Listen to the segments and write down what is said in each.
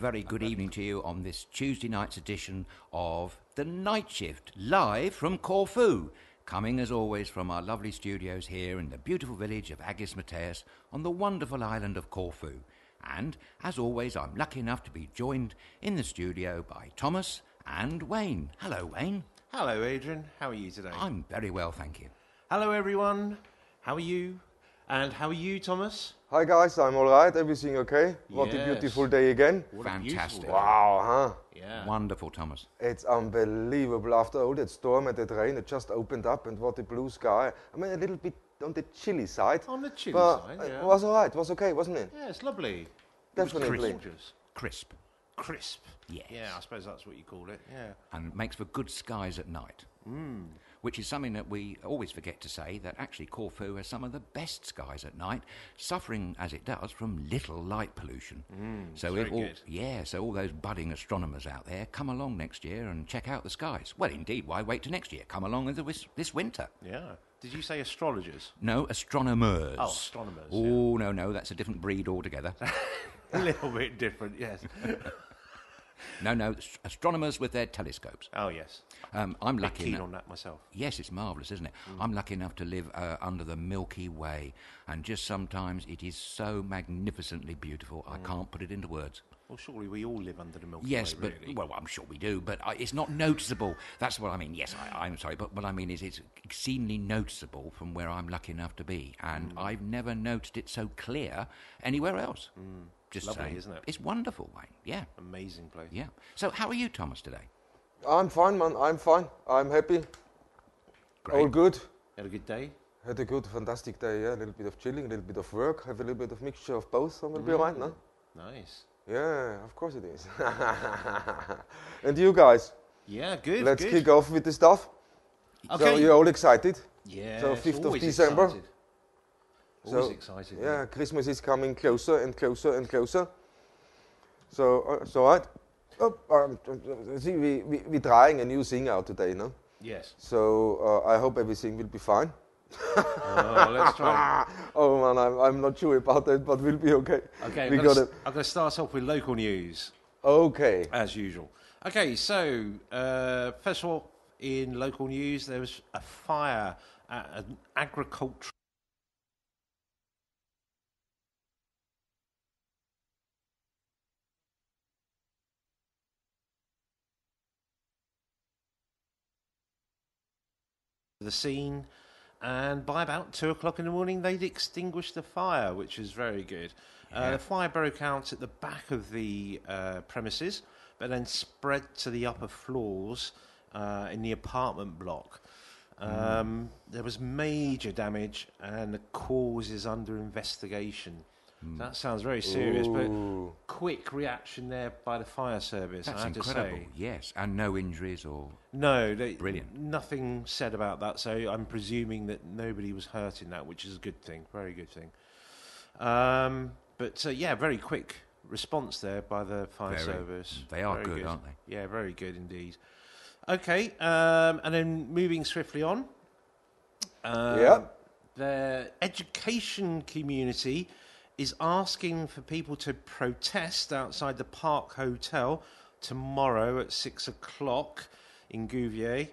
very good evening to you on this Tuesday night's edition of the Nightshift, live from Corfu, coming as always from our lovely studios here in the beautiful village of Agis Mateus on the wonderful island of Corfu. And, as always, I'm lucky enough to be joined in the studio by Thomas and Wayne. Hello, Wayne. Hello, Adrian. How are you today? I'm very well, thank you. Hello, everyone. How are you? And how are you, Thomas? Hi guys, I'm alright, everything okay? What a beautiful day again. Fantastic. Wow, huh? Yeah. Wonderful, Thomas. It's unbelievable. After all that storm and that rain, it just opened up and what a blue sky. I mean, a little bit on the chilly side. On the chilly but side, yeah. It was alright, it was okay, wasn't it? Yeah, it's lovely. Definitely. Crisp. Crisp. Yes. Yeah, I suppose that's what you call it, yeah. And makes for good skies at night. Which is something that we always forget to say, that actually Corfu has some of the best skies at night, suffering as it does from little light pollution. So very good. so all those budding astronomers out there, come along next year and check out the skies. Well, indeed, why wait till next year? Come along this winter. Yeah. Did you say astrologers? No, astronomers. Oh, astronomers. Oh, no, that's a different breed altogether. A little bit different, yes. No, astronomers with their telescopes. Oh, yes. I'm lucky keen enough. on that myself. Yes, it's marvellous, isn't it? I'm lucky enough to live under the Milky Way, and just sometimes it is so magnificently beautiful, I can't put it into words. Well, surely we all live under the Milky Yes, Way, but, really. well, I'm sure we do, but it's not noticeable. That's what I mean. Yes, I'm sorry, but what I mean is it's exceedingly noticeable from where I'm lucky enough to be, and I've never noticed it so clear anywhere else. Just Lovely, saying. isn't it? It's wonderful, Wayne. Yeah. Amazing place. Yeah. So how are you, Thomas, today? I'm fine, man, I'm fine. I'm happy. Great. All good. Had a good day? Had a good, fantastic day, yeah. A little bit of chilling, a little bit of work, have a little bit of mixture of both, so we'll be alright, no? Nice. Yeah, of course it is. And you guys? Yeah, good. Let's good. kick off with the stuff. Okay. So you're all excited? Yeah. So it's 5th of always December. Excited. Always So, excited. Yeah, Christmas is coming closer and closer and closer. So, right. See, we're trying a new thing out today, no? Yes. So I hope everything will be fine. Oh, let's try. Oh man, I'm not sure about that, but we'll be okay. Okay, I'm going to start off with local news, Okay. as usual. Okay, so first of all, in local news, there was a fire at an agricultural the scene, and by about 2 o'clock in the morning they'd extinguished the fire, which is very good. The fire broke out at the back of the premises, but then spread to the upper floors in the apartment block. There was major damage, and the cause is under investigation. That sounds very serious, but quick reaction there by the fire service. That's I have incredible. to say. Yes, and no injuries or... No, Brilliant. Nothing said about that, so I'm presuming that nobody was hurt in that, which is a good thing, very good thing. But yeah, very quick response there by the fire service. They are Very good, aren't they? Yeah, very good indeed. Okay, and then moving swiftly on. The education community is asking for people to protest outside the Park Hotel tomorrow at 6 o'clock in Gouvier.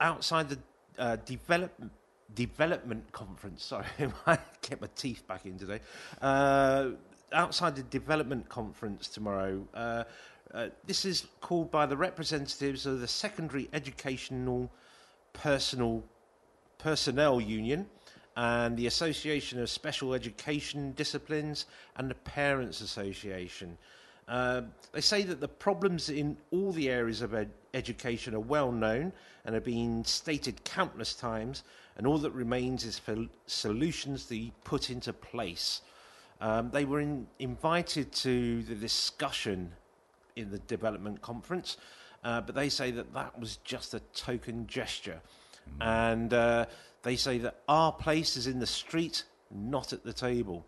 Outside the development conference. Sorry, I get my teeth back in today. Outside the development conference tomorrow. This is called by the representatives of the Secondary Educational Personnel Union and the Association of Special Education Disciplines and the Parents Association. They say that the problems in all the areas of education are well known and have been stated countless times, and all that remains is for solutions to be put into place. They were invited to the discussion in the development conference, but they say that was just a token gesture. And they say that our place is in the street, not at the table.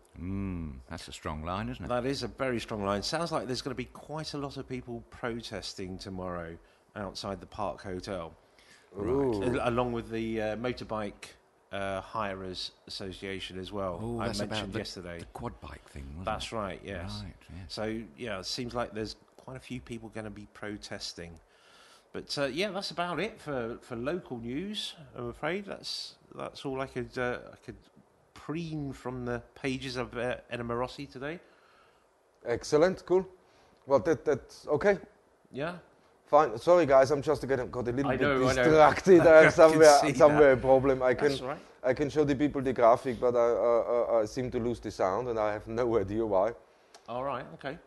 That's a strong line, isn't it? That is a very strong line. Sounds like there's going to be quite a lot of people protesting tomorrow outside the Park Hotel. Right. Along with the motorbike Hirers Association as well. Oh, I that's mentioned about yesterday. the quad bike thing, wasn't That's it? right, yes. Right, yes. So, yeah, it seems like there's quite a few people going to be protesting. But, yeah, that's about it for local news, I'm afraid. That's all I could preen from the pages of Enema Rossi today. Excellent, cool. Well, that's okay. Yeah. Fine. Sorry, guys. I'm just got a little I bit know. distracted. I can see somewhere a that. problem. That's right. I can show the people the graphic, but I seem to lose the sound, and I have no idea why. All right, okay.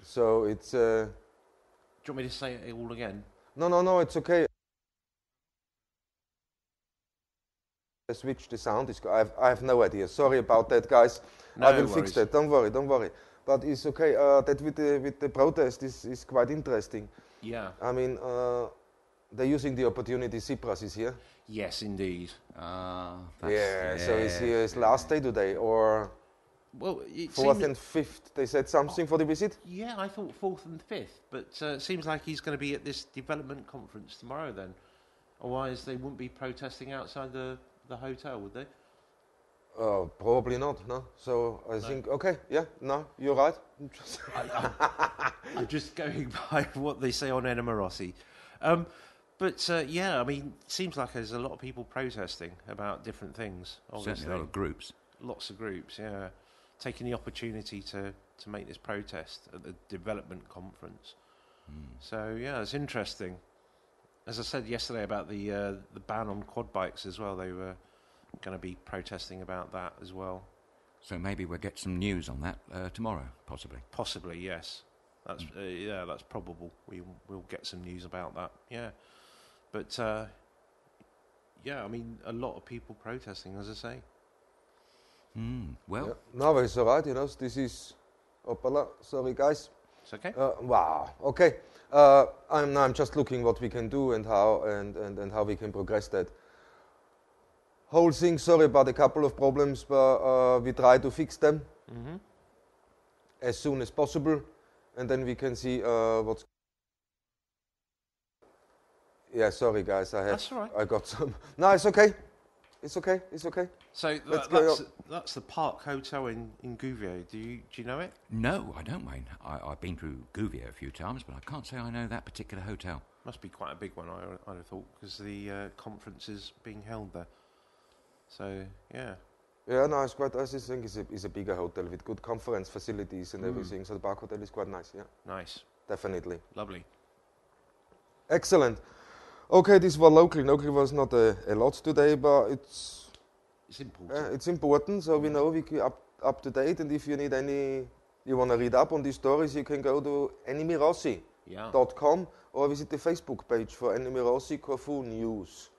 So it's. Do you want me to say it all again? No. It's okay. I switched the sound. I have no idea. Sorry about that, guys. No I will worries. fix that. Don't worry. But it's okay. That with the protest is quite interesting. Yeah. I mean, they're using the opportunity. Tsipras is here. Yes, indeed. Yeah. So is here his last day today, or Well, it fourth seems, and fifth? They said something for the visit. yeah, I thought 4th and 5th, but it seems like he's going to be at this development conference tomorrow then. Otherwise, they wouldn't be protesting outside the hotel, would they? Probably not. No. So I think okay. Yeah. No, you're right. I'm just going by what they say on Enema Rossi. But yeah, I mean, it seems like there's a lot of people protesting about different things. Obviously. Certainly a lot of groups. Lots of groups, yeah, taking the opportunity to make this protest at the development conference. So yeah, it's interesting. As I said yesterday about the ban on quad bikes as well, they were going to be protesting about that as well. So maybe we'll get some news on that tomorrow, possibly. Possibly, yes. That's that's probable. We'll get some news about that. Yeah, but yeah, I mean, a lot of people protesting, as I say. Yeah. Well, No, it's all right. You know, this is. Opala. Sorry, guys. It's okay. Wow. Okay. I'm just looking what we can do and how how we can progress that whole thing. Sorry about a couple of problems, but we try to fix them as soon as possible, and then we can see what's. Yeah, sorry guys. That's all right. I got some. No, it's okay. It's okay. So that's the Park Hotel in Gouvier. Do you know it? no, I don't, Wayne. I've been through Gouvier a few times, but I can't say I know that particular hotel. Must be quite a big one, I'd have thought, because the conference is being held there. So yeah. Yeah, no, it's quite. I think it's a bigger hotel with good conference facilities and everything. So the Park Hotel is quite nice. Yeah, Nice. definitely. Lovely. Excellent. Okay, this was local. Local was not a lot today, but it's important. it's important. So we know we keep up to date. And if you need you want to read up on these stories, you can go to enemirossi.com or visit the Facebook page for Enemy Rossi Corfu News.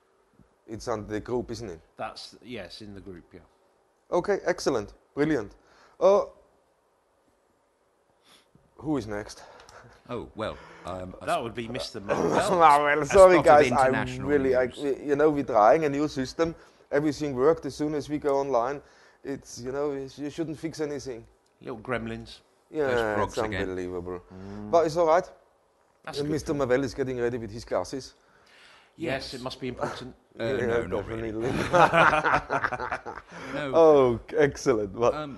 It's under the group, isn't it? That's yes, in the group. Yeah. Okay, excellent, brilliant. Who is next? Oh, well. That would be Mr. Manuel. Well, sorry spot of guys, I'm international really, news. we're trying a new system. Everything worked as soon as we go online. It's, you shouldn't fix anything. Little gremlins. Yeah, frogs it's again. unbelievable. But it's all right. That's And good. Mr. Mavel is getting ready with his glasses. Yes, it must be important. No, not really. No. Oh, excellent. What?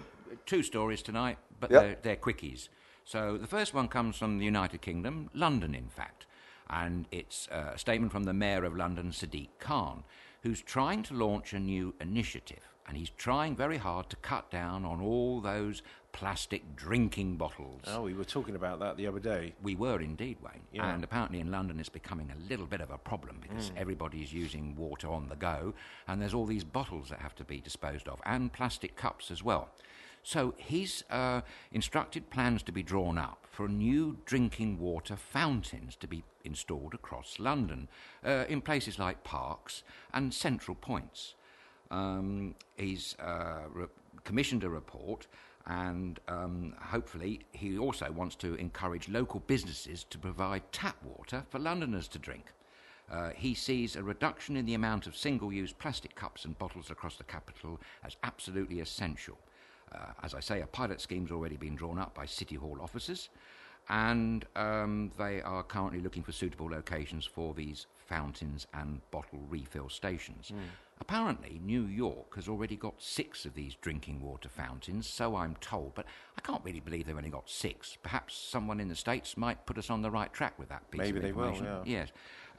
Two stories tonight, but Yep. they're quickies. So the first one comes from the United Kingdom, London, in fact. And it's a statement from the Mayor of London, Sadiq Khan, who's trying to launch a new initiative. And he's trying very hard to cut down on all those plastic drinking bottles. Oh, we were talking about that the other day. We were indeed, Wayne. Yeah. And apparently in London it's becoming a little bit of a problem because everybody's using water on the go and there's all these bottles that have to be disposed of and plastic cups as well. So he's instructed plans to be drawn up for new drinking water fountains to be installed across London in places like parks and central points. He's commissioned a report and hopefully he also wants to encourage local businesses to provide tap water for Londoners to drink. He sees a reduction in the amount of single-use plastic cups and bottles across the capital as absolutely essential. As I say, a pilot scheme's already been drawn up by City Hall officers and they are currently looking for suitable locations for these fountains and bottle refill stations. Apparently, New York has already got 6 of these drinking water fountains, so I'm told, but I can't really believe they've only got 6. Perhaps someone in the States might put us on the right track with that piece Maybe of they will, information. yeah. Yes,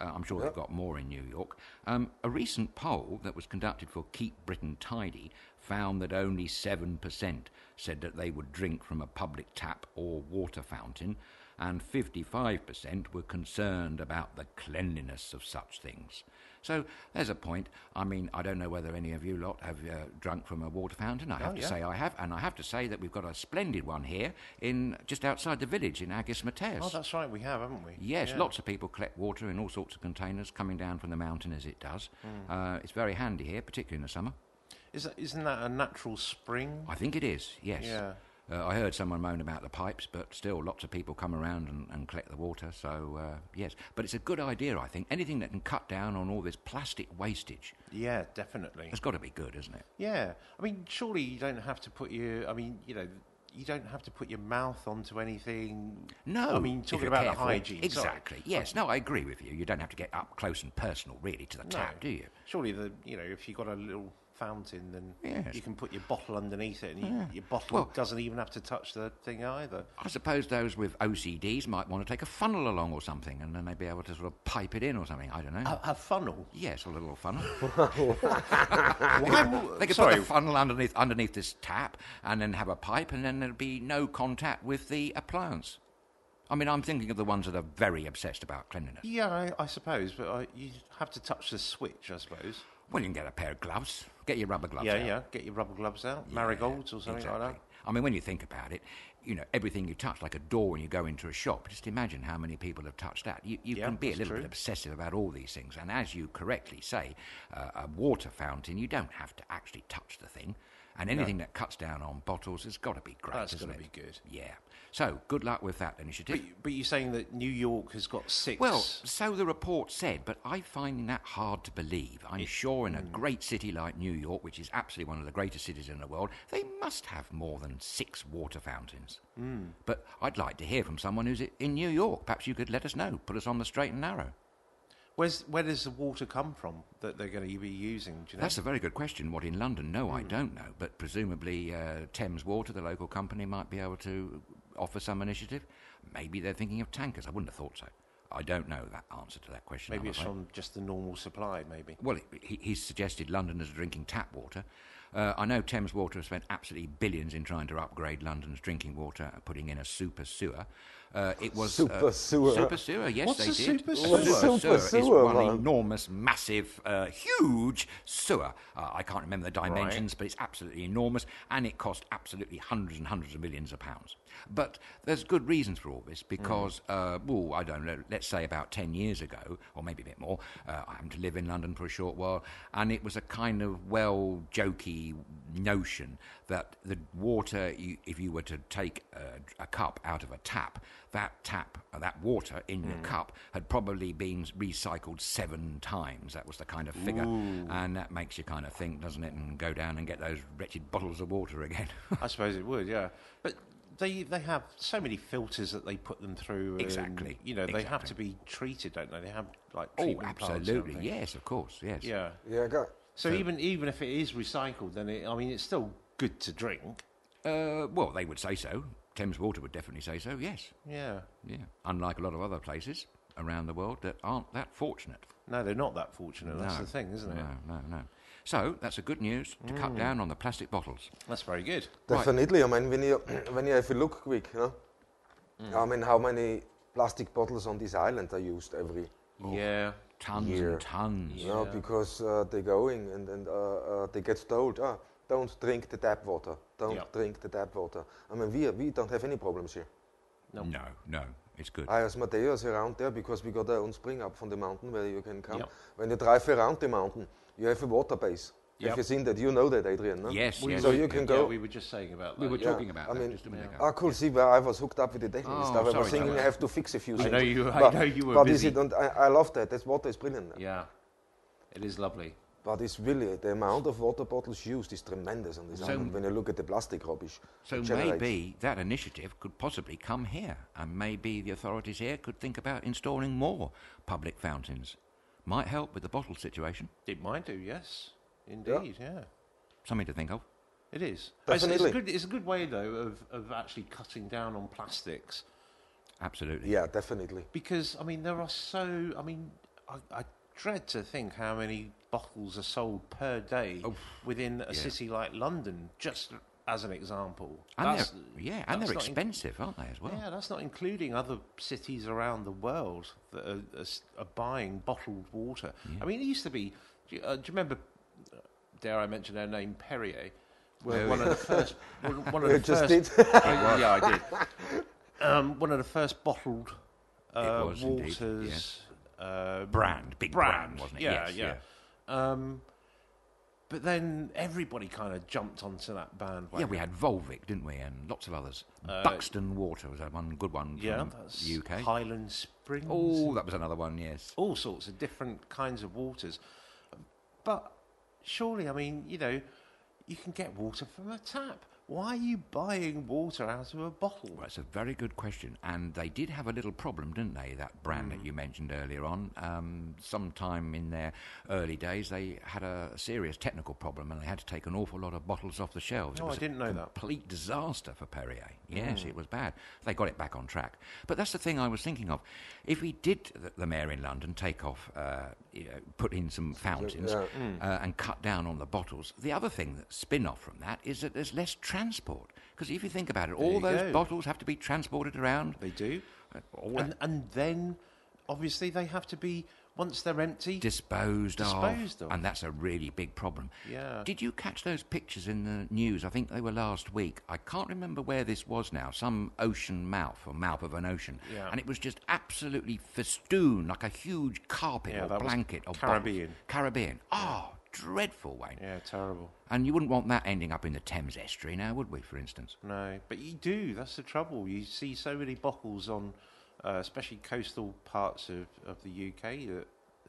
I'm sure they've got more in New York. A recent poll that was conducted for Keep Britain Tidy found that only 7% said that they would drink from a public tap or water fountain, and 55% were concerned about the cleanliness of such things. So there's a point. I mean, I don't know whether any of you lot have drunk from a water fountain. I have to say I have, and I have to say that we've got a splendid one here in just outside the village in Agismateas. Oh, that's right, we have, haven't we? Yes, lots of people collect water in all sorts of containers coming down from the mountain as it does. It's very handy here, particularly in the summer. Isn't that a natural spring? I think it is, yes. Yeah. I heard someone moan about the pipes, but still lots of people come around and collect the water, so yes. But it's a good idea, I think. Anything that can cut down on all this plastic wastage. Yeah, definitely. It's got to be good, isn't it? Yeah. I mean, surely you don't have to put you don't have to put your mouth onto anything. No. I mean, talking about the hygiene. Exactly, sorry. yes. No, I agree with you. You don't have to get up close and personal, really, to the tap, do you? Surely, if you've got a little fountain, then Yes. you can put your bottle underneath it, and your bottle doesn't even have to touch the thing either. I suppose those with OCDs might want to take a funnel along or something, and then they'd be able to sort of pipe it in or something. I don't know. A funnel? Yes, a little funnel. Why? They could put the funnel underneath this tap and then have a pipe, and then there'd be no contact with the appliance. I mean, I'm thinking of the ones that are very obsessed about cleanliness. Yeah, I suppose, but you have to touch the switch, I suppose. Well, you can get a pair of gloves. Get your rubber gloves out. Yeah, get your rubber gloves out, marigolds or something like that. I mean, when you think about it, everything you touch, like a door when you go into a shop, just imagine how many people have touched that. You can be a little bit obsessive about all these things. And as you correctly say, a water fountain, you don't have to actually touch the thing. And anything that cuts down on bottles has got to be great, That's isn't it? That's got to be good. Yeah. So, good luck with that initiative. But you're saying that New York has got 6... Well, so the report said, but I find that hard to believe. I'm sure in a great city like New York, which is absolutely one of the greatest cities in the world, they must have more than 6 water fountains. But I'd like to hear from someone who's in New York. Perhaps you could let us know, put us on the straight and narrow. Where does the water come from that they're going to be using? Do you know? That's a very good question. What in London? No, I don't know. But presumably Thames Water, the local company, might be able to offer some initiative. Maybe they're thinking of tankers. I wouldn't have thought so. I don't know that answer to that question. Maybe it's from just the normal supply, maybe. Well, he's suggested Londoners are drinking tap water. I know Thames Water has spent absolutely billions in trying to upgrade London's drinking water, putting in a super sewer. It was super sewer. Super sewer, yes, What's they a did. super sewer? Super Super is sewer, one man. enormous, massive, huge sewer. I can't remember the dimensions, but it's absolutely enormous, and it cost absolutely hundreds and hundreds of millions of pounds. But there's good reasons for all this, because, I don't know, let's say about 10 years ago, or maybe a bit more, I happened to live in London for a short while, and it was a kind of jokey notion that the water, if you were to take a cup out of a tap, that water in your cup had probably been recycled 7 times. That was the kind of figure. Ooh. And that makes you kind of think, doesn't it, and go down and get those wretched bottles of water again. I suppose it would, yeah. But they have so many filters that they put them through. Exactly. And, they have to be treated, don't they? They have, like, Oh, treatment plants and absolutely. everything. Yes, of course, yes. Yeah. Yeah, So even if it is recycled, then it's still good to drink. Well, they would say so. Thames Water would definitely say so, yes. Yeah. Yeah. Unlike a lot of other places around the world that aren't that fortunate. No, they're not that fortunate. That's the thing, isn't it? No. So that's a good news to cut down on the plastic bottles. That's very good. definitely. I mean, when you have a look quick, I mean, how many plastic bottles on this island are used every Yeah. Tons year. and tons. Yeah, because they're going and they get told, don't drink the tap water. Don't drink the tap water. I mean, we don't have any problems here. No. No, it's good. Agismateas around there, because we got our own spring up from the mountain where you can come. Yep. When you drive around the mountain, you have a water base. Yep. Have you seen that? You know that, Adrian, no? Yes, yes. So you can go. Yeah, we were just saying about that. We were Yeah, talking about I that mean, just a minute ago. I could see where I was hooked up with the technical Oh, stuff. I sorry, was thinking sorry. I have to fix a few things. I know you were but busy. I love that. That water is brilliant. Yeah. It is lovely. But it's really, the amount of water bottles used is tremendous on this So- island when you look at the plastic rubbish. So it generates. maybe that initiative could possibly come here, and maybe the authorities here could think about installing more public fountains. Might help with the bottle situation. It might do, yes. Indeed, yeah. Something to think of. It is. Definitely. It's a good way, though, of actually cutting down on plastics. Absolutely. Yeah, definitely. Because, I mean, there are so... I mean, I dread to think how many bottles are sold per day within a city like London, just as an example. And they're expensive, aren't they, as well? Yeah, that's not including other cities around the world that are buying bottled water. Yeah. I mean, it used to be... Do you remember, dare I mention their name, Perrier? Were one of the first... one of the just first, did. yeah, I did. One of the first bottled was waters... indeed, yes. Big brand, wasn't it? Yeah, yes, yeah. But then everybody kind of jumped onto that bandwagon. Yeah, we had Volvic, didn't we? And lots of others. Buxton Water was that one good one from that's the UK. Highland Springs. Oh, that was another one, yes. All sorts of different kinds of waters. But surely, I mean, you know, you can get water from a tap. Why are you buying water out of a bottle? Well, it's a very good question. And they did have a little problem, didn't they, that brand that you mentioned earlier on. Sometime in their early days, they had a serious technical problem and they had to take an awful lot of bottles off the shelves. Oh, I didn't know that. Complete disaster for Perrier. Yes, it was bad. They got it back on track. But that's the thing I was thinking of. If we did, the mayor in London, take off, put in some fountains and cut down on the bottles, the other thing that spin off from that is that there's less transport. Because if you think about it, all those bottles have to be transported around. They do. And then, obviously, they have to be, once they're empty... Disposed of. And that's a really big problem. Yeah. Did you catch those pictures in the news? I think they were last week. I can't remember where this was now. Some ocean mouth, or mouth of an ocean. Yeah. And it was just absolutely festooned, like a huge carpet or blanket. Or Caribbean. Oh, dreadful, Wayne. Yeah, terrible. And you wouldn't want that ending up in the Thames estuary now, would we, for instance? No, but you do. That's the trouble. You see so many bottles on, especially coastal parts of the UK, that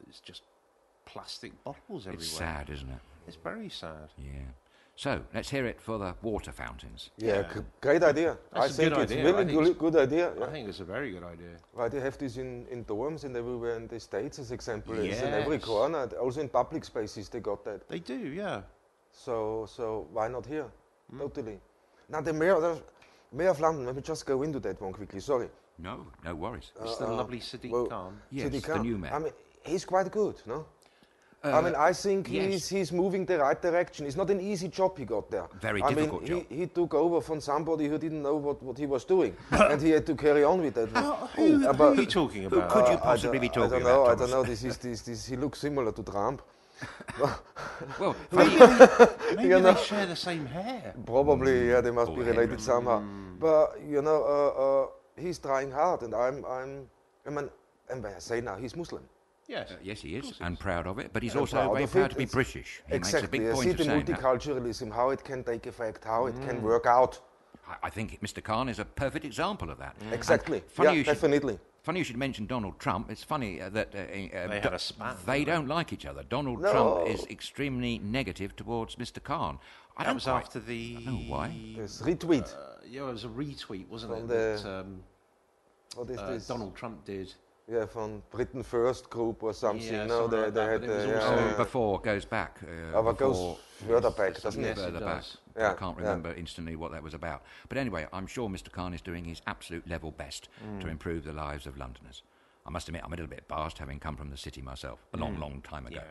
it's just plastic bottles everywhere. It's sad, isn't it? It's very sad. Yeah. So, let's hear it for the water fountains. Yeah, great idea. I think it's really good idea. Yeah. I think it's a very good idea. Right, they have this in dorms and everywhere in the States, as example. It's in every corner. Also in public spaces, they got that. They do, yeah. So why not here? Totally. Now, the mayor of London, let me just go into that one quickly. Sorry. No worries. It's the lovely Sadiq Khan. Yes, Sadiq the Khan. new mayor. I mean, he's quite good, no? I mean, I think he's moving the right direction. It's not an easy job he got there. Very difficult job. He took over from somebody who didn't know what he was doing, and he had to carry on with that. Who are you talking about? Who could you possibly be talking about? I don't know. This. He looks similar to Trump. Well, maybe they share the same hair. Probably, yeah. They must be related somehow. But he's trying hard, and and when I say now, he's Muslim. Yes. Yes, he is, and proud of it. But he's also very proud to be British. He exactly. makes a big point of saying the multiculturalism, how it can take effect, how it can work out. I think Mr. Khan is a perfect example of that. Exactly. Definitely. Funny you should mention Donald Trump. It's funny that they had a spat. They don't like each other. Donald Trump is extremely negative towards Mr. Khan. That was after the... I don't know why. Yes, retweet. It was a retweet, wasn't from it? What is this? Donald Trump did. Yeah, from Britain First group or something. Yeah, no, they had... before, goes back. It goes further back, doesn't it? Further back. I can't remember instantly what that was about. But anyway, I'm sure Mr. Khan is doing his absolute level best to improve the lives of Londoners. I must admit, I'm a little bit biased, having come from the city myself a long time ago.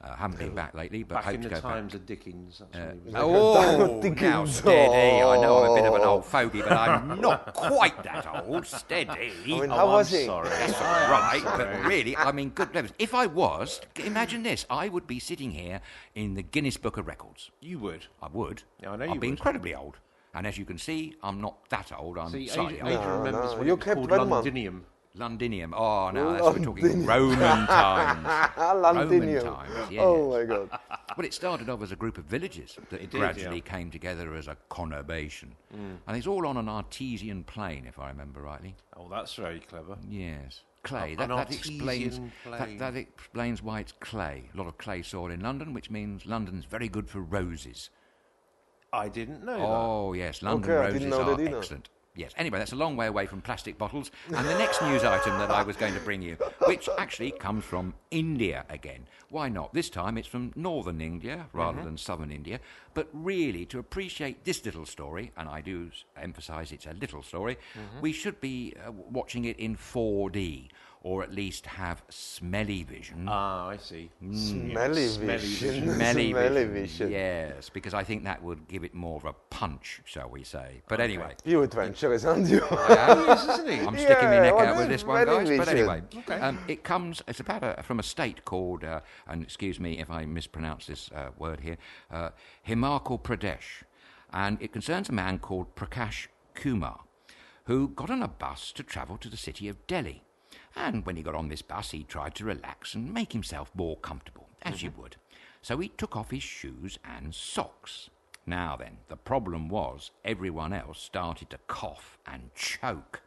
Haven't been back lately, but hope to go back. Back in the times of Dickens. That's when he was now steady. I know I'm a bit of an old fogey, but I'm not quite that old. Steady. I mean, how was he? Sorry. That's right, but really, I mean, good heavens. If I was, imagine this, I would be sitting here in the Guinness Book of Records. You would? I would. Yeah, I know you I'd would. be incredibly old. And as you can see, I'm not that old. I'm slightly old. Adrian remembers when you it was kept called Redmond. Londinium. Londinium. Oh, no, that's we're talking Roman times. Londinium. Roman times, yes. Oh, my God. Well, it started off as a group of villages that gradually came together as a conurbation. And it's all on an artesian plane, if I remember rightly. Oh, that's very clever. Yes. Clay. An That explains plane. that explains why it's clay. A lot of clay soil in London, which means London's very good for roses. I didn't know that. Oh, yes. London Okay, I roses didn't know are that either. excellent. Yes. Anyway, that's a long way away from plastic bottles. And the next news item that I was going to bring you, which actually comes from India again. Why not? This time it's from northern India rather than southern India. But really, to appreciate this little story, and I do emphasise it's a little story, we should be watching it in 4D. Or at least have smelly vision. Ah, I see. Smelly vision. Smelly vision. Yes, because I think that would give it more of a punch, shall we say. But anyway. You adventurous, aren't you? Yes, isn't he? I'm sticking my neck out with this one, smelly guys. But vision. anyway, it's about from a state called, and excuse me if I mispronounce this word here, Himachal Pradesh. And it concerns a man called Prakash Kumar, who got on a bus to travel to the city of Delhi. And when he got on this bus, he tried to relax and make himself more comfortable, as you would. So he took off his shoes and socks. Now then, the problem was everyone else started to cough and choke.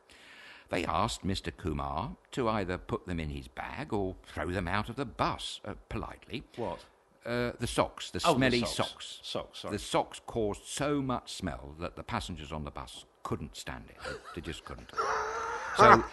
They asked Mr. Kumar to either put them in his bag or throw them out of the bus, politely. What? The socks, the smelly socks. Socks, sorry. The socks caused so much smell that the passengers on the bus couldn't stand it. They just couldn't. So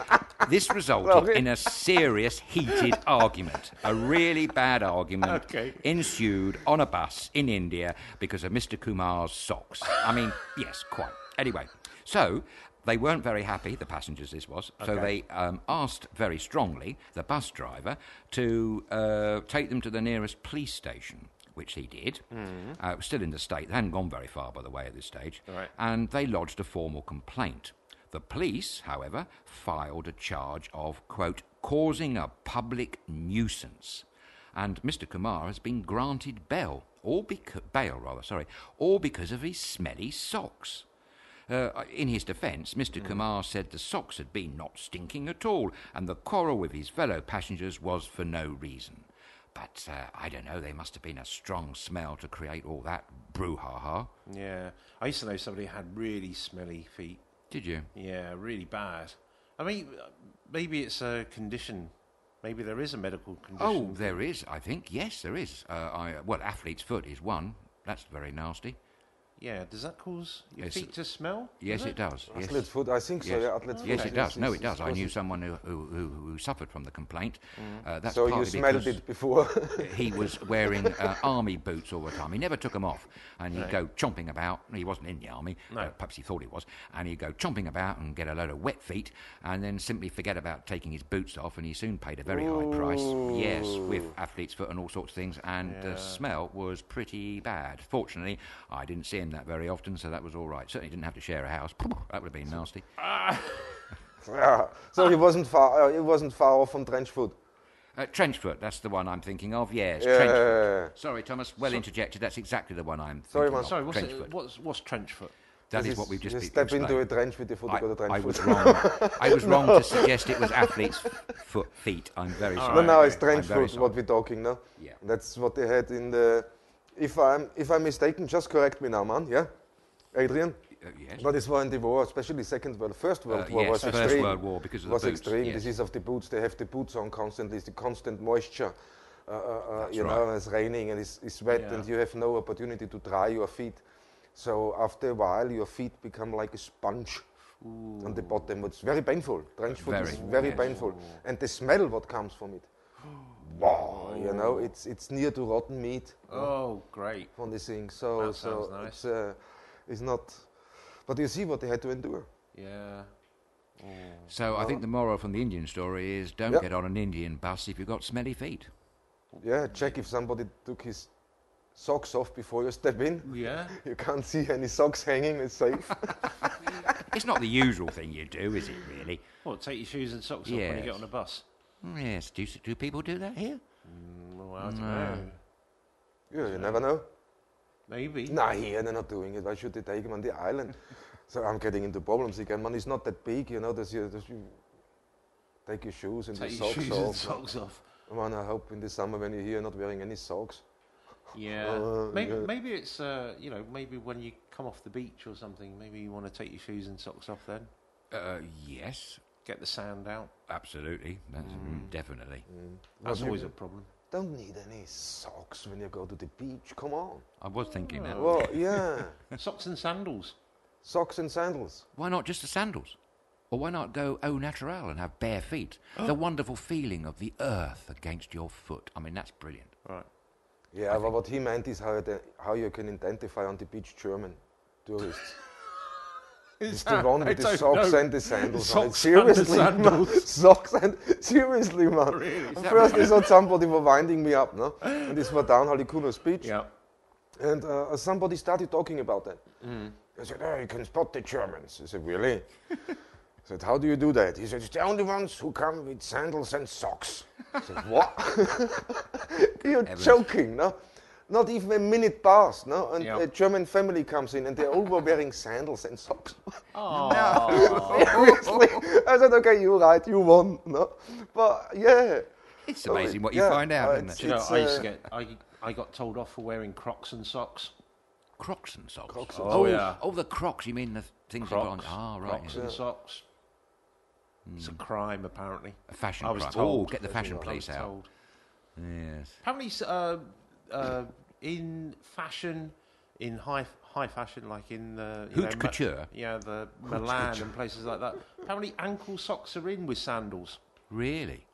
this resulted in a serious, heated argument. A really bad argument ensued on a bus in India because of Mr. Kumar's socks. I mean, yes, quite. Anyway, so they weren't very happy, the passengers this was, so they asked very strongly the bus driver to take them to the nearest police station, which he did. It was still in the state. They hadn't gone very far, by the way, at this stage. Right. And they lodged a formal complaint. The police, however, filed a charge of, quote, causing a public nuisance. And Mr. Kumar has been granted bail, all because of his smelly socks. In his defence, Mr. Kumar said the socks had been not stinking at all, and the quarrel with his fellow passengers was for no reason. But, I don't know, there must have been a strong smell to create all that brouhaha. Yeah. I used to know somebody who had really smelly feet. Did you? Yeah, really bad. I mean, maybe it's a condition. Maybe there is a medical condition. Oh, there is, I think. Yes, there is. Athlete's foot is one. That's very nasty. Yeah, does that cause your feet to smell? Yes, it does. Yes. Athlete's foot, I think so, Yes. yeah. Athlete's Yes, foot. it does. No, it does. I knew someone who suffered from the complaint. That's So you partly smelled because it before. he was wearing army boots all the time. He never took them off. And he'd go chomping about. He wasn't in the army. Perhaps he thought he was. And he'd go chomping about and get a load of wet feet and then simply forget about taking his boots off. And he soon paid a very high price. Yes, with athlete's foot and all sorts of things. And the smell was pretty bad. Fortunately, I didn't see him that very often, so that was all right. Certainly didn't have to share a house. That would have been nasty. Yeah. So he wasn't far. He wasn't far off from trench foot. Trench foot, that's the one I'm thinking of. Yes, Yeah. trench foot. Sorry, Thomas. Well interjected. That's exactly the one I'm Sorry, thinking man. of. Sorry, trench foot. what's trench foot? That is what we've just you been step into a explained. trench with your foot. You got a trench I foot. was wrong. I was wrong to suggest it was athlete's feet. I'm very sorry. No, no, it's I'm trench very foot. sorry. What we're talking now. Yeah. That's what they had in the. If I'm mistaken, just correct me now, man. Yeah, Adrian. Yes. But this was in the war, especially First World War was First extreme. World War because of was the boots. extreme. Yes. Disease of the boots. They have the boots on constantly. It's the constant moisture. You right. know, it's raining and it's wet, and you have no opportunity to dry your feet. So after a while, your feet become like a sponge on the bottom. It's very painful. Trench foot is very painful, and the smell what comes from it. Wow, you know, it's near to rotten meat. Oh, great. On this thing, so That sounds nice. it's not. But you see what they had to endure. Yeah. So I think the moral from the Indian story is don't get on an Indian bus if you've got smelly feet. Yeah, check if somebody took his socks off before you step in. Yeah. You can't see any socks hanging. It's safe. It's not the usual thing you do, is it, really? What, take your shoes and socks off when you get on a bus? Yes. Do people do that here? Well, I don't know. Yeah, you never know. Maybe. Nah, here they're not doing it. Why should they take him on the island? So I'm getting into problems again. Man, it's not that big, you know. You take your shoes and Take your your socks shoes off. and socks off. Man, I hope in the summer when you're here, not wearing any socks. Yeah. Maybe it's, maybe when you come off the beach or something, maybe you want to take your shoes and socks off then. Yes. Get the sand out. Absolutely. That's definitely. That's always a problem. Don't need any socks when you go to the beach. Come on. I was thinking that. Well, yeah. Socks and sandals. Socks and sandals. Why not just the sandals? Or why not go au naturel and have bare feet? The wonderful feeling of the earth against your foot. I mean, that's brilliant. Right. Yeah, but what he meant is how you can identify on the beach German tourists. It's the one with the socks and the sandals on it. Seriously, man. Socks and... Seriously, man. Really? First I thought somebody was winding me up, no? And this was down Halikunos Beach. Yeah. And somebody started talking about that. I said, you can spot the Germans. I said, really? I said, how do you do that? He said, it's the only ones who come with sandals and socks. I said, what? You're joking, no? Not even a minute passed, no? And a German family comes in and they all were wearing sandals and socks. Seriously. I said, okay, you're right, you won, no? But yeah. It's amazing what you find out, isn't it? You know, I got told off for wearing Crocs and socks. Crocs and socks? Yeah. Oh, the Crocs, you mean the things Crocs, you go on? Right. Crocs and socks. It's a crime, apparently. A fashion I was crime. told. Oh, get the fashion police out. Told. Yes. Apparently, in fashion, in high fashion, like in the Haute couture. the Milan and places like that. Apparently, ankle socks are in with sandals. Really?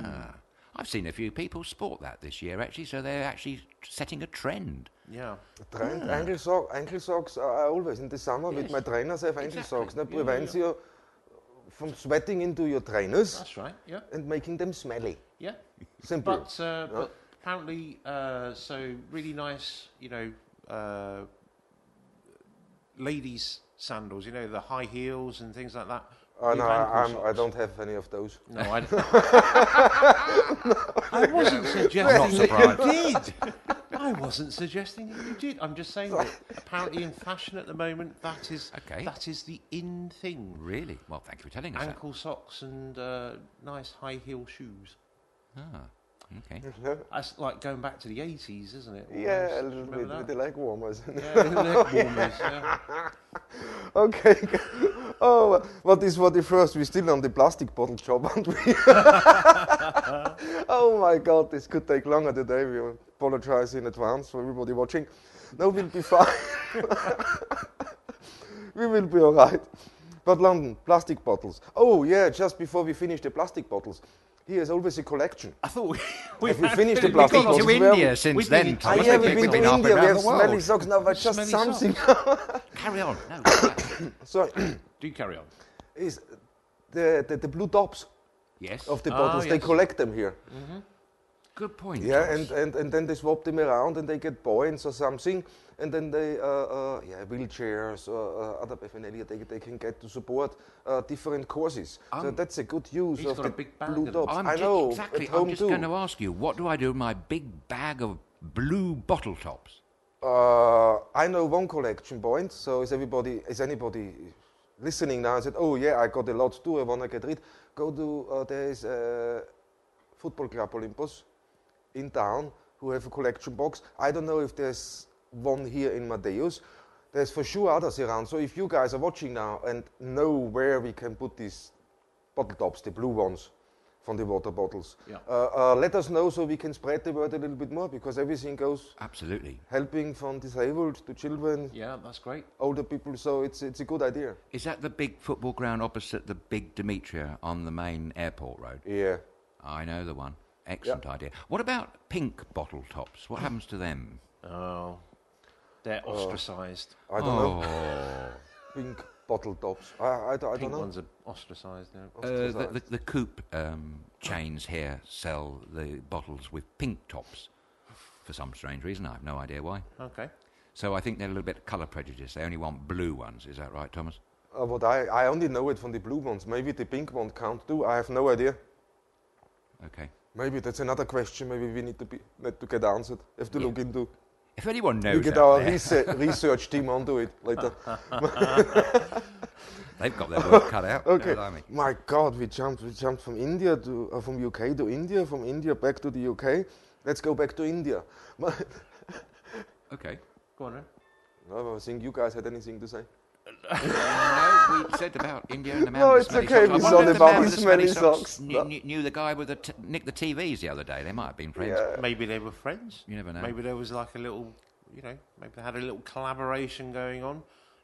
Ah. I've seen a few people sport that this year, actually, so they're actually setting a trend. Yeah. The trend, ankle socks are always in the summer with my trainers. I have ankle socks. That prevents you from sweating into your trainers. That's right. Yeah. And making them smelly. Yeah. Simple. But apparently, so really nice, ladies' sandals. You know, the high heels and things like that. No, I don't have any of those. No, I wasn't suggesting that you did. I wasn't suggesting that you did. I'm just saying that apparently in fashion at the moment, that is the in thing. Really? Well, thank you for telling us Ankle socks and nice high heel shoes. Ah, okay. That's like going back to the 80s, isn't it? Almost. Yeah, a little bit with the leg warmers. Yeah, the leg warmers, yeah. Okay. Oh, what is for the first? We're still on the plastic bottle job, aren't we? Oh my God, this could take longer today. We apologize in advance for everybody watching. No, we'll be fine. We will be all right. But London, plastic bottles. Oh yeah, just before we finish the plastic bottles, here's always a collection. I thought we have finished the plastic bottles. We've been to India since then. Yeah, we've been to India. We have smelly world. socks now, but just something. Carry on. No. Sorry. Do carry on. Is the blue tops Yes. of the bottles? Yes. They collect them here. Mm-hmm. Good point. Yeah, Thomas. and then they swap them around and they get points or something, and then they wheelchairs or other paraphernalia they can get to support different courses. So that's a good use He's of got the a big bag blue of them. tops. I'm I know. exactly. At home I'm just too. going to ask you, what do I do with my big bag of blue bottle tops? I know one collection point. So is anybody listening now and said, oh yeah, I got a lot too, I want to get rid. Go to there is a football club Olympus in town who have a collection box. I don't know if there's one here in Madeus. There's for sure others around. So if you guys are watching now and know where we can put these bottle tops, the blue ones from the water bottles, let us know so we can spread the word a little bit more, because everything goes Absolutely. helping from disabled to children, Yeah, that's great. older people. So it's a good idea. Is that the big football ground opposite the big Demetria on the main airport road? Yeah. I know the one. Excellent idea. What about pink bottle tops? What happens to them? Oh, they're ostracised. I don't know. Pink bottle tops. I don't Pink know. ones are ostracised now. The Coop chains here sell the bottles with pink tops for some strange reason. I have no idea why. Okay. So I think they're a little bit colour prejudiced. They only want blue ones. Is that right, Thomas? But I only know it from the blue ones. Maybe the pink one can't do. I have no idea. Okay. Maybe that's another question. Maybe we need to get answered. Have to look into. If anyone knows, We get out our there, research team onto it later. they've got their work cut out. Okay. Blimey. My God, we jumped from India to from UK to India, from India back to the UK. Let's go back to India. Okay. Go on then. No, I think you guys had anything to say. No, we said about India and the man No, with the it's smelly okay. socks. We I saw wonder the if man bunny with the smelly smelly socks. No. Knew the guy with nicked the TVs the other day. They might have been friends. Yeah. Maybe they were friends. You never know. Maybe there was like a little, maybe they had a little collaboration going on.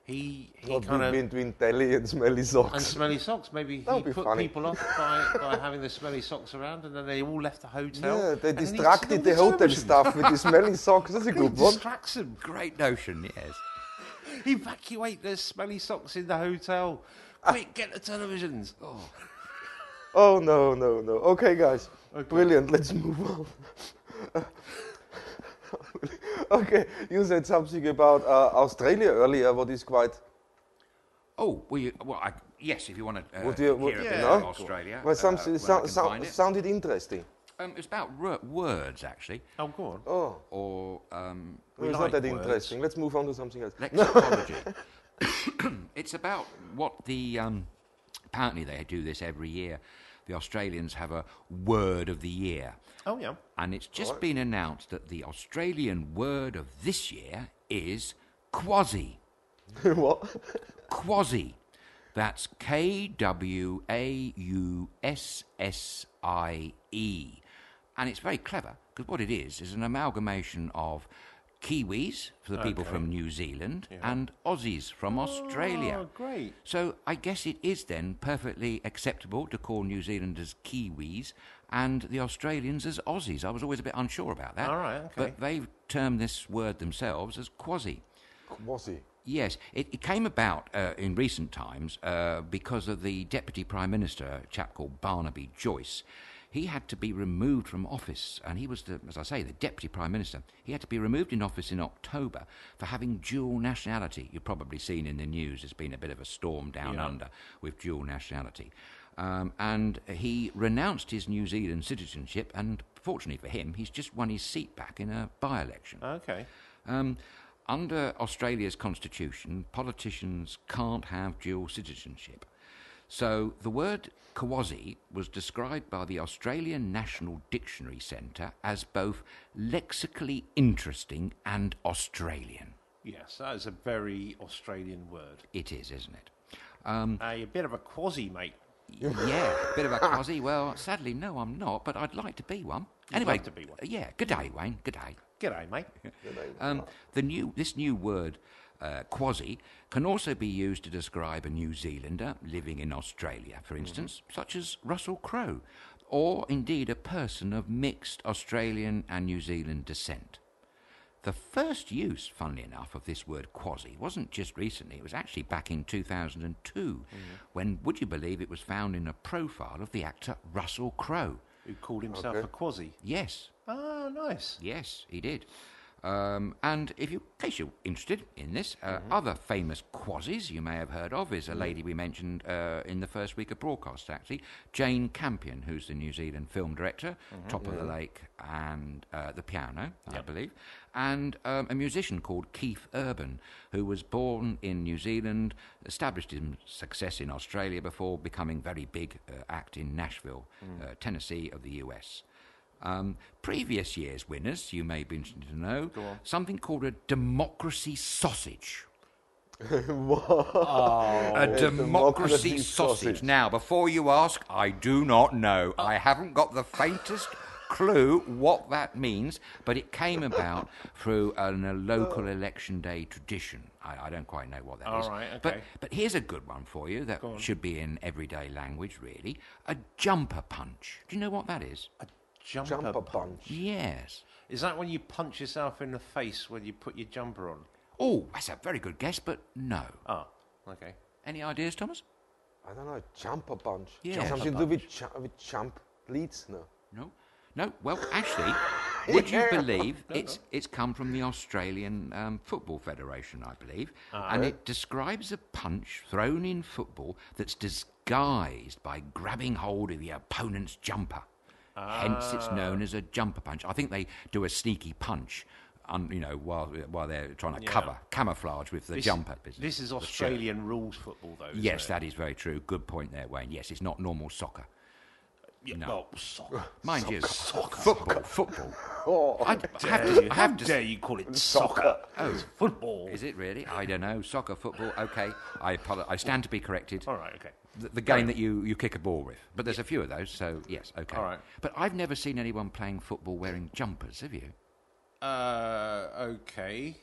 he Not kind of between telly and smelly socks. and smelly socks. Maybe That'd he be put funny. people off by having the smelly socks around, and then they all left the hotel. Yeah, they and then he distracted smelled the hotel television. staff with the smelly socks. That's a He good one. distracts them. Great notion, yes. Evacuate the smelly socks in the hotel. Quick, get the televisions. Oh. Oh, no. Okay, guys. Okay. Brilliant. Let's move on. Okay, you said something about Australia earlier, what is quite... Oh, yes, if you want to Would you- hear a bit no? about Australia. Well, when I can find it. sounded interesting. It's about words, actually. Oh, go on. Oh, Or We it's like not that words. interesting. Let's move on to something else. lexicology. It's about what the... apparently they do this every year. The Australians have a word of the year. Oh, yeah. And it's just been announced that the Australian word of this year is quasi. What? Quasi. That's Kwausssie. And it's very clever, because what it is an amalgamation of Kiwis, for the people from New Zealand, and Aussies from Australia. Oh, great. So I guess it is then perfectly acceptable to call New Zealanders Kiwis and the Australians as Aussies. I was always a bit unsure about that. All right, okay. But they've termed this word themselves as quasi. Quasi. Yes, it came about in recent times because of the Deputy Prime Minister, a chap called Barnaby Joyce. He had to be removed from office, and he was, as I say, the Deputy Prime Minister. He had to be removed in office in October for having dual nationality. You've probably seen in the news there's been a bit of a storm down under with dual nationality. And he renounced his New Zealand citizenship, and fortunately for him, he's just won his seat back in a by-election. Okay. Under Australia's constitution, politicians can't have dual citizenship. So the word quasi was described by the Australian National Dictionary Centre as both lexically interesting and Australian. Yes, that is a very Australian word. It is, isn't it? You're a bit of a quasi, mate. Yeah, a bit of a quasi. Well, sadly, no, I'm not, but I'd like to be one. Anyway, like to be one. Yeah, good day, Wayne. Good day. G'day, mate. This new word, quasi, can also be used to describe a New Zealander living in Australia, for instance, such as Russell Crowe, or indeed a person of mixed Australian and New Zealand descent. The first use, funnily enough, of this word quasi wasn't just recently, it was actually back in 2002, when, would you believe, it was found in a profile of the actor Russell Crowe. Who called himself a quasi. Yes. Oh, nice. Yes, he did. And in case you're interested in this, other famous quasis you may have heard of is a lady we mentioned in the first week of broadcast, actually, Jane Campion, who's the New Zealand film director, Top of the Lake and The Piano, I believe, and a musician called Keith Urban, who was born in New Zealand, established his success in Australia before becoming very big act in Nashville, Tennessee of the US. Previous year's winners, you may be interested to know, something called a democracy sausage. A democracy sausage. Now, before you ask, I do not know. I haven't got the faintest clue what that means, but it came about through a local election day tradition. I don't quite know what that is. All right, okay. But here's a good one for you that should be in everyday language, really. A jumper punch. Do you know what that is? A jumper punch. Yes. Is that when you punch yourself in the face when you put your jumper on? Oh, that's a very good guess, but no. Oh, okay. Any ideas, Thomas? I don't know, jumper punch. Yeah. Something to do with jump leads? No. No. Well, actually, would you believe it's come from the Australian Football Federation, I believe, and it describes a punch thrown in football that's disguised by grabbing hold of the opponent's jumper. Hence, it's known as a jumper punch. I think they do a sneaky punch, while they're trying to camouflage with the jumper. This is Australian rules football, though. Yes, that is very true. Good point there, Wayne. Yes, it's not normal soccer. Yeah, No. well, soccer. Mind you, Soccer. Football. Oh, I How have to dare you call it soccer? Oh. It's football. Is it really? I don't know. Soccer, football. Okay, I stand to be corrected. All right, okay. The game that you kick a ball with, but there's a few of those. So yes, okay. All right. But I've never seen anyone playing football wearing jumpers. Have you? Okay.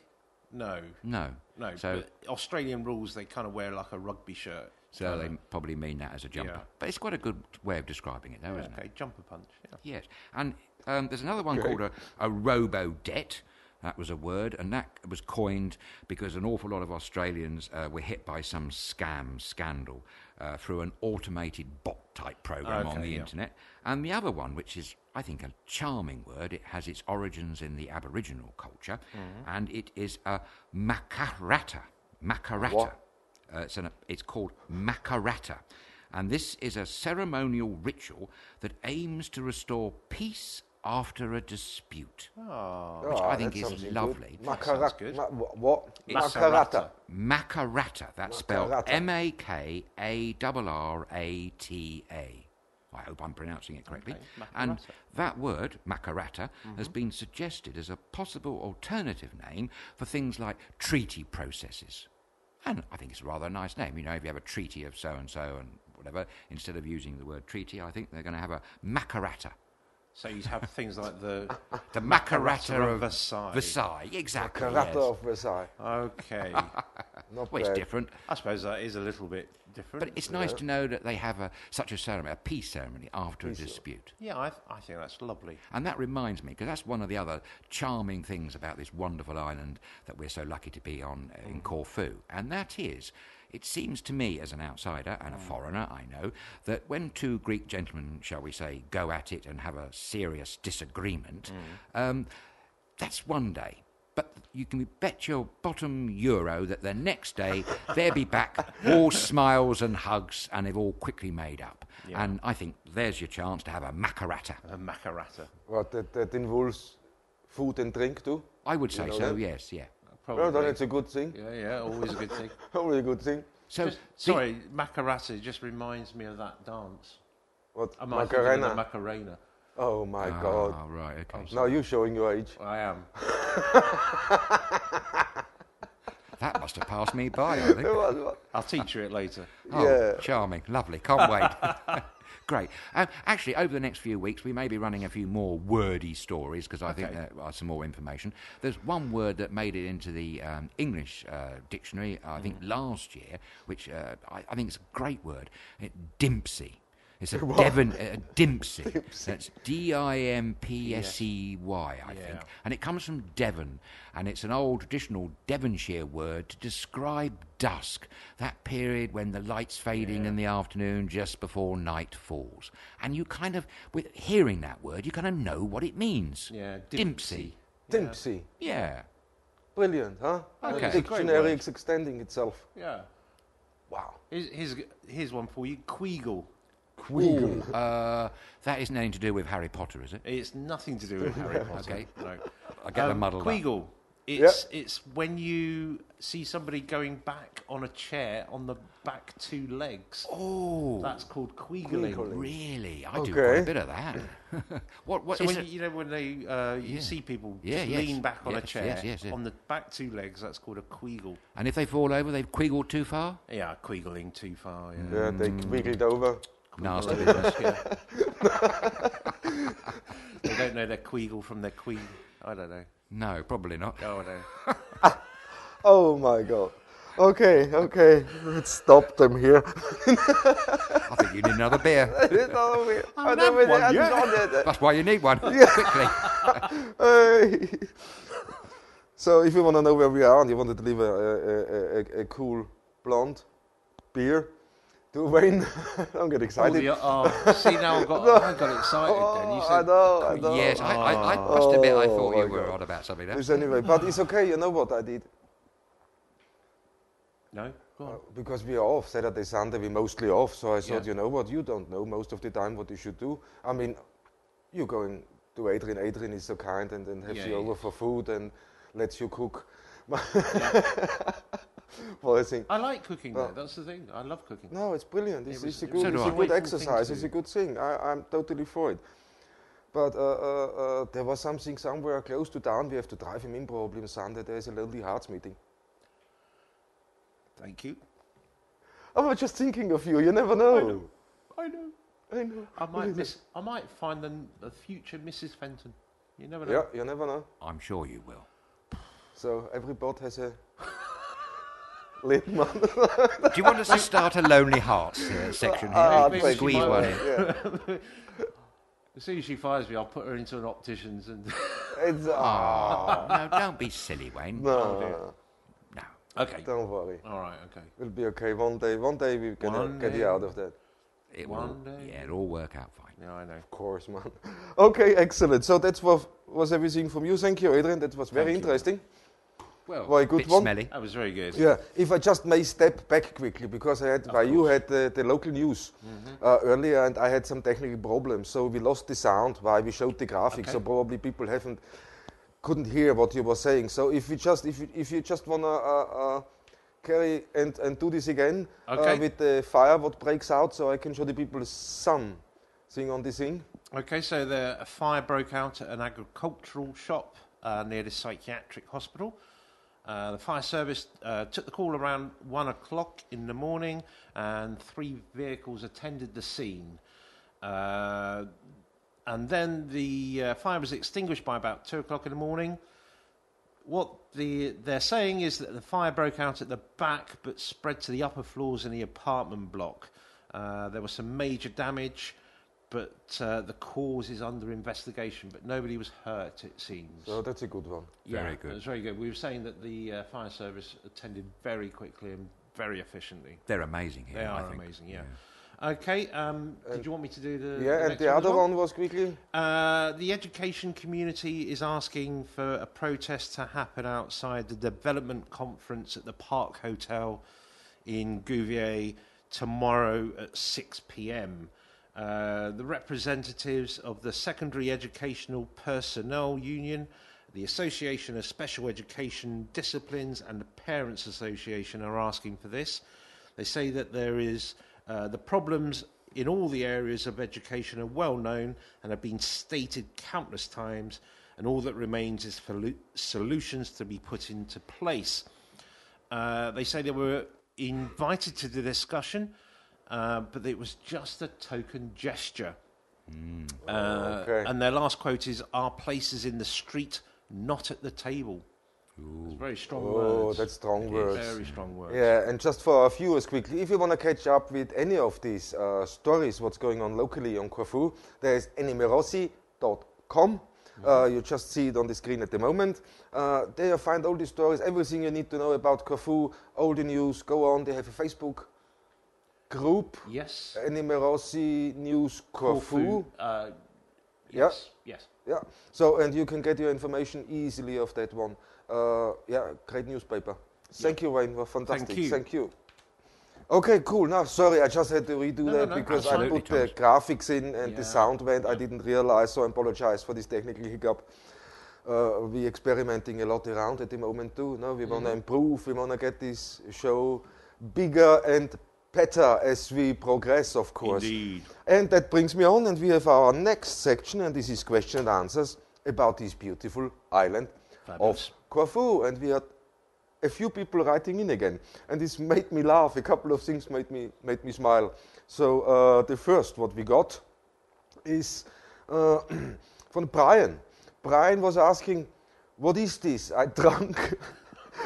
No. No. So But Australian rules, they kind of wear like a rugby shirt. So they probably mean that as a jumper. Yeah. But it's quite a good way of describing it, though, isn't it? Okay, jumper punch. Yeah. Yes. And there's another one called a robo-debt. That was a word, and that was coined because an awful lot of Australians were hit by some scandal through an automated bot-type program on the internet. And the other one, which is, I think, a charming word, it has its origins in the Aboriginal culture, and it is a makarata. Makarata. What? It's called makarata. And this is a ceremonial ritual that aims to restore peace after a dispute, which I think is lovely. Good. What? Makarata. Makarata. That's spelled Makarata. M-A-K-A-R-R-A-T-A. I hope I'm pronouncing it correctly. Okay, and that word, makarata, has been suggested as a possible alternative name for things like treaty processes. And I think it's a rather nice name. You know, if you have a treaty of so-and-so and whatever, instead of using the word treaty, I think they're going to have a makarata. So you have things like the Makarata of Versailles. Versailles, exactly. Makarata Yes. of Versailles. Okay. Not Well, it's bad. different. I suppose that is a little bit different. But it's nice to know that they have such a ceremony, a peace ceremony after a dispute. Yeah, I think that's lovely. And that reminds me, because that's one of the other charming things about this wonderful island that we're so lucky to be on in Corfu. And that is, it seems to me as an outsider and a foreigner, I know, that when two Greek gentlemen, shall we say, go at it and have a serious disagreement, that's one day. But you can bet your bottom euro that the next day they'll be back, all smiles and hugs, and they've all quickly made up. Yeah. And I think there's your chance to have a makarata. A macarata. What, that involves food and drink too? I would say know so, that? yes, yeah. Probably. Well, then it's a good thing. Yeah, always a good thing. Always a good thing. So, Sorry, Macarata just reminds me of that dance. What? Am I thinking of the Macarena? Macarena? Oh my God. Oh, right, okay. Now you're showing your age. I am. That must have passed me by, I think. I'll teach you it later. Oh, Yeah. charming, lovely, can't wait. Great. Actually, over the next few weeks, we may be running a few more wordy stories because I think there are some more information. There's one word that made it into the English dictionary, I think, last year, which I think is a great word. Dimpsey. It's a Devon Dimpsey. That's D-I-M-P-S-E-Y, I think. And it comes from Devon, and it's an old traditional Devonshire word to describe dusk, that period when the light's fading in the afternoon just before night falls. And you kind of, with hearing that word, you kind of know what it means. Yeah, Dimpsey. Dimpsey. Yeah. Brilliant, huh? Okay. The dictionary is extending itself. Yeah. Wow. Here's one for you. Queagle. Queagle. That isn't anything to do with Harry Potter, is it? It's nothing to do with Harry Potter. Okay. No. I get them muddled up. Queagle. It's when you see somebody going back on a chair on the back two legs. Oh. That's called queagling. Really? I do Okay. quite a bit of that. What So is when it? you know when they you see people just yes. lean back on a Yes, chair yes. on the back two legs, that's called a queagle. And if they fall over, they've quiggled too far? Yeah, queagling too far. Yeah. Yeah, they wiggled over. Nasty business. They don't know their queagle from their queen. I don't know. No, probably not. Oh, I know. Oh my God. Okay. Let's stop them here. I think you need another beer. That's why you need one. Quickly. Hey. So if you want to know where we are and you want to deliver a cool blonde beer to Wayne, don't get excited. See, now I got excited then. You I said know. Yes, I must admit I thought you were on about something there. Yes, anyway, but it's okay. You know what I did? no. Go on. Because we are off Saturday, Sunday, we're mostly off. So I thought, Yeah. you know what, you don't know most of the time what you should do. I mean, you're going to Adrian. Adrian is so kind and has you over for food and lets you cook. Well, I think I like cooking though. That's the thing. I love cooking. no, it's brilliant. It's a So good, do I. good exercise. It's a good thing. I'm totally for it. But there was something somewhere close to town. We have to drive him in probably on Sunday. There is a Lonely Hearts meeting. Thank you. I was just thinking of you. You never know. I know. I know. I might find the future Mrs. Fenton. You never know. Yeah, you never know. I'm sure you will. So every boat has a lid, man. Do you want us to start a Lonely Hearts section here? Maybe she Squeeze might one want- in. Yeah. As soon as she fires me, I'll put her into an optician's and. It's Oh, no, don't be silly, Wayne. no, No. Okay. don't worry. All right. Okay. It'll be okay. One day we're gonna One get day. you out of that. It One will, day. yeah, it'll all work out fine. Yeah, I know. Of course, man. Okay, excellent. So that was everything from you. Thank you, Adrian. That was very Thank you. interesting. Well, Very good bit one. smelly. That was very good. Yeah, if I just may step back quickly, because you had the local news earlier, and I had some technical problems, so we lost the sound while we showed the graphics. Okay. So probably people couldn't hear what you were saying. So if you just wanna carry and do this again Okay. with the fire, what breaks out, so I can show the people something on this thing. Okay, so a fire broke out at an agricultural shop near the psychiatric hospital. The fire service took the call around 1 o'clock in the morning, and 3 vehicles attended the scene. And then the fire was extinguished by about 2 o'clock in the morning. What they're saying is that the fire broke out at the back but spread to the upper floors in the apartment block. There was some major damage, but the cause is under investigation, but nobody was hurt, it seems. So that's a good one. Very good. It was very good. We were saying that the fire service attended very quickly and very efficiently. They're amazing here. They I are think. amazing, yeah. Okay, did you want me to do the Yeah, and next the as other well? one was quickly. The education community is asking for a protest to happen outside the development conference at the Park Hotel in Gouvier tomorrow at 6 p.m. The representatives of the Secondary Educational Personnel Union, the Association of Special Education Disciplines, and the Parents Association are asking for this. They say that there is the problems in all the areas of education are well known and have been stated countless times, and all that remains is for solutions to be put into place. They say they were invited to the discussion, but it was just a token gesture. Okay. And their last quote is, "Our place is in the street, not at the table." It's very strong Oh, words. that's strong words. Very strong words. Yeah, and just for our viewers quickly, if you want to catch up with any of these stories, what's going on locally on Corfu, there is enimerossi.com. You just see it on the screen at the moment. There you find all the stories, everything you need to know about Corfu, all the news. Go on, they have a Facebook group, Yes. Enimerossi News Corfu. Yes. Yes. Yeah, so and you can get your information easily of that one. Yeah, great newspaper. Thank you, Wayne. Well, fantastic. Thank you. Okay, cool. Now, sorry, I just had to redo that no, because I absolutely, put the graphics in and the Yeah. sound went. I didn't realize, so I apologize for this technical hiccup. We're experimenting a lot around at the moment too. No, we want to improve. We want to get this show bigger and better as we progress, of course. Indeed. And that brings me on, and we have our next section, and this is question and answers about this beautiful island Fabulous. of Corfu. And we had a few people writing in again, and this made me laugh. A couple of things made me smile. So the first what we got is from Brian. Brian was asking, "What is this? I drunk."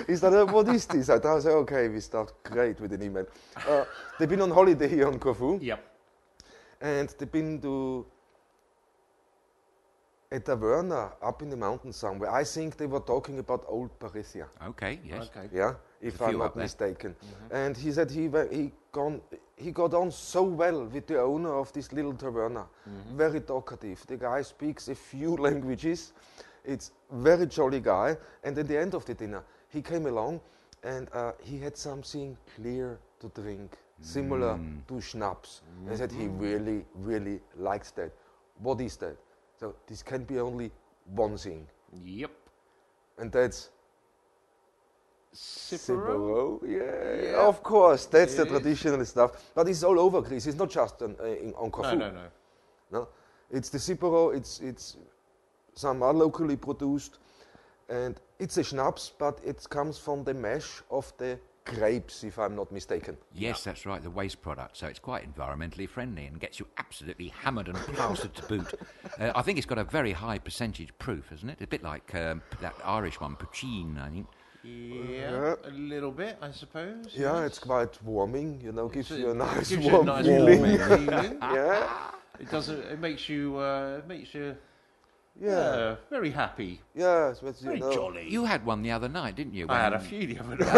Is that what is this? I said, okay, we start great with an email. They've been on holiday here on Corfu, Yep. and they've been to a taverna up in the mountains somewhere. I think they were talking about Old Parisia. Okay, yes. Okay. Yeah, if a I'm few not up there. mistaken. And he said he got on so well with the owner of this little taverna. Very talkative. The guy speaks a few languages. It's very jolly guy. And at the end of the dinner, he came along and he had something clear to drink, similar to schnapps. He said he really, really likes that. What is that? So this can be only one thing, Yep. and that's Cipro? Yeah, of course, that's the It is. traditional stuff. But it's all over Greece. It's not just on Corfu. No. No, it's the Cipro. It's some are locally produced, and it's a schnapps, but it comes from the mash of the grapes, if I'm not mistaken. Yes, that's right, the waste product. So it's quite environmentally friendly and gets you absolutely hammered and plastered to boot. I think it's got a very high percentage proof, isn't it? A bit like that Irish one, Poutine, I think. Yeah, a little bit, I suppose. Yeah, yes. it's quite warming, you know, gives you a nice gives you a warm nice feeling. warming feeling. Yeah, It doesn't. It makes you yeah, very happy, yeah. So it's, very jolly. You had one the other night, didn't you? I had a few the other night.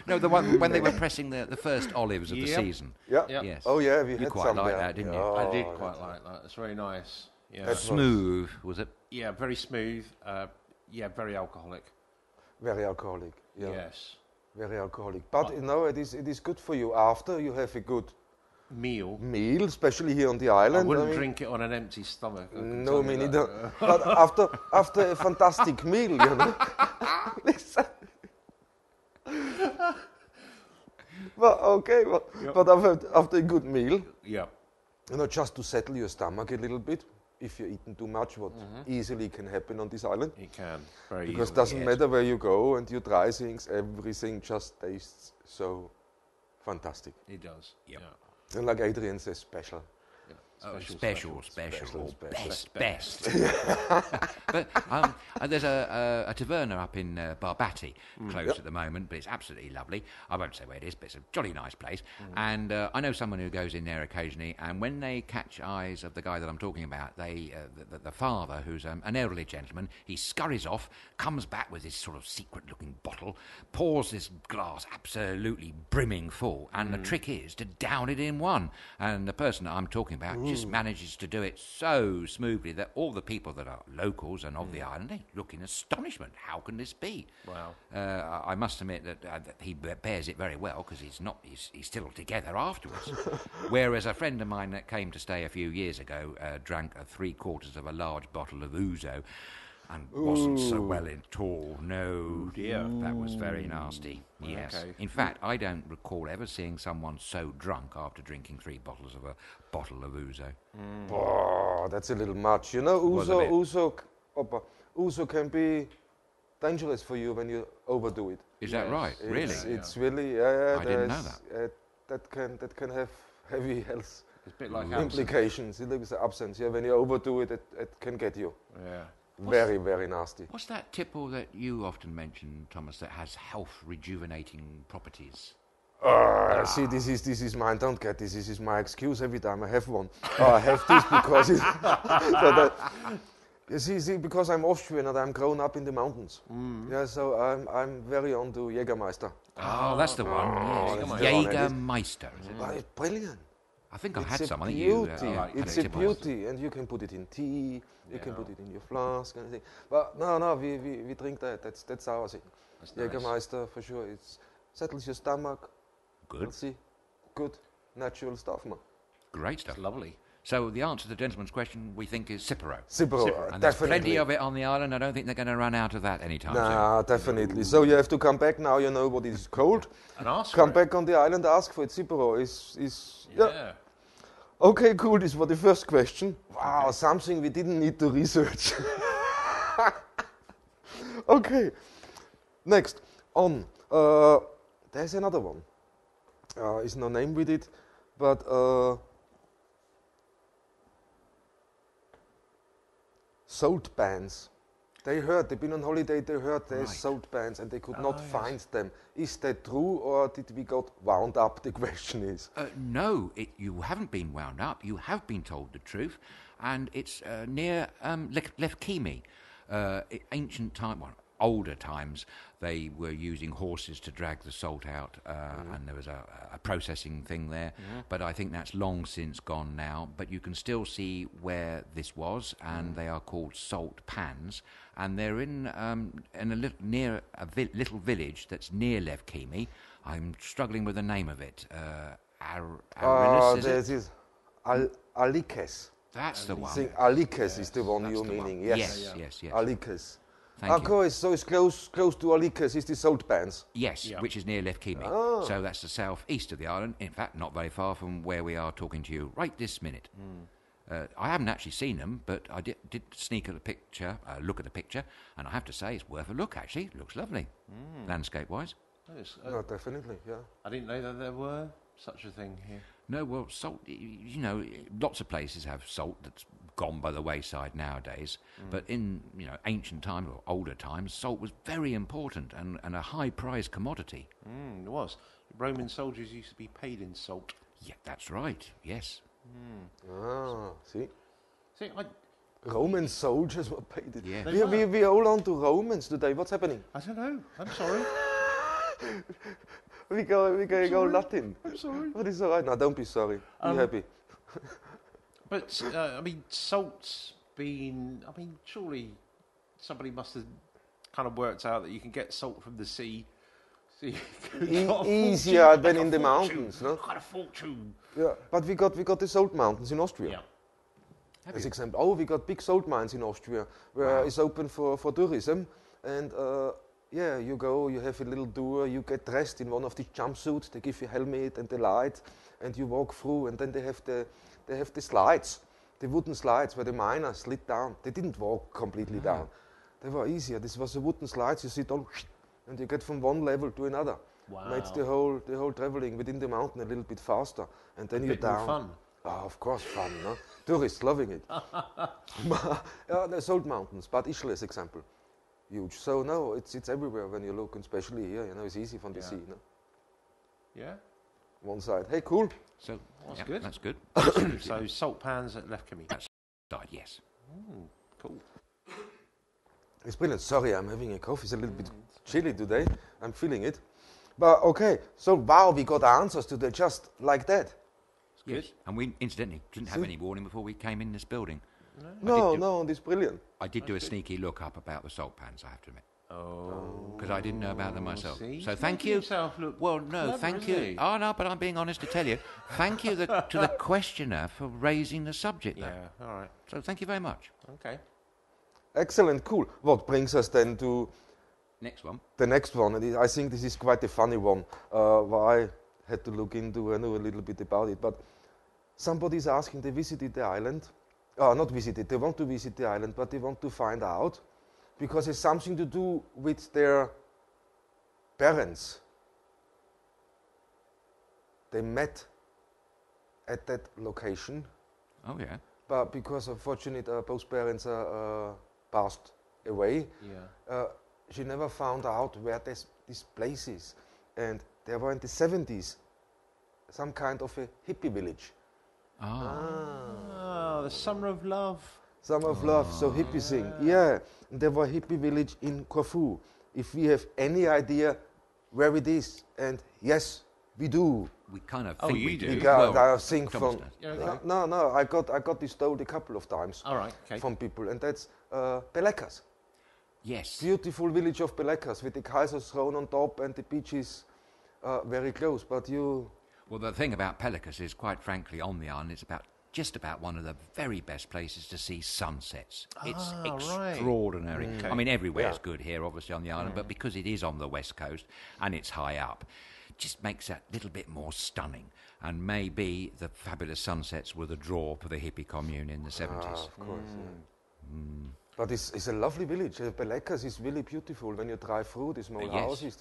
No, the one when they were pressing the first olives of the Yep. season. Yeah. Yep. Yes. Oh yeah, we You had quite some like there. that, didn't you? Yeah, I did quite like that. It's very nice. Yeah, That's Smooth, was it? yeah, very smooth. Yeah, very alcoholic. very alcoholic. Yeah, Yes, very alcoholic. But you know, it is good for you after you have a good meal. meal, especially here on the I island. wouldn't mean, drink it on an empty stomach. I can No, tell me you neither. that. But after a fantastic meal, you know. Listen. Well, okay, but after a good meal, Yeah. you know, just to settle your stomach a little bit, if you're eating too much, what easily can happen on this island. It can very Because it easily. doesn't matter where you go and you try things, everything just tastes so fantastic. It does. Yep. Yeah. And like Adrian says, special. Oh, Special, special, or special. best. But there's a taverna up in Barbati, closed at the moment, but it's absolutely lovely. I won't say where it is, but it's a jolly nice place. And I know someone who goes in there occasionally, and when they catch eyes of the guy that I'm talking about, the father, who's an elderly gentleman, he scurries off, comes back with this sort of secret-looking bottle, pours this glass absolutely brimming full, and the trick is to down it in one. And the person that I'm talking about just manages to do it so smoothly that all the people that are locals and of the island, they look in astonishment. How can this be? Wow. I must admit that he bears it very well because he's still together afterwards. Whereas a friend of mine that came to stay a few years ago drank 3/4 of a large bottle of ouzo and wasn't so well at all. No, dear. that was very nasty. Yes. Okay. In fact, I don't recall ever seeing someone so drunk after drinking 3 bottles of a bottle of ouzo. Oh, that's a little much. You know, Was a bit. ouzo can be dangerous for you when you overdo it. Is that Yes. right? Really? It's really, yeah. I didn't know there's, that can have heavy health It's a bit like absinthe. implications. It looks absence. Yeah, when you overdo it, it can get you. Yeah. Very, very nasty. What's that tipple that you often mention, Thomas, that has health rejuvenating properties? See, this is mine. Don't get this. This is my excuse every time I have one. I have this because it's you see, because I'm Austrian and I'm grown up in the mountains. Yeah, so I'm very on to Jägermeister. Oh, that's the one. Yes. that's the one. Jägermeister. Is it? But it's brilliant. I think I It's had a some. I think beauty. you. It's a beauty, and you can put it in tea. You can put it in your flask and everything. But no, we drink that. That's our thing. That's nice. Jägermeister for sure. It settles your stomach. Good. Healthy, good, natural stuff, man. Great stuff. It's lovely. So the answer to the gentleman's question, we think, is Cipro. Cipro, And there's definitely. plenty of it on the island. I don't think they're going to run out of that anytime Nah, definitely. So you have to come back now. You know what is cold. And ask Come for it. back on the island. Ask for it. Cipro is yeah. Yeah. Okay, cool. This was the first question. Wow, something we didn't need to research. Okay, next on. There's another one. Is no name with it, but salt pans. They've been on holiday, they heard there's Right. salt pans and they could not yes. find them. Is that true or did we got wound up, the question is? No, you haven't been wound up. You have been told the truth. And it's near Lefkimi. Ancient time, well, older times, they were using horses to drag the salt out, and there was a processing thing there. But I think that's long since gone now. But you can still see where this was, and they are called salt pans. And they're in near a little village that's near Lefkimi. I'm struggling with the name of it. Arilis, is it? There's this Alikes. That's the I one. think Alikes is the one That's you're the one. meaning. Yes. Alikes. Thank you. Of course, so it's close to Alikes is the salt pans. Yes, Yeah. which is near Lefkimi. So that's the south east of the island. In fact, not very far from where we are talking to you right this minute. I haven't actually seen them, but I did sneak at the picture, look at the picture, and I have to say it's worth a look, actually. It looks lovely, landscape-wise. Yes, No, definitely, yeah. I didn't know that there were such a thing here. No, well, salt, you know, lots of places have salt that's gone by the wayside nowadays, but in, you know, ancient times or older times, salt was very important and a high-prized commodity. It was. Roman soldiers used to be paid in salt. Yeah, that's right, yes. Ah, see? See, Roman soldiers were paid. Yeah. We hold on to Romans today. What's happening? I don't know. I'm sorry. We go Latin. I'm sorry. But it's all right. No, don't be sorry. Be happy. But, I mean, salt's been... I mean, surely somebody must have kind of worked out that you can get salt from the sea. So Easier than in the mountains, no? Kind of fortune. Yeah, but we got the salt mountains in Austria. Yeah. As example. Oh, we got big salt mines in Austria where it's open for tourism. And yeah, you go, you have a little tour, you get dressed in one of these jumpsuits, they give you a helmet and the light, and you walk through, and then they have the slides, the wooden slides where the miners slid down. They didn't walk completely down. They were easier. This was a wooden slides, you sit on, and you get from one level to another. Wow. Makes the whole traveling within the mountain a little bit faster, and then you're down. More fun. Oh, of course, fun, no? Tourists loving it. Yeah, the salt mountains, Bad Ischl as example, huge. So no, it's everywhere when you look, and especially here. You know, it's easy from the sea. No? Yeah. One side. Hey, cool. So, That's yeah, good. That's good. So salt pans at Lefkemi. That's side, yes. Cool. It's brilliant. Sorry, I'm having a cough. It's a little bit chilly today. I'm feeling it. But okay, so wow, we got answers today just like that. Yes. And we, incidentally, didn't have any warning before we came in this building. No, it's brilliant. I did do a sneaky look up about the salt pans, I have to admit. Oh. Because I didn't know about them myself. See? So thank Making you. himself look Well, no, clever, thank isn't you. he? Oh, no, but I'm being honest to tell you. Thank you to the questioner for raising the subject, though. Yeah, all right. So thank you very much. Okay. Excellent, cool. What brings us then to Next one. the next one? And I think this is quite a funny one. Why I had to look into, I know a little bit about it, but somebody is asking, they visited the island. Not visited, they want to visit the island, but they want to find out, because it's something to do with their parents. They met at that location, Oh, yeah. but because unfortunately both parents passed away, Yeah. she never found out where this place is. And there were in the 70s some kind of a hippie village. Oh, the summer of love. Summer of love, so hippie thing. Yeah, and there were hippie village in Corfu. If we have any idea where it is, and yes, we do. We kind of Oh, think you we do? do. We got, Well, I think Thomas from does. Yeah, no, I got this told a couple of times All right. Okay. from people, and that's Pelekas. Yes. Beautiful village of Pelekas with the Kaiser's throne on top and the beaches very close. But you, Well, the thing about Pelican is, quite frankly, on the island, it's just about one of the very best places to see sunsets. It's right. extraordinary. I mean, everywhere's Yeah. good here, obviously, on the island, but because it is on the west coast and it's high up, just makes that little bit more stunning. And maybe the fabulous sunsets were the draw for the hippie commune in the 70s. of course. Yeah. But it's a lovely village. Pelekas is really beautiful when you drive through the small Yes. houses.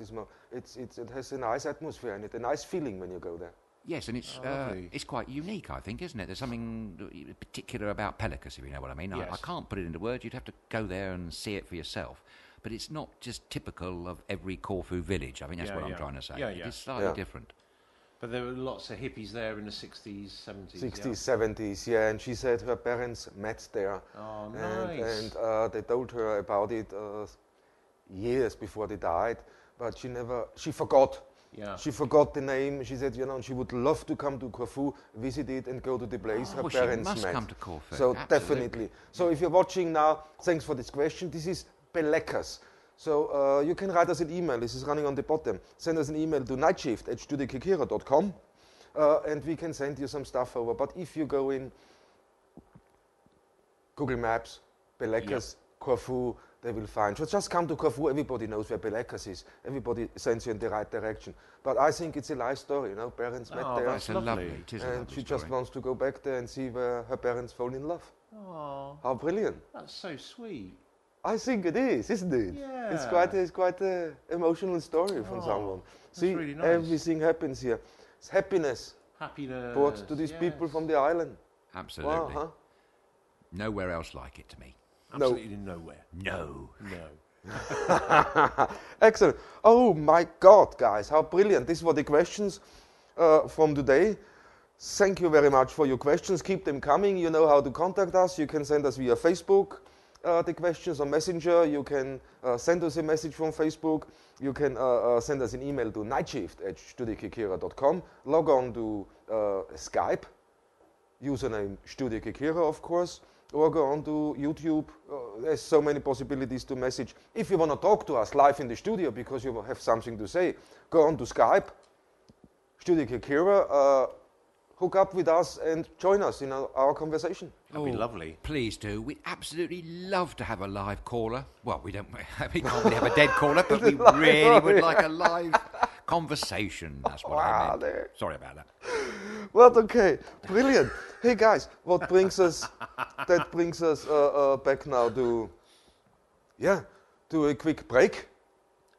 It has a nice atmosphere and a nice feeling when you go there. Yes, and it's quite unique, I think, isn't it? There's something particular about Pelican, if you know what I mean. Yes. I can't put it into words. You'd have to go there and see it for yourself. But it's not just typical of every Corfu village. I mean, that's Yeah, what I'm yeah. trying to say. Yeah, It yeah. is slightly Yeah. different. But there were lots of hippies there in the 60s, 70s. 60s, 70s, yeah. And she said her parents met there. Yeah. Oh, nice. And they told her about it years before they died. But she forgot. Yeah. She forgot the name. She said, she would love to come to Corfu, visit it, and go to the place her Oh, she parents must met. come to Corfu. So Absolutely. definitely. So if you're watching now, thanks for this question. This is Pelekas. So you can write us an email. This is running on the bottom. Send us an email to nightshift@studiokerkyra.com, and we can send you some stuff over. But if you go in Google Maps, Pelekas, Corfu, they will find. So just come to Corfu. Everybody knows where Belekas is. Everybody sends you in the right direction. But I think it's a life story, you know. Parents met there, that's lovely. It is a and lovely she story. just wants to go back there and see where her parents fall in love. Oh, How brilliant! that's so sweet. I think it is, isn't it? Yeah. It's quite a emotional story from someone. See, really nice. everything happens here. It's happiness Happiness. brought to these people from the island. Absolutely. Wow, huh? Nowhere else like it to me. Absolutely nowhere. No. No. Excellent. Oh my God, guys, how brilliant. These were the questions from today. Thank you very much for your questions. Keep them coming. You know how to contact us. You can send us via Facebook the questions on Messenger. You can send us a message from Facebook. You can send us an email to nightshift@StudioKerkyra.com. Log on to Skype. Username StudioKerkyra, of course. Or go on to YouTube. There's so many possibilities to message. If you want to talk to us live in the studio because you have something to say, go on to Skype, StudioKerkyra, hook up with us and join us in our conversation. That'd be lovely. Please do. We'd absolutely love to have a live caller. Well, we can't really have a dead caller, but we really would like a live conversation. That's what I meant. There. Sorry about that. Well, okay, brilliant. Hey guys, what brings us? That brings us back now to a quick break.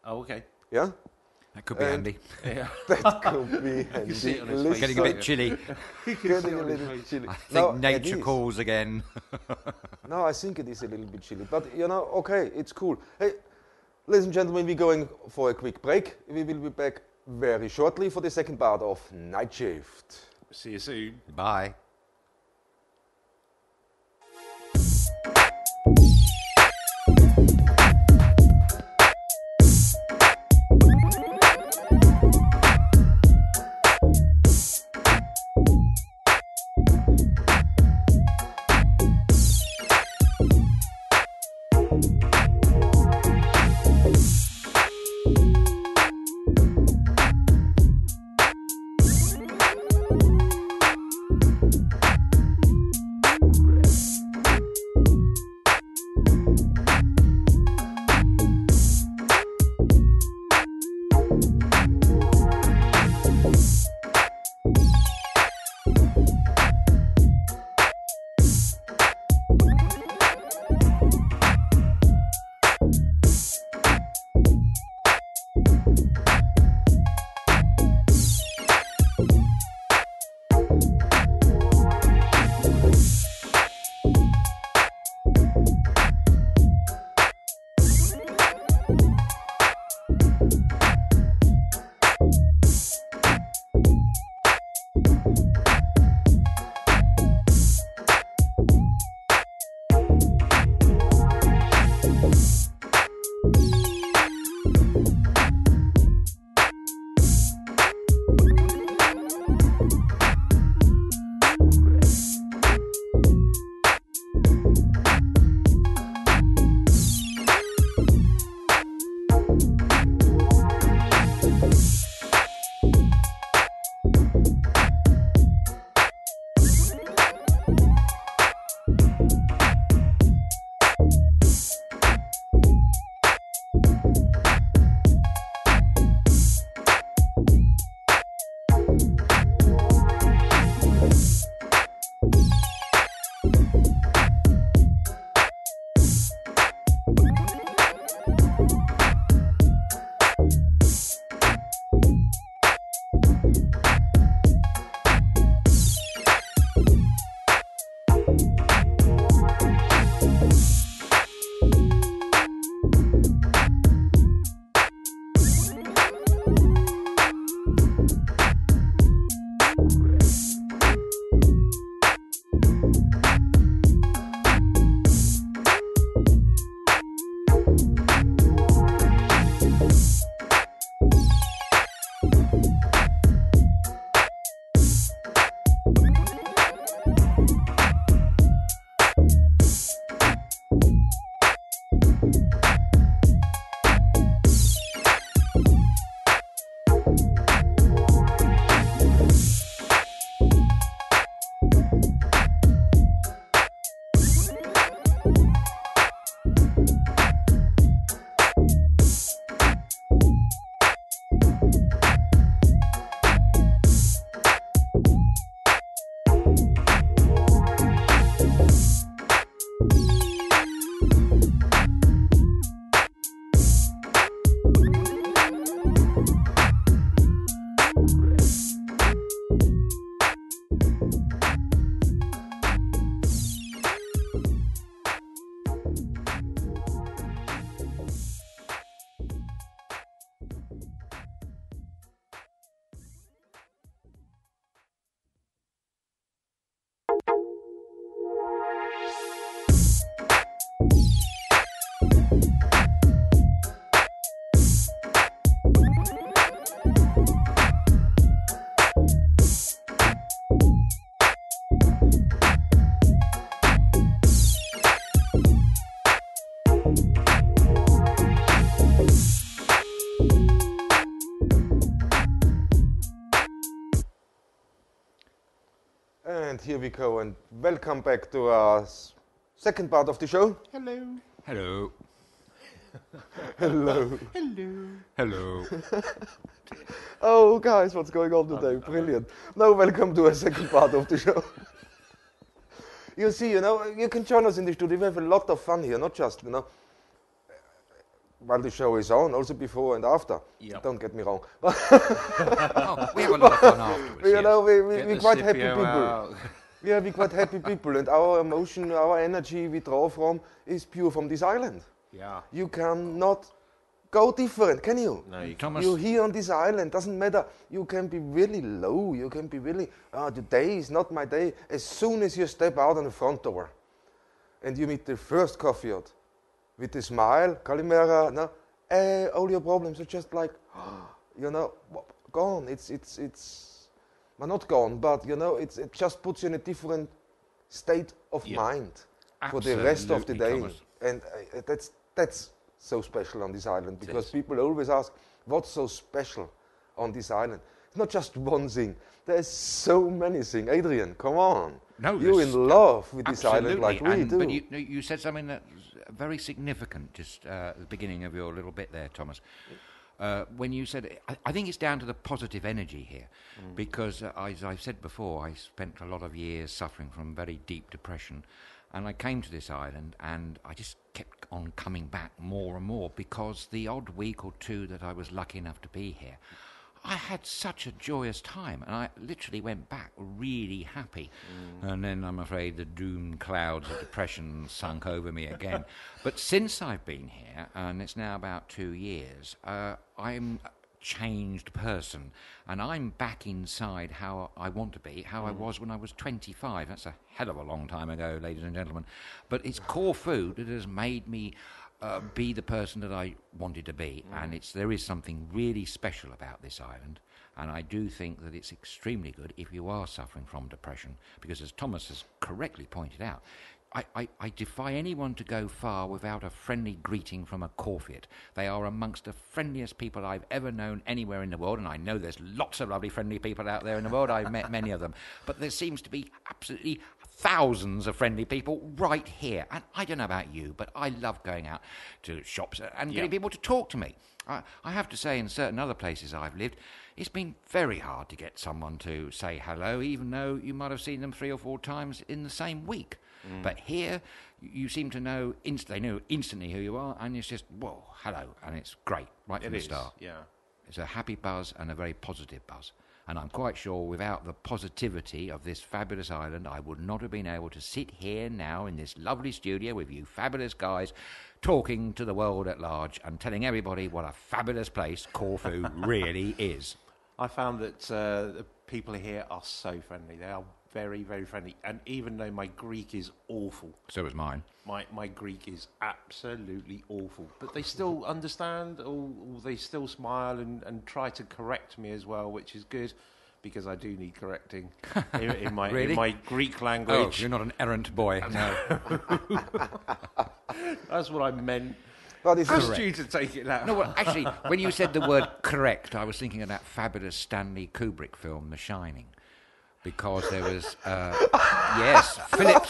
Oh, okay. Yeah, That could be handy. Yeah. that could be handy. see it on his face. Getting a bit chilly. Getting a little chilly. I think No, it nature is. calls again. No, I think it is a little bit chilly, but okay, it's cool. Hey, ladies and gentlemen, we're going for a quick break. We will be back very shortly for the second part of Night Shift. See you soon. Bye. And here we go, and welcome back to our second part of the show. Hello. Hello. Hello. Hello. Hello. Oh, guys, what's going on today? Brilliant. Now, welcome to our second part of the show. You see, you can join us in the studio. We have a lot of fun here, not just, while the show is on, also before and after. Yep. Don't get me wrong. Oh, we have a lot of fun afterwards. We're quite happy people. Yeah, we're quite happy people, and our emotion, our energy we draw from is pure from this island. Yeah. You cannot go different, can you? No, you Thomas, You're here on this island, doesn't matter. You can be really low, you can be really, today is not my day. As soon as you step out on the front door and you meet the first coffee out with a smile, Kalimera, no, all your problems are just like, gone. It's well, not gone, but it just puts you in a different state of mind for the rest of the day. Thomas. And that's so special on this island, because people always ask, what's so special on this island? It's not just one thing. There's so many things. Adrian, come on. No, you're in love with this island like we do. But you said something that's very significant just at the beginning of your little bit there, Thomas. When you said, I think it's down to the positive energy here, because as I've said before, I spent a lot of years suffering from very deep depression, and I came to this island and I just kept on coming back more and more, because the odd week or two that I was lucky enough to be here, I had such a joyous time, and I literally went back really happy. And then I'm afraid the doom clouds of depression sunk over me again. But since I've been here, and it's now about 2 years, I'm a changed person, and I'm back inside how I want to be, how I was when I was 25. That's a hell of a long time ago, ladies and gentlemen. But it's Corfu that has made me be the person that I wanted to be, and there is something really special about this island, and I do think that it's extremely good if you are suffering from depression, because as Thomas has correctly pointed out, I defy anyone to go far without a friendly greeting from a Corfiot. They are amongst the friendliest people I've ever known anywhere in the world, and I know there's lots of lovely friendly people out there in the world. I've met many of them, but there seems to be absolutely thousands of friendly people right here. And I don't know about you, but I love going out to shops and getting people to talk to me. I have to say, in certain other places I've lived, it's been very hard to get someone to say hello, even though you might have seen them 3 or 4 times in the same week. But here, you seem to know, they know instantly who you are, and it's just, whoa, hello, and it's great, right from the start. Yeah. It's a happy buzz and a very positive buzz. And I'm quite sure without the positivity of this fabulous island, I would not have been able to sit here now in this lovely studio with you fabulous guys, talking to the world at large and telling everybody what a fabulous place Corfu really is. I found that the people here are so friendly. They are very, very friendly. And even though my Greek is awful. So is mine. My Greek is absolutely awful. But they still understand, or they still smile and try to correct me as well, which is good, because I do need correcting in my Really? in my Greek language. Oh, you're not an errant boy. No. That's what I meant. But it's Asked you to take it out. No, well, actually, when you said the word correct, I was thinking of that fabulous Stanley Kubrick film, The Shining. Because there was, Philip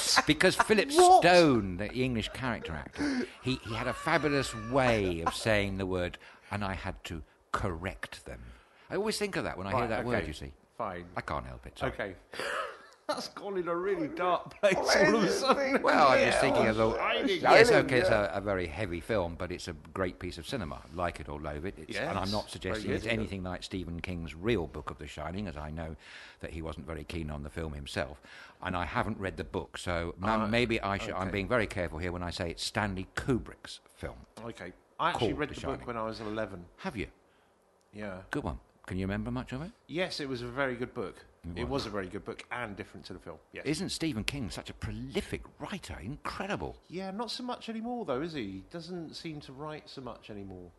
Stone, the English character actor, he had a fabulous way of saying the word, and I had to correct them. I always think of that when I hear that word, you see. Fine. I can't help it. Sorry. Okay. That's gone in a really dark place all of a sudden. Well, I'm just thinking of the... Shining. Yes, okay, it's a very heavy film, but it's a great piece of cinema. Like it or loathe it. And I'm not suggesting it's anything like Stephen King's real book of The Shining, as I know that he wasn't very keen on the film himself. And I haven't read the book, so maybe I should... I'm being very careful here when I say it's Stanley Kubrick's film. Okay. I actually Called read The the Shining. book when I was 11. Have you? Yeah. Good one. Can you remember much of it? Yes, it was a very good book. It was a very good book and different to the film. Yes. Isn't Stephen King such a prolific writer? Incredible. Yeah, not so much anymore, though, is he? Doesn't seem to write so much anymore.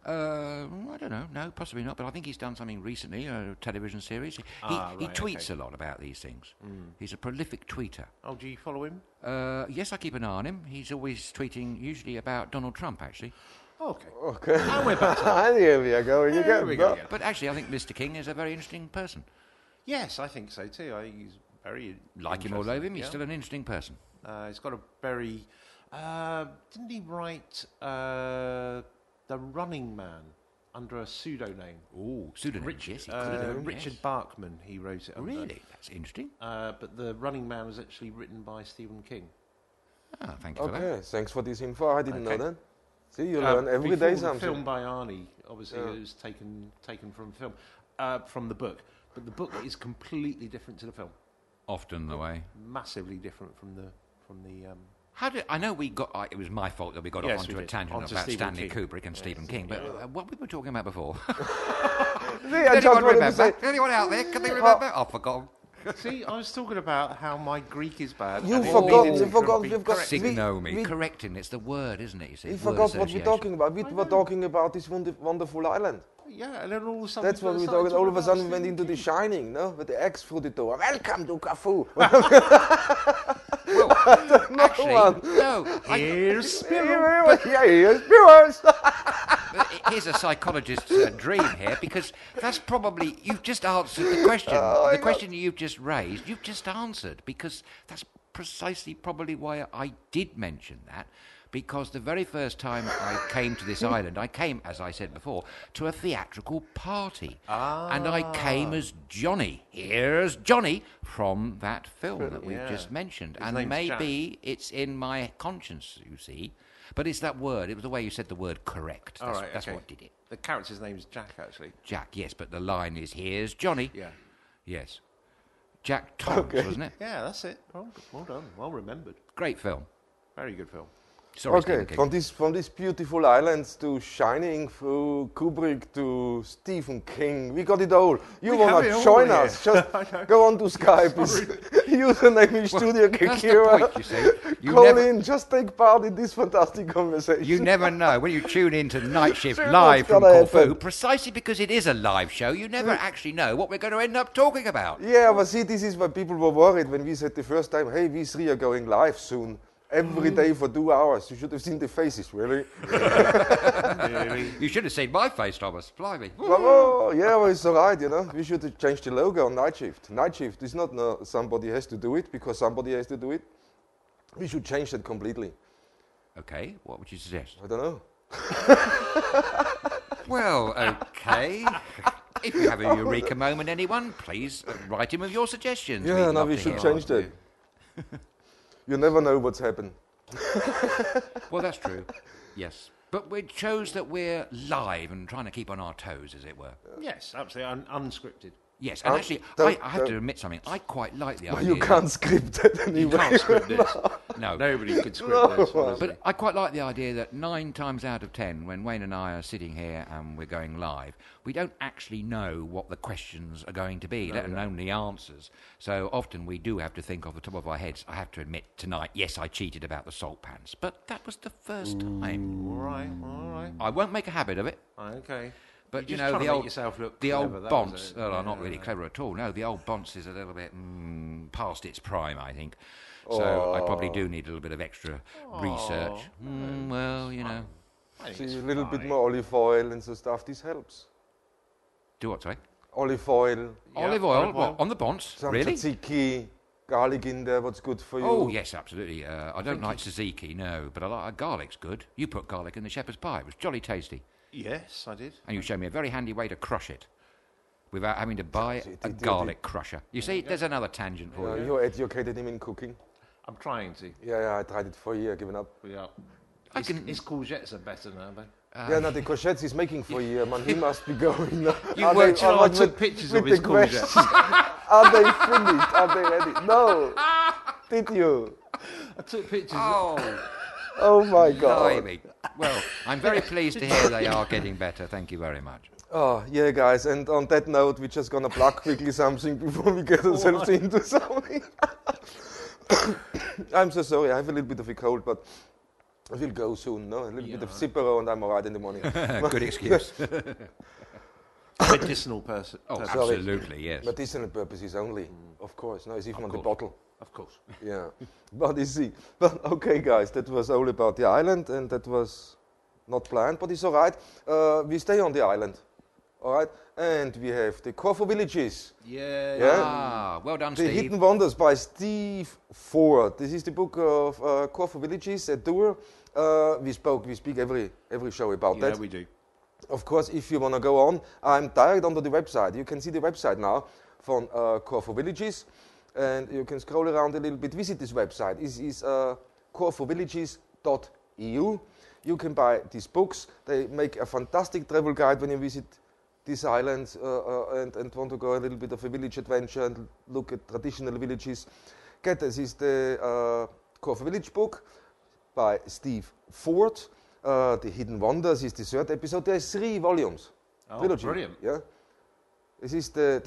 I don't know. No, possibly not. But I think he's done something recently, a television series. He tweets a lot about these things. He's a prolific tweeter. Oh, do you follow him? Yes, I keep an eye on him. He's always tweeting, usually about Donald Trump, actually. Oh, okay. okay. And we're back to that. Here we go. There we go again. But actually, I think Mr. King is a very interesting person. Yes, I think so too. He's very Like him all interesting, over him, he's yeah. still an interesting person. He's got a very... didn't he write The Running Man under a pseudonym? Oh, pseudonym. Yes, he could have done, Richard yes. Bachman, he wrote it under. Really? That's interesting. But The Running Man was actually written by Stephen King. Ah, thank you for that. Okay, thanks for this info. I didn't know Okay. that. See, you learn every day Before the something. film by Arnie, obviously, it was taken from film, from the book. But the book is completely different to the film. Often the way. Massively different from the. How did I know we got? It was my fault that we got Yes, off onto we a did. tangent Onto about Stephen Stanley King. Kubrick and Stephen King. But what we were talking about before? See, Did I just anyone wanted to remember? say, Anyone out there? Can they remember? I've forgotten. See, I was talking about how my Greek is bad. You and it forgot- needed you to forgot be we've got corrected. Signomy. we- Correcting. It's the word, isn't it? You see, we word forgot what we're association. talking about. We were talking about this wonderful island. Yeah, and then all of a sudden... That's what we were started talking. All of a about sudden, we went Stephen into The King. Shining, no, with the X through the door. Welcome to Corfu. Well, actually, one. no. Here's Here's viewers. Here's a psychologist's dream here, because that's probably you've just answered the question. The question you've just raised, you've just answered, because that's precisely probably why I did mention that. Because the very first time I came to this island, I came, as I said before, to a theatrical party. And I came as Johnny. Here's Johnny from that film that we've just mentioned. His and name's maybe it's in my conscience, you see. But it's that word. It was the way you said the word correct. All That's, right, that's okay. what did it. The character's name is Jack, actually. Jack, yes, but the line is, here's Johnny. Yeah. Yes. Jack Torrance, wasn't it? Yeah, that's it. Well done. Well remembered. Great film. Very good film. Sorry, Okay, Stephen King. from these beautiful islands to Shining, through Kubrick to Stephen King, we got it all. You We have wanna it all join here. us? Just go on to Skype. Username is That's the StudioKerkyra. point, you see. You Call never, in, just take part in this fantastic conversation. you never know. When you tune in to Nightshift Sure, live what's from gonna Corfu, happen? precisely because it is a live show, you never actually know what we're going to end up talking about. Yeah, but see, this is why people were worried when we said the first time, hey, we three are going live soon. Every day for 2 hours. You should have seen the faces, really. You should have seen my face, Thomas. Blimey. Oh, yeah, well, it's all right, you know. We should have changed the logo on Nightshift. Nightshift is not somebody has to do it because somebody has to do it. We should change that completely. Okay, what would you suggest? I don't know. Well, okay. If you have a eureka moment, anyone, please write in with your suggestions. Yeah, We'd no, love we to should hear change them. that. You never know what's happened. Well, that's true. Yes. But we chose that we're live and trying to keep on our toes, as it were. Yes, absolutely. Unscripted. Yes, and actually, I have to admit something. I quite like the idea. You can't script it You anyway. can't script this. No. Nobody could script this, honestly. But I quite like the idea that 9 times out of 10, when Wayne and I are sitting here and we're going live, we don't actually know what the questions are going to be, let alone the answers. So often we do have to think off the top of our heads. I have to admit tonight, yes, I cheated about the salt pans, but that was the first time. All right. I won't make a habit of it. Okay. But You're you just know trying to the make old, yourself look the clever, old that was bonce. it. Well, not really clever at all. No, the old bonce is a little bit past its prime, I think. So I probably do need a little bit of extra research. Well, you know, I think See, it's a little bit fine. more olive oil and so stuff. This helps. do what, sorry? Olive oil, Yeah, Olive oil, olive oil. what, on the bonce? some Really? tzatziki, garlic in there. What's good for you? Oh yes, absolutely. I don't like tzatziki, no, but I like garlic's good. You put garlic in the shepherd's pie. It was jolly tasty, Yes, I did. and you showed me a very handy way to crush it without having to buy a it- garlic crusher. You see, there's another tangent for you. You educated him in cooking. I'm trying to. Yeah, I tried it for a year, given up. Yeah. I His, can- his courgettes are better now, though. Yeah, no, the courgettes he's making for a year, man. He must be going. Now. You Are worked- they- are I what took with- pictures with of his the questions? courgettes. Are they finished? Are they ready? No. Did you? I took pictures. Oh, Oh my God. blimey. Well, I'm very pleased to hear they are getting better. Thank you very much. Oh, yeah, guys. And on that note, we're just gonna plug quickly something before we get ourselves into something. I'm so sorry. I have a little bit of a cold, but I will go soon. No, a little bit of Cipro, and I'm alright in the morning. Good excuse. Medicinal person. Oh, person. absolutely, yes. Medicinal purposes only, of course. No, it's even on the course. bottle. Of course. Yeah, but you see, but okay, guys, that was all about the island, and that was not planned, but it's all right. We stay on the island All right, and we have the Corfu villages. Yeah. Ah, well done, The Steve. Hidden Wonders by Steve Ford. This is the book of Corfu villages, a tour. We speak every show about that. Yeah, we do. Of course, if you want to go on, I'm direct onto the website. You can see the website now from Corfu villages, and you can scroll around a little bit. Visit this website. It is corfuvillages.eu. You can buy these books. They make a fantastic travel guide when you visit these islands and want to go a little bit of a village adventure and look at traditional villages. Get this is the Corfu Village book by Steve Ford. The Hidden Wonders is the third episode. There's 3 volumes. Oh, Trilogy. brilliant. Yeah. This is the.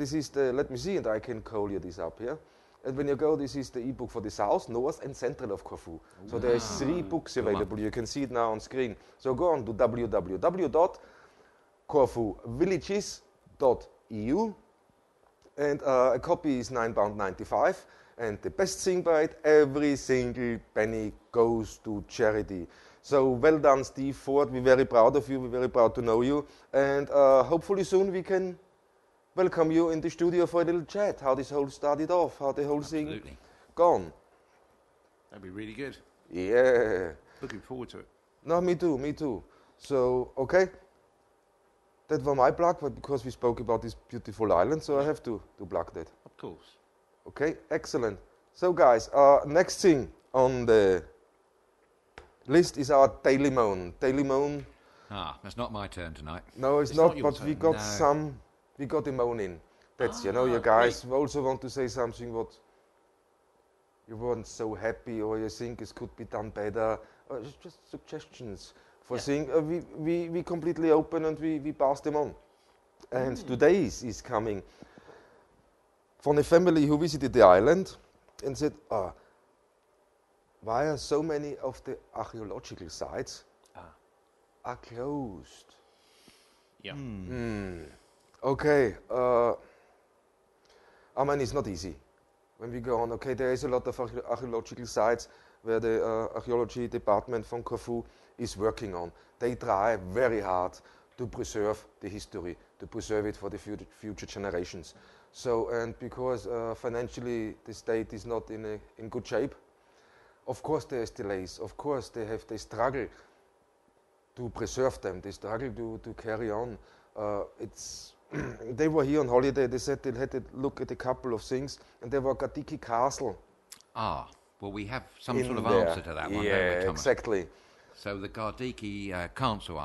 Let me see, and I can call you this up here. And when you go, this is the ebook for the south, north, and central of Corfu. So there's 3 books available. You can see it now on screen. So go on to www.corfuvillages.eu, and a copy is £9.95. And the best thing by it, every single penny goes to charity. So well done, Steve Ford. We're very proud of you. We're very proud to know you. And hopefully soon we can welcome you in the studio for a little chat, how this whole started off, how the whole thing gone. That'd be really good. Yeah. Looking forward to it. No, me too. So, okay. That was my plug, but because we spoke about this beautiful island, so I have to plug that. Of course. Okay, excellent. So, guys, next thing on the list is our Daily Moan. Daily Moan. Ah, that's not my turn tonight. No, it's not not, your but we turn. got No. we got a moan in. That's, you guys great. also want to say something what you weren't so happy or you think it could be done better, or it's just suggestions for things. We completely open and we pass them on. And today's is coming from a family who visited the island and said, why are so many of the archaeological sites are closed? Yeah. Okay, it's not easy. When we go on, okay, there is a lot of archaeological sites where the archaeology department from Corfu is working on. They try very hard to preserve the history, to preserve it for the future generations. So, and because financially the state is not in good shape, of course there's delays. Of course they struggle to preserve them. They struggle to carry on. They were here on holiday. They said they had to look at a couple of things, and there was Gadiki Castle. Ah, well, we have some sort of there. answer to that one, Yeah, don't we, Thomas? exactly. So the Gardiki castle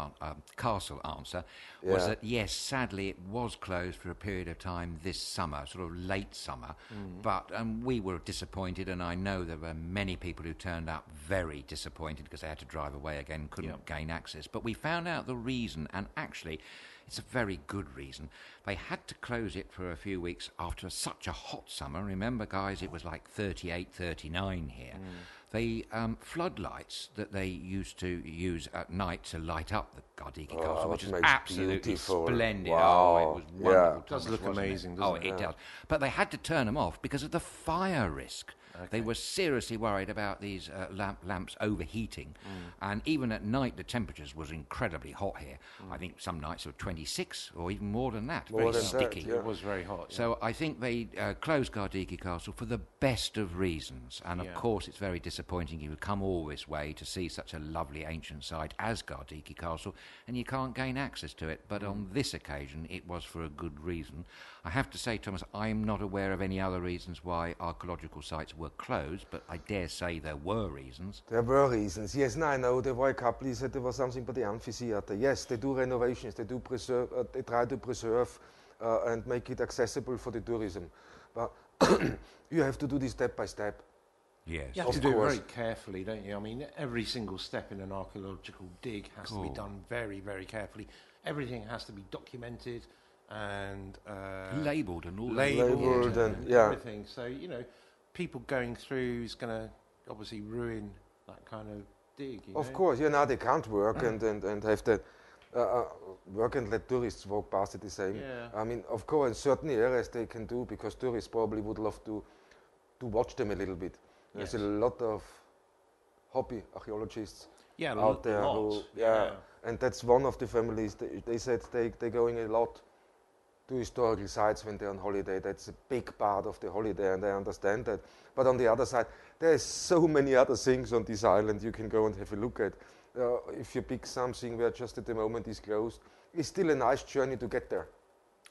answer was that, yes, sadly it was closed for a period of time this summer, sort of late summer, but we were disappointed, and I know there were many people who turned up very disappointed because they had to drive away again, couldn't gain access. But we found out the reason, and actually it's a very good reason. They had to close it for a few weeks after such a hot summer. Remember, guys, it was like 38, 39 here. The floodlights that they used to use at night to light up the Gardiki Castle, which is absolutely beautiful. splendid. Wow. Oh, it was wonderful. It does Thomas, look wasn't amazing, it? doesn't it does. But they had to turn them off because of the fire risk. Okay. They were seriously worried about these lamps overheating. And even at night, the temperatures was incredibly hot here. I think some nights were 26 or even more than that. More very than that, sticky. yeah. It was very hot. So I think they closed Gardiki Castle for the best of reasons. And of course, it's very disappointing. You would come all this way to see such a lovely ancient site as Gardiki Castle, and you can't gain access to it. But on this occasion, it was for a good reason. I have to say, Thomas, I'm not aware of any other reasons why archaeological sites were closed, but I dare say there were reasons. There were reasons. Yes, no, I know. There were a couple. He said there was something about the amphitheater. Yes, they do renovations. They do preserve. They try to preserve and make it accessible for the tourism. But you have to do this step by step. Yes. You have to Of do it course. very carefully, don't you? I mean, every single step in an archaeological dig has to be done very, very carefully. Everything has to be documented and Labelled and all Labelled that. and everything. So, people going through is going to obviously ruin that kind of dig. Of course, now they can't work and have that work and let tourists walk past it the same. Yeah. I mean, of course, in certain areas they can do because tourists probably would love to watch them a little bit. There's a lot of hobby archaeologists out there lots. and that's one of the families. They said they're going a lot to historical sites when they're on holiday. That's a big part of the holiday, and I understand that. But on the other side, there's so many other things on this island you can go and have a look at. If you pick something where just at the moment is closed, it's still a nice journey to get there.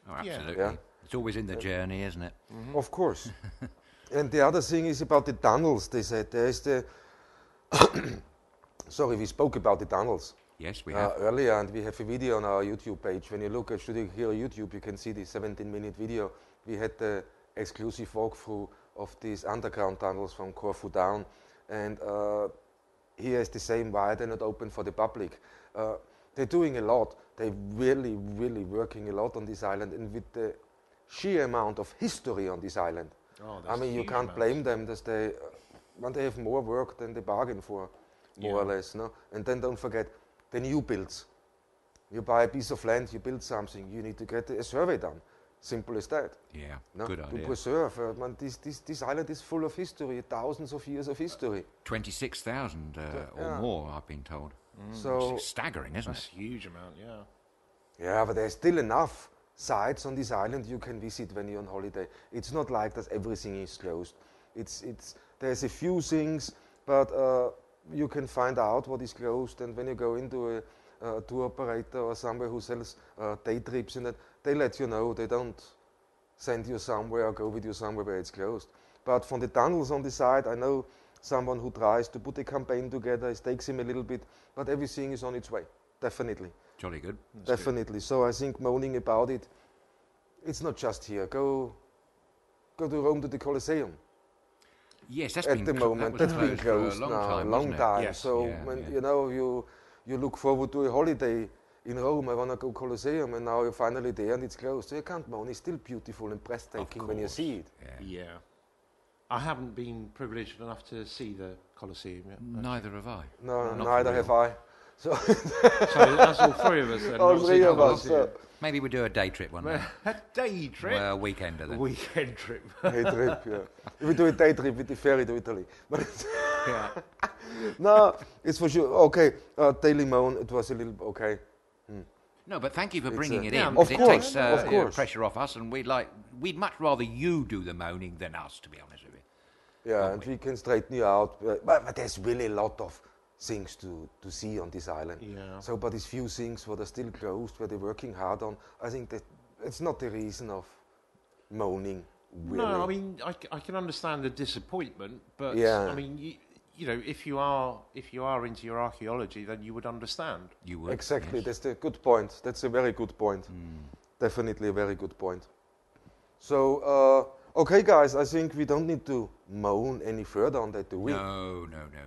Oh, absolutely. Yeah. It's always in the journey, isn't it? Mm-hmm. Of course. And the other thing is about the tunnels. They said there is the... Sorry, we spoke about the tunnels. Yes, we have. Earlier, and we have a video on our YouTube page. When you look at StudioKerkyra YouTube, you can see the 17-minute video. We had the exclusive walkthrough of these underground tunnels from Corfu down. And here is the same. Why they're not open for the public? They're doing a lot. They're really, really working a lot on this island. And with the sheer amount of history on this island, I mean, you can't blame them that they have more work than they bargain for, more or less. No? And then don't forget the new builds. You buy a piece of land, you build something, you need to get a survey done. Simple as that. Yeah, no? good idea. To preserve. This island is full of history, thousands of years of history. 26,000 or more, I've been told. So It's staggering, isn't That's a huge amount, yeah. Yeah, but there's still enough sites on this island you can visit when you're on holiday. It's not like that everything is closed. There's a few things, but you can find out what is closed. And when you go into a tour operator or somewhere who sells day trips and that, they let you know. They don't send you somewhere or go with you somewhere where it's closed. But from the tunnels on the side, I know someone who tries to put a campaign together. It takes him a little bit, but everything is on its way. Definitely. Jolly good. Definitely. So I think moaning about it, it's not just here. Go to Rome to the Colosseum. Yes, that's At been the moment, that was that's been closed for a long now, time. a long wasn't it? time. Yes. So Yeah, when yeah. you look forward to a holiday in Rome, I want to go Colosseum, and now you're finally there and it's closed. So you can't moan. It's still beautiful and breathtaking when you course. see it. Yeah. I haven't been privileged enough to see the Colosseum yet. Neither have I. No, Not neither for have real. I. So So that's all three of us then. all not three seen of the us. Colosseum. Maybe we do a day trip one day. A day trip? Well, weekender then. Weekend trip. day trip. Yeah, we do a day trip with the ferry to Italy. But Yeah. no, it's for sure. Okay, Daily Moan. It was a little okay. No, but thank you for It's bringing a- it Yeah, in. of It course, takes of course. pressure off us, and we'd much rather you do the moaning than us, to be honest with you. Yeah, and we can straighten you out. But there's really a lot of things to see on this island. Yeah. So, but these few things what are still closed, where they're working hard on, I think that it's not the reason of moaning. Really. No, I mean, I can understand the disappointment, but Yeah. I mean, you know, if you are into your archaeology, then you would understand. You would. Exactly, yes. that's a good point. That's a very good point. Definitely a very good point. So, okay, guys, I think we don't need to moan any further on that, do we? No.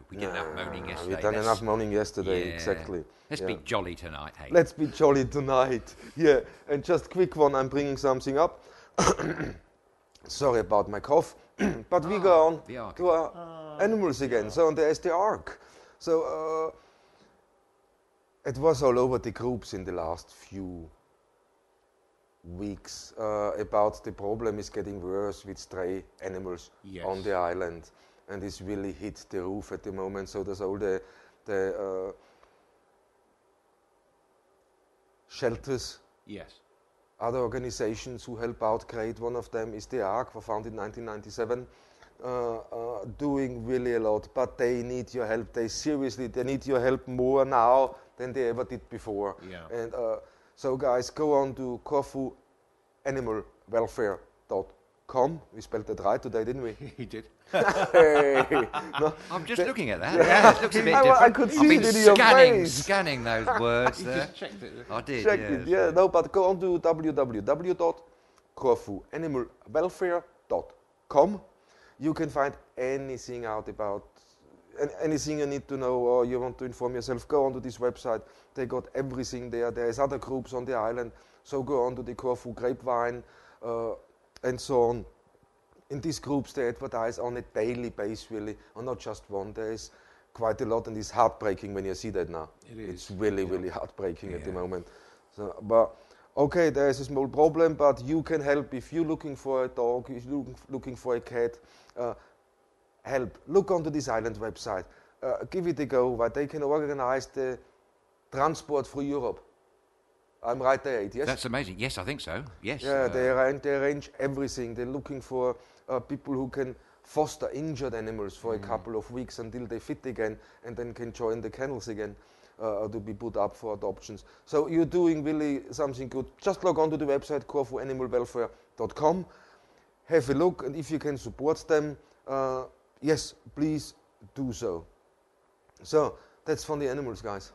We did enough moaning yesterday. We've done enough moaning yesterday, Yeah. exactly. Let's Yeah. be jolly tonight, hey? Let's be jolly tonight. Yeah, and just quick one, I'm bringing something up. Sorry about my cough. But we go on the ark. to our animals again. So there's the ark. So it was all over the groups in the last few weeks about the problem is getting worse with stray animals Yes. on the island. And it's really hit the roof at the moment. So there's all the shelters, Yes. other organizations who help out. Great, one of them is the ARC, were founded in 1997, doing really a lot, but they need your help. They need your help more now than they ever did before. Yeah. And so guys, go on to corfuanimalwelfare.com. We spelled that right today, didn't we? He did. Hey. No, I'm just looking at that. Yeah, it looks a bit different. I could see I've been it in your face. scanning those words You there. just checked it. I did, Check yes. it, yeah. No, but go on to www.corfuanimalwelfare.com. You can find anything out about anything you need to know or you want to inform yourself. Go on to this website. They got everything there. There is other groups on the island, so go on to the Corfu Grapevine and so on. In these groups, they advertise on a daily basis, really, or not just one. There is quite a lot, and it's heartbreaking when you see that now. It is. It's really, really heartbreaking at the Yeah. moment. So, but okay, there is a small problem, but you can help if you're looking for a dog, if you're looking for a cat. Help. Look onto this island website. Give it a go. But they can organize the transport through Europe. I'm right there, Ed, yes? That's amazing. Yes, I think so. Yes. Yeah, they arrange everything. They're looking for people who can foster injured animals for a couple of weeks until they fit again and then can join the kennels again to be put up for adoptions. So you're doing really something good. Just log on to the website corfuanimalwelfare.com. Have a look, and if you can support them, yes, please do so. So that's for the animals, guys.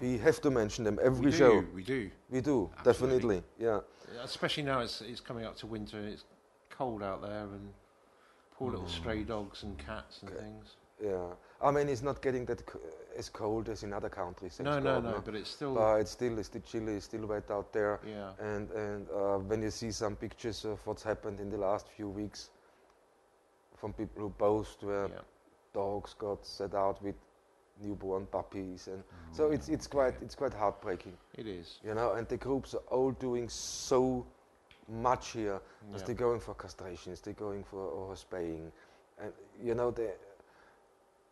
We have to mention them every show. We do. We do, Absolutely. definitely, yeah. Especially now it's coming up to winter and it's cold out there, and poor little stray dogs and cats and things. Yeah, I mean, it's not getting that as cold as in other countries. No, but it's still... It's still chilly, it's still wet out there. Yeah. And when you see some pictures of what's happened in the last few weeks from people who boast where dogs got set out with newborn puppies, and so it's quite heartbreaking. It is. You know, and the groups are all doing so much here. As they're going for castrations, they're going for spaying, and you know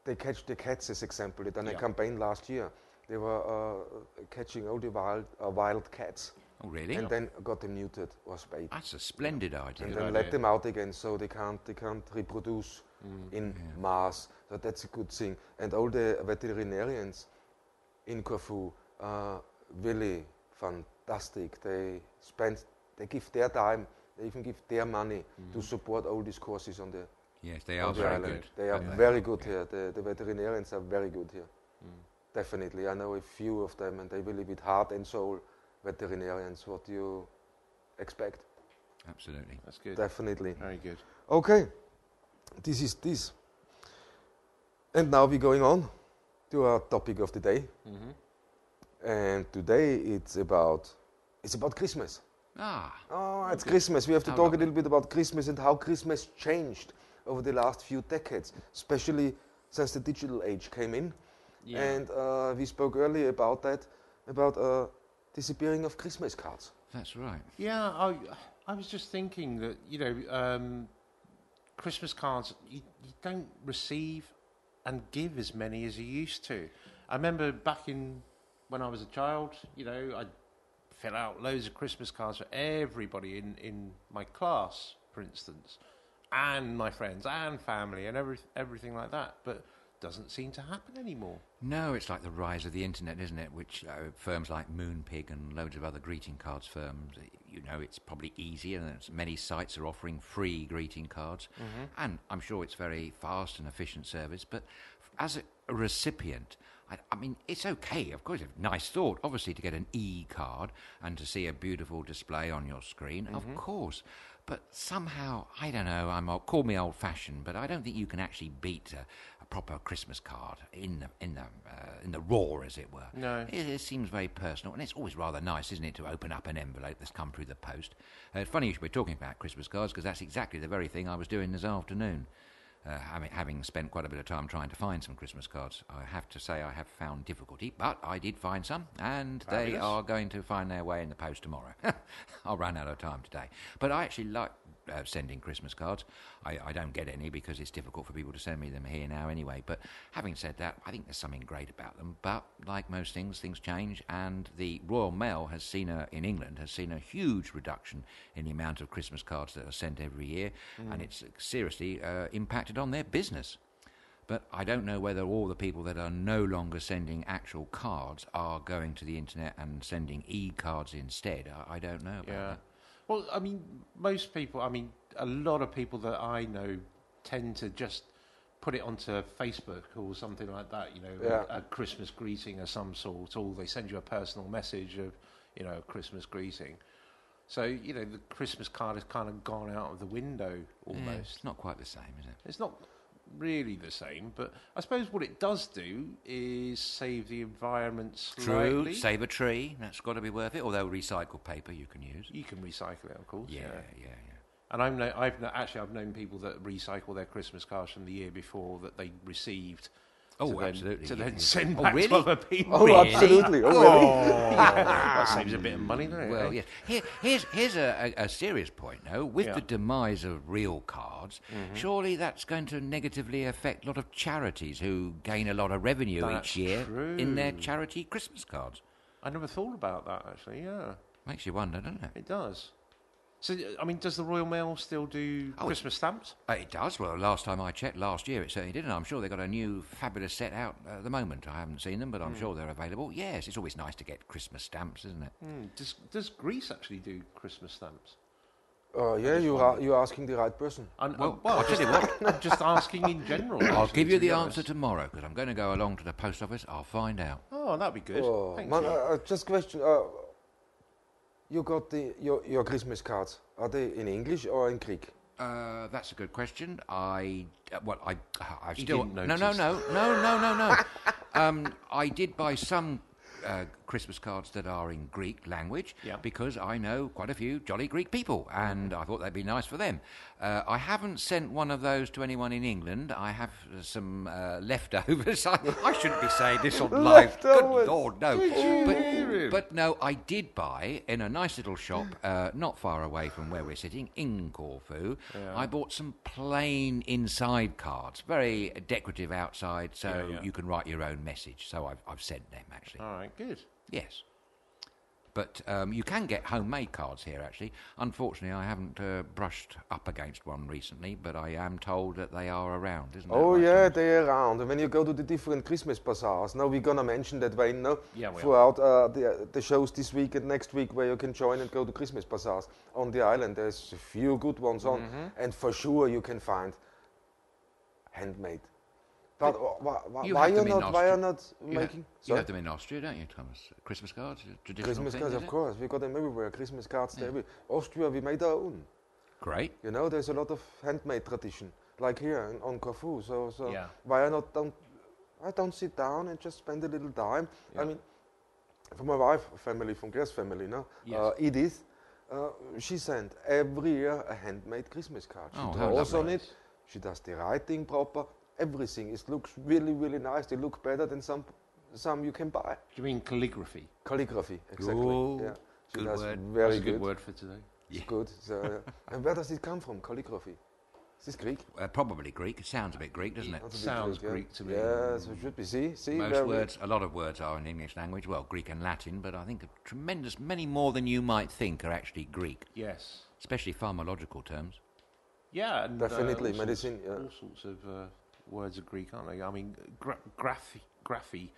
they catch the cats as example. They done a campaign last year. They were catching all the wild cats. Oh, really? And then got them neutered or spayed. That's a splendid idea. And then let them out again, so they can't reproduce in mass. So that's a good thing. And all the veterinarians in Corfu are really fantastic. They give their time, they even give their money to support all these courses on the Yes, they are on the very island. good. They are very good here. The veterinarians are very good here. Definitely. I know a few of them, and they really with heart and soul veterinarians. What do you expect? Absolutely. That's good. Definitely. Very good. Okay, this is this. And now we're going on to our topic of the day. And today it's about Christmas. Oh, it's Christmas. We have to talk a little bit about Christmas and how Christmas changed over the last few decades, especially since the digital age came in. Yeah. And we spoke earlier about that, about disappearing of Christmas cards. That's right. Yeah, I was just thinking that, you know, Christmas cards, you don't receive and give as many as you used to. I remember back when I was a child, you know, I'd fill out loads of Christmas cards for everybody in my class, for instance, and my friends and family and everything like that. But doesn't seem to happen anymore. No, it's like the rise of the internet, isn't it? Which firms like Moonpig and loads of other greeting cards firms, you know, it's probably easier. And many sites are offering free greeting cards, and I'm sure it's very fast and efficient service. But as a recipient, I mean, it's okay. Of course, a nice thought, obviously, to get an e-card and to see a beautiful display on your screen. Of course. But somehow, I don't know, call me old-fashioned, but I don't think you can actually beat a proper Christmas card in the raw, as it were. No. It seems very personal, and it's always rather nice, isn't it, to open up an envelope that's come through the post. It's funny you should be talking about Christmas cards, because that's exactly the very thing I was doing this afternoon. Having spent quite a bit of time trying to find some Christmas cards, I have to say I have found difficulty, but I did find some, and Fabulous. They are going to find their way in the post tomorrow. I'll run out of time today. But I actually like sending Christmas cards. I don't get any because it's difficult for people to send me them here now anyway. But having said that, I think there's something great about them. But like most things change, and the Royal Mail in England has seen a huge reduction in the amount of Christmas cards that are sent every year, and it's seriously impacted on their business. But I don't know whether all the people that are no longer sending actual cards are going to the internet and sending e-cards instead. I don't know about that. Well, I mean, most people, a lot of people that I know tend to just put it onto Facebook or something like that, you know, a Christmas greeting of some sort, or they send you a personal message of, you know, a Christmas greeting. So, you know, the Christmas card has kind of gone out of the window almost. Yeah, it's not quite the same, is it? It's not really the same, but I suppose what it does do is save the environment slightly. True, save a tree, that's got to be worth it, although recycled paper you can use. You can recycle it, of course. Yeah. And I've known people that recycle their Christmas cards from the year before that they received. Absolutely. To then send back to other people. Oh, really? Absolutely. Oh, really? That saves a bit of money, doesn't it? Well, yes. Here's a serious point, though. With the demise of real cards, surely that's going to negatively affect a lot of charities who gain a lot of revenue each year in their charity Christmas cards. I never thought about that, actually, yeah. Makes you wonder, doesn't it? It does. So, I mean, does the Royal Mail still do Christmas stamps? It does. Well, last time I checked, last year, it certainly did, and I'm sure they've got a new fabulous set out at the moment. I haven't seen them, but I'm sure they're available. Yes, it's always nice to get Christmas stamps, isn't it? Does Greece actually do Christmas stamps? Yeah, you're asking the right person. Well, I'll tell you what. I'm just asking in general. I'll actually, give you to be the honest. answer tomorrow, because I'm going to go along to the post office. I'll find out. Oh, that'd be good. Oh, Thank man, you. just question. You got your Christmas cards. Are they in English or in Greek? That's a good question. I He still didn't no. I did buy some Christmas cards that are in Greek language because I know quite a few jolly Greek people, and I thought they'd be nice for them. I haven't sent one of those to anyone in England. I have some leftovers. I shouldn't be saying this on live. Good Lord, no. But no, I did buy in a nice little shop not far away from where we're sitting in Corfu. I bought some plain inside cards, very decorative outside, so you can write your own message. So I've sent them actually. All right, good. Yes. But you can get homemade cards here, actually. Unfortunately, I haven't brushed up against one recently, but I am told that they are around, isn't it? Oh, yeah, they're around. And when you go to the different Christmas bazaars, now we're going to mention that, Wayne, no? Yeah, we throughout the shows this week and next week where you can join and go to Christmas bazaars on the island. There's a few good ones on. And for sure you can find handmade. But why are you not making... You have them in Austria, don't you, Thomas? Christmas cards? Traditional Christmas thing, cards, is of it? course. We got them everywhere. Christmas cards. Austria, we made our own. Great. You know, there's a lot of handmade tradition, like here on Corfu. So Yeah. why I don't sit down and just spend a little time. Yeah. I mean, for my wife, family, from Claire's family, no? Yes. Edith, she sent every year a handmade Christmas card. She Oh, how draws on lovely. it. She does the writing proper. Everything. It looks really, really nice. They look better than some you can buy. Do you mean calligraphy? Calligraphy, exactly. Ooh, Yeah. She good does word. very That's a good. good word for today. It's good. So, and where does it come from? Calligraphy. Is this Greek? Probably Greek. It sounds a bit Greek, doesn't it? Not a bit Sounds yeah. Greek to me. Yeah, so it should be. See. A lot of words are in English language. Well, Greek and Latin, but I think many more than you might think are actually Greek, Yes. especially pharmacological terms. Yeah, and Definitely, all medicine. All sorts of words are Greek, aren't they? I mean, graphy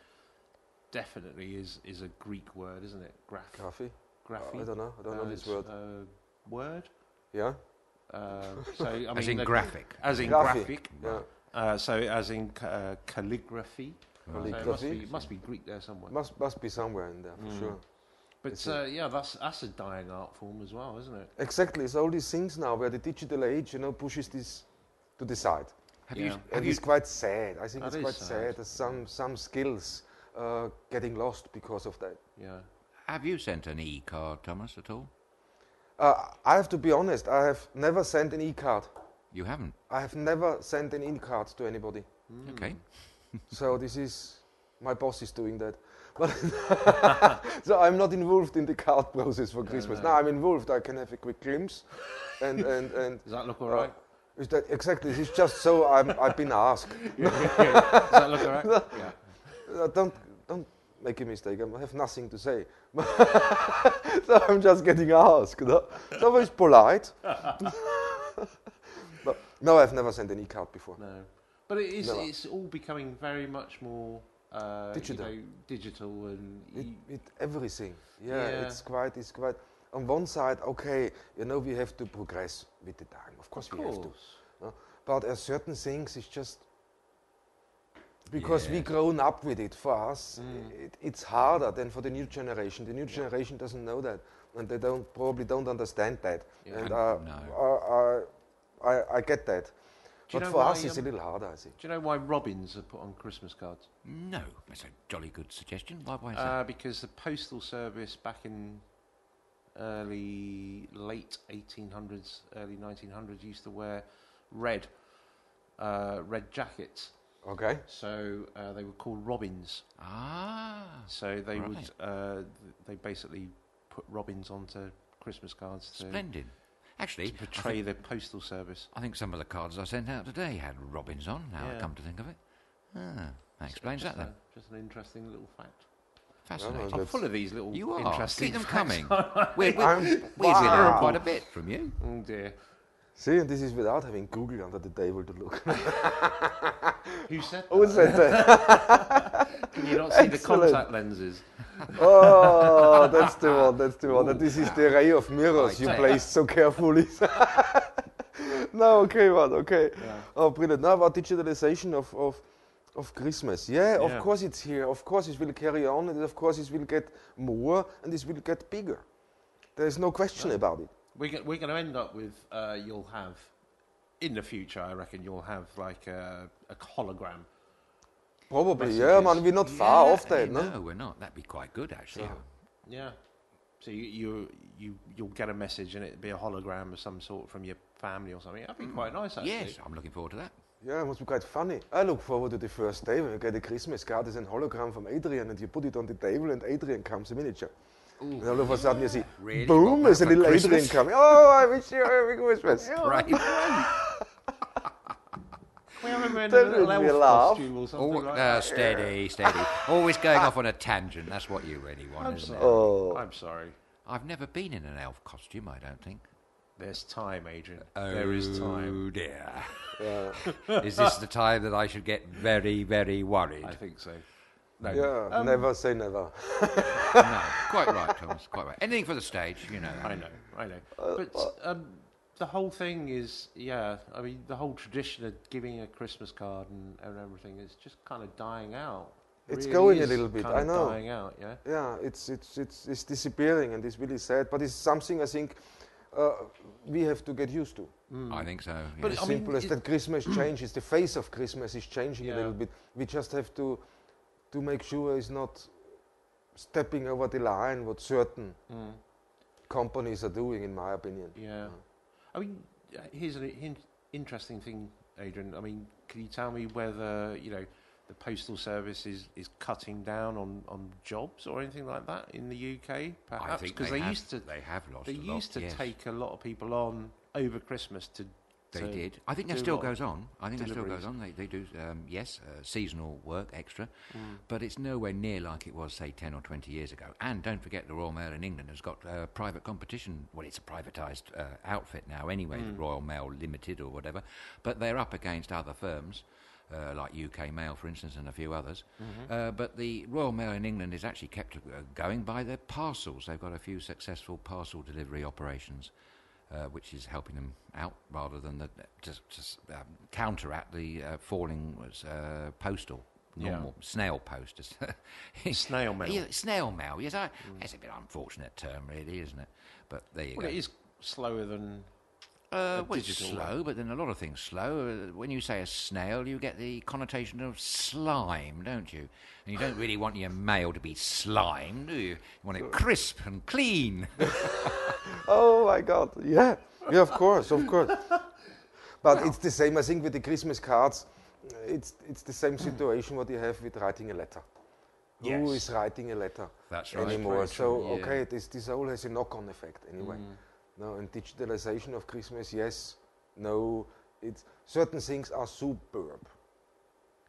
definitely is a Greek word, isn't it? Graphy. Graphy. I don't know. I don't know this word. Word. Yeah. So I mean, As in graphic. As in Graphic, graphic. yeah. So as in calligraphy. Calligraphy. So it must be Greek there somewhere. Must be somewhere in there for sure. But yeah, that's a dying art form as well, isn't it? Exactly. It's all these things now where the digital age, pushes this to the side. And it's quite sad. I think That it's quite is sad. That some skills getting lost because of that. Yeah. Have you sent an e-card, Thomas, at all? I have to be honest. I have never sent an e-card. You haven't? I have never sent an e-card to anybody. Okay. So this is my boss is doing that. But so I'm not involved in the card process for Christmas. No, I'm involved. I can have a quick glimpse, and Does that look all right? Is that exactly? It's just so I've been asked. Does that look all right? Yeah. Don't make a mistake. I have nothing to say. So I'm just getting asked. It's always polite. But no, I've never sent an e-card before. No. But it is. Never. It's all becoming very much more Digital. digital and With everything. Yeah, it's quite. On one side, okay, we have to progress with the time. Of course, we have to. No? But certain things, it's just because we grown up with it. For us, it's harder than for the new generation. The new generation doesn't know that, and they probably don't understand that. Yeah. And No. I get that. But for us, it's a little harder, I think. Do you know why robins are put on Christmas cards? No. That's a jolly good suggestion. Why is that? Because the postal service back in late 1800s, early 1900s used to wear red jackets. Okay. So they were called robins. Ah. So they right. would they basically put robins onto Christmas cards to Splendid. Actually, portray the postal service. I think some of the cards I sent out today had robins on, now I Yeah. come to think of it. That explains that then. Just an interesting little fact. Fascinating. I'm full of these little You are. interesting Keep them facts. coming. We've learned Wow. quite a bit from you. Oh dear. See, and this is without having Google under the table to look. Who said that? Who said that? Can you not see the Excellent. contact lenses? Oh, that's the one. That's the one. And this is the array of mirrors you Right. placed so carefully. No, okay, man. Okay. Yeah. Oh, brilliant. Now about digitalization of Christmas. Yeah, of Yeah. course it's here. Of course it will carry on, and of course it will get more, and it will get bigger. There is no question about it. We're going to end up with you'll have in the future. I reckon you'll have like a hologram. Probably, yeah, Messages. man. We're not far Yeah, off that, no? No, we're not. That'd be quite good, actually. So- Yeah. So you'll get a message and it'll be a hologram of some sort from your family or something. That'd be quite nice, actually. Yes, I'm looking forward to that. Yeah, it must be quite funny. I look forward to the first day when you get a Christmas card as a hologram from Adrian, and you put it on the table, and Adrian comes a miniature. And all of a sudden you see, Really? boom, Got there's a that for little Adrian Christmas? coming. Oh, I wish you a Merry Christmas. Right. We remember in a Don't little make me elf laugh. costume or something like that. Steady. Always going off on a tangent. That's what you really want, I'm isn't sorry. it? Oh. I'm sorry. I've never been in an elf costume, I don't think. There's time, Adrian. There is time. Oh, dear. Yeah, Is this the time that I should get very, very worried? I think so. No. yeah, never say never. No, quite right, Thomas, quite right. Anything for the stage, you know. I know. But the whole thing is, I mean, the whole tradition of giving a Christmas card and everything is just kind of dying out. It's Really going a is little bit, kind I of know. dying out, yeah. Yeah, it's disappearing, and it's really sad. But it's something I think we have to get used to. I think so. Yeah. But As I mean, simple as that Christmas changes, the face of Christmas is changing a Yeah. little bit. We just have to make sure it's not stepping over the line what certain companies are doing, in my opinion. Yeah. I mean, here's an interesting thing, Adrian. I mean, can you tell me whether, the postal service is cutting down on jobs or anything like that in the UK, I perhaps? think Because they they used to have lost they a lot, used to yes. take a lot of people on over Christmas to They did. I think do that a still lot of goes on. I think that still goes deliveries. on. They do, seasonal work extra, but it's nowhere near like it was, say, 10 or 20 years ago. And don't forget, the Royal Mail in England has got private competition. Well, it's a privatised outfit now anyway, the Royal Mail Limited or whatever. But they're up against other firms, like UK Mail, for instance, and a few others. But the Royal Mail in England is actually kept going by their parcels. They've got a few successful parcel delivery operations. Which is helping them out rather than to counteract the falling postal, normal snail post. Snail mail. Yeah, snail mail, yes. It's a bit unfortunate term, really, isn't it? But there you Well, go. it is slower than Well, it's digital slow, but then a lot of things slow. When you say a snail, you get the connotation of slime, don't you? And you don't really want your mail to be slime, do you? You want it crisp and clean. Oh my God! Yeah, of course. But it's the same. I think with the Christmas cards, it's the same situation what you have with writing a letter. Who Yes. is writing a letter That's right. anymore? Very So true, yeah. okay, this all has a knock-on effect anyway. No, and digitalization of Christmas, yes, no. It's certain things are superb.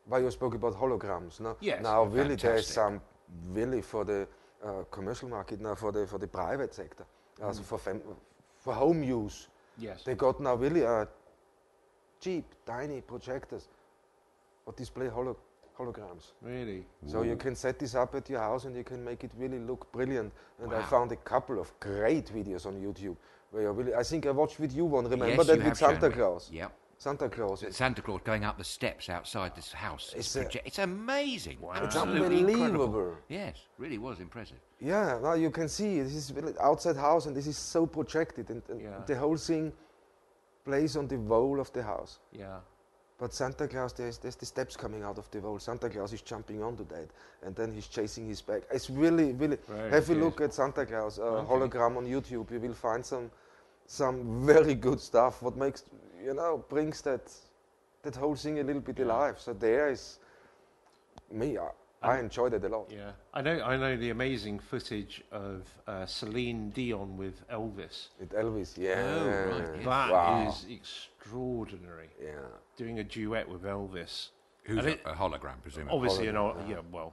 Why you spoke about holograms? No, Yes, now really there is fantastic. some really for the commercial market now for the private sector, also for home use. yes. They got now really cheap, tiny projectors that display holograms. Really. So you can set this up at your house and you can make it really look brilliant. And I Wow. found a couple of great videos on YouTube where you really, I think I watched with you one, remember Yes, that you with have shown Santa me. Claus? Yep. Santa Claus. Santa Claus going up the steps outside this house. It's It's amazing. Wow. It's Absolutely incredible. unbelievable. Yes, really was impressive. Yeah, now you can see this is really outside house and this is so projected and Yeah. the whole thing plays on the wall of the house. Yeah. But Santa Claus, there's the steps coming out of the wall. Santa Claus is jumping onto that, and then he's chasing his back. It's really, really. Very Have a good. look at Santa Claus Okay. hologram on YouTube. You will find some very good stuff. What makes brings that whole thing a little bit alive. So there is me. I enjoyed it a lot. Yeah. I know the amazing footage of Celine Dion with Elvis. With Elvis, yeah. Oh, right, yes. That Wow. is extraordinary. Yeah. Doing a duet with Elvis. Who's And it- a hologram, presumably? Obviously, Hologram, yeah, well,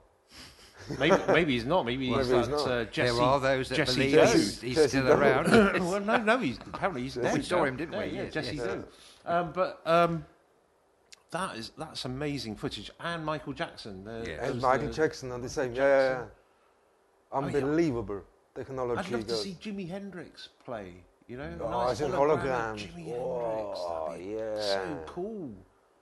Maybe he's not. Maybe he's Maybe he's that not. Jesse. There are those that Jesse believe Doe. he's Jesse still Doe. around. Well, no, apparently he's dead. We saw now. him, didn't we? Yeah, Yes, Jesse yes. Doe. That's amazing footage. And Michael Jackson. And Michael Jackson on the same. Yeah. Unbelievable technology. I'd love to goes. see Jimi Hendrix play. You know, Oh, nice as in hologram of holograms. Jimi Hendrix. That'd be Yeah. so cool.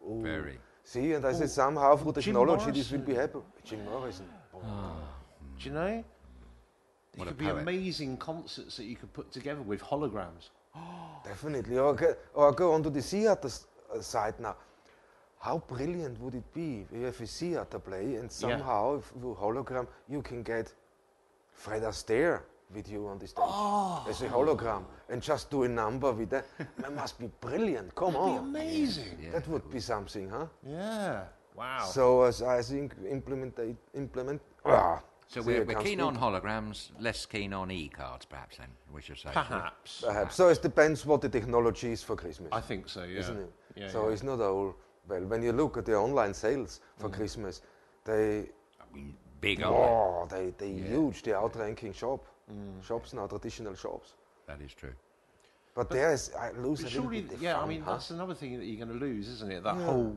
Ooh. Very. See, and I said somehow through Jim technology this will Morrison. be happen. Jim Morrison. Oh. Do you know? There What a could be poet. amazing concerts that you could put together with holograms. Definitely. Or go onto the theater side now. How brilliant would it be if you have a theater play and somehow with hologram you can get Fred Astaire with you on the stage as a hologram and just do a number with that. That must be brilliant. Come That'd on. be amazing. Yeah, That would be something, huh? Yeah. Wow. So as I think implement. So See, we're I can't keen speak. on holograms, less keen on e-cards, perhaps. Then we should say. Perhaps. Perhaps. So it depends what the technology is for Christmas, I think so. Yeah. isn't it? Yeah, So yeah. it's not all. Well, when you look at the online sales for Christmas, they I mean, big, aren't they huge. They outranking shops now, traditional shops. they? That is true. But there's I lose a little Surely, bit the yeah. fun, I mean, huh? that's another thing that you're going to lose, isn't it? That whole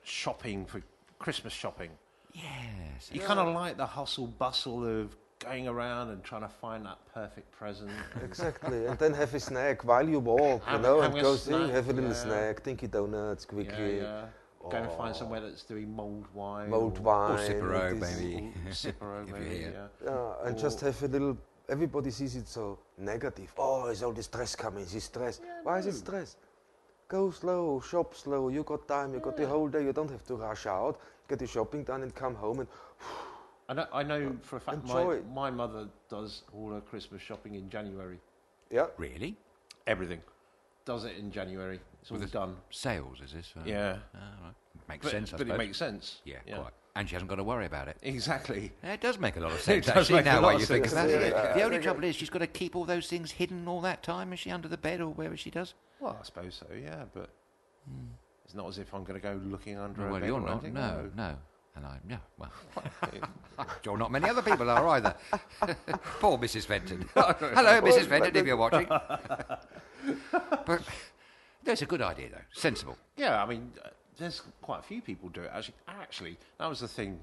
shopping for Christmas shopping. Yes. You kind of like the hustle bustle of going around and trying to find that perfect present. Exactly, and then have a snack while you walk, Have- and have a go snack, have a little yeah. snack, Dinky Donuts, Yeah, quickly, yeah. Go and find somewhere that's doing mulled wine. mulled or wine, Cipro, and this- maybe. Cipro, If you're maybe. here. Yeah. and just have a little. Everybody sees it so negative. Oh, is all the stress coming? Is it stress? Why is it stress? Go slow, shop slow. You got time. You got the whole day. You don't have to rush out. Get the shopping done and come home and. I know for a fact Enjoy. my mother does all her Christmas shopping in January. Yeah. Really? Everything. Does it in January. It's all With done. Sales, is this? Yeah. Right. Makes But, sense, I but suppose. it makes sense. Yeah, quite. And she hasn't got to worry about it. Exactly. Yeah, it does make a lot of sense, does actually, make a now lot while of you think sense. about it. Yeah. The only trouble is she's got to keep all those things hidden all that time. Is she under the bed or wherever she does? Well, I suppose so, yeah, but it's not as if I'm going to go looking under Well, a bed you're or not. anything, No. And well, you're not many other people are either. Poor Mrs. Fenton. Hello, Mrs. Fenton, if you're watching. But that's a good idea, though. Sensible. Yeah, I mean, there's quite a few people do it. Actually, that was the thing.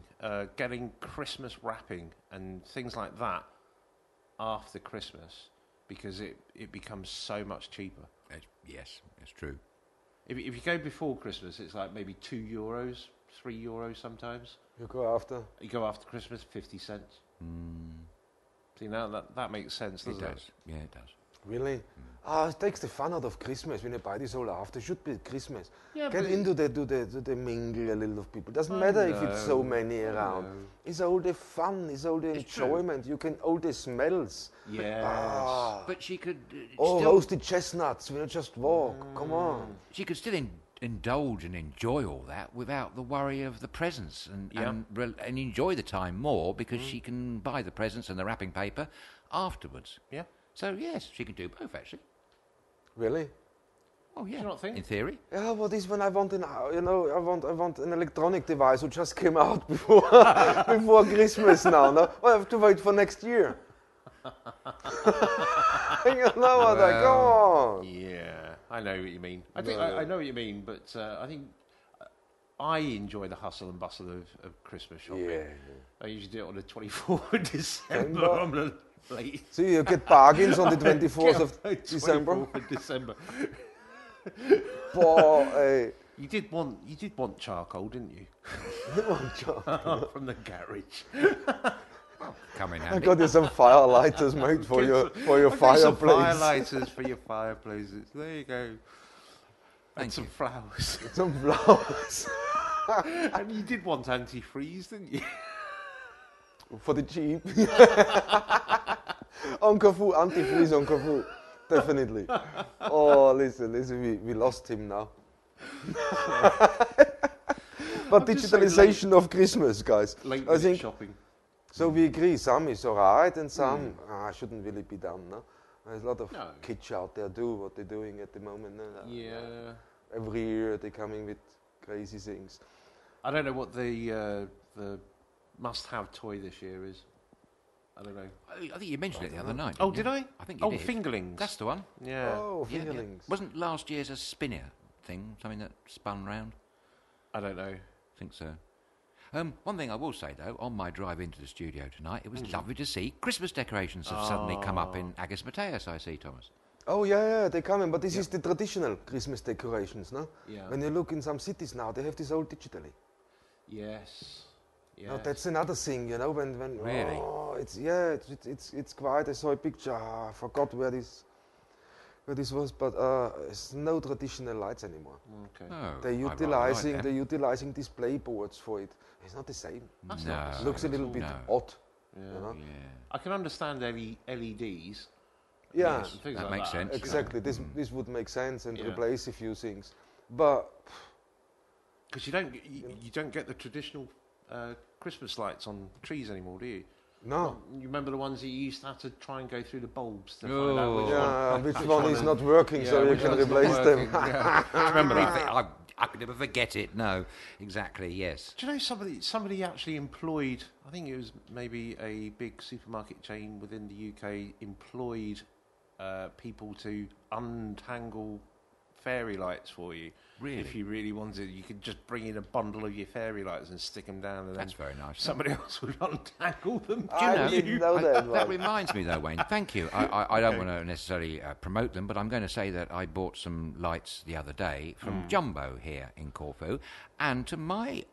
Getting Christmas wrapping and things like that after Christmas, because it becomes so much cheaper. Yes, it's true. If you go before Christmas, it's like maybe €2, €3 sometimes. You go after. You go after Christmas, 50 cents. See, now that makes sense, It doesn't it? does. Yeah, it does. Really? It takes the fun out of Christmas when you buy this all after. It should be Christmas. Yeah, Get but into the mingle a little of people. Doesn't matter if it's so many around. know. It's all the fun. It's all the It's true. enjoyment. You can all the smells. Yes. But she could Oh, still, roasted chestnuts. When you just walk. Come on. she could still indulge and enjoy all that without the worry of the presents and enjoy the time more because she can buy the presents and the wrapping paper afterwards. Yeah. So yes, she can do both actually. Really? Oh yeah, you not think? in theory. Yeah, what is when I want I want an electronic device who just came out before before Christmas now. No, I have to wait for next year. You know what? Come on. Yeah, I know what you mean. I know what you mean, but I think I enjoy the hustle and bustle of Christmas shopping. Yeah. I usually do it on the 24th of December. December. I'm a late. So you get bargains on the 24th of December. 24th of December. Boy, You did want charcoal, didn't you? From the garage. Come in I handy. got you some fire lighters, mate, for your I've got some fireplace. firelighters for your fireplaces. There you go. Thank And some you. flowers. Some flowers And you did want antifreeze, didn't you? for the cheap. On Corfu, antifreeze on Corfu, definitely. Oh, listen, we lost him now. But I'm just so digitalization of Christmas, guys. Late I minute think shopping. so. We agree. Some is alright, and some shouldn't really be done. No, there's a lot of No. kids out there do what they're doing at the moment. No? Yeah. Every year they're coming with crazy things. I don't know what the must-have toy this year is? I don't know. I think you mentioned it the other night. Oh, didn't did you? I? I think you did. Fingerlings. That's the one. Yeah. Oh, Yeah, yeah. fingerlings. Wasn't last year's a spinner thing, something that spun round? I don't know. I think so. One thing I will say, though, on my drive into the studio tonight, it was lovely to see Christmas decorations have suddenly come up in Agis Mateus, I see, Thomas. Oh yeah, they're coming, but this is the traditional Christmas decorations, no? Yeah. When you look in some cities now, they have this all digitally. Yes. No, that's another thing, you know. When Really? Oh, it's quite. I saw a picture. I forgot where this was, but it's no traditional lights anymore. Okay. Oh, They're utilizing display boards for it. It's not the same. That's No. not the It same looks a at little all. bit No. odd. Yeah. You know? Yeah. I can understand LEDs. Yeah, and things that like makes sense. exactly. This would make sense and Yeah. replace a few things, but Because you don't get the traditional Christmas lights on trees anymore, do you? no. You remember the ones that you used to have to try and go through the bulbs to find out which one? Yeah, which which one one is is- not working, so you which can one's not replace them. working, yeah. Do you remember that? I could never forget it, no. Exactly, yes. Do you know somebody actually employed, I think it was maybe a big supermarket chain within the UK, employed people to untangle fairy lights for you. Really? If you really wanted, you could just bring in a bundle of your fairy lights and stick them down, and That's then very nice. somebody else would untangle them. I didn't know that That one. reminds me, though, Wayne. Thank you. I don't want to necessarily promote them, but I'm going to say that I bought some lights the other day from Jumbo here in Corfu, and to my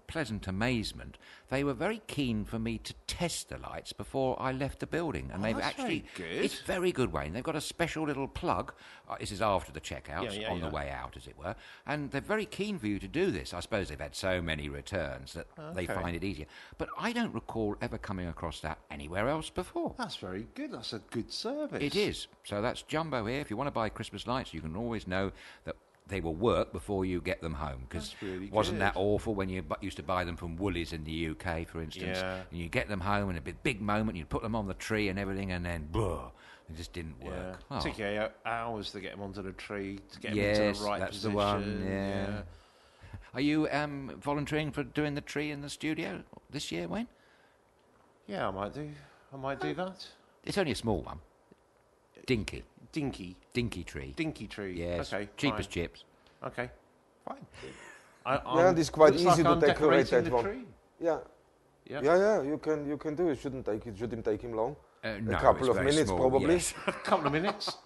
pleasant amazement, they were very keen for me to test the lights before I left the building, and they've that's actually very good. It's very good, Wayne. They've got a special little plug. This is after the checkouts, Yeah, on the way out, as it were, and they're very keen for you to do this. I suppose they've had so many returns that they find it easier. But I don't recall ever coming across that anywhere else before. That's very good. That's a good service. It is. So that's Jumbo here. If you want to buy Christmas lights, you can always know that they will work before you get them home. Because That's really wasn't that good. awful when you used to buy them from Woolies in the UK, for instance? Yeah. And you get them home and a big moment, you put them on the tree and everything, and then, blah, it just didn't Yeah. work. Oh. Took you hours to get them onto the tree, to get them Yes, into the right that's position. the one, yeah. Are you volunteering for doing the tree in the studio this year, Wayne? Yeah, I might do. I might do that. It's only a small one. Dinky Dinky tree. tree. Yes, Okay. cheap fine. as chips. Okay. Fine. Yeah, and it's quite looks easy like to I'm decorate decorating that the one. tree. Yeah. Yeah. You can do it. Shouldn't take him long. No, a couple it's of very minutes small, probably. yes. A couple of minutes.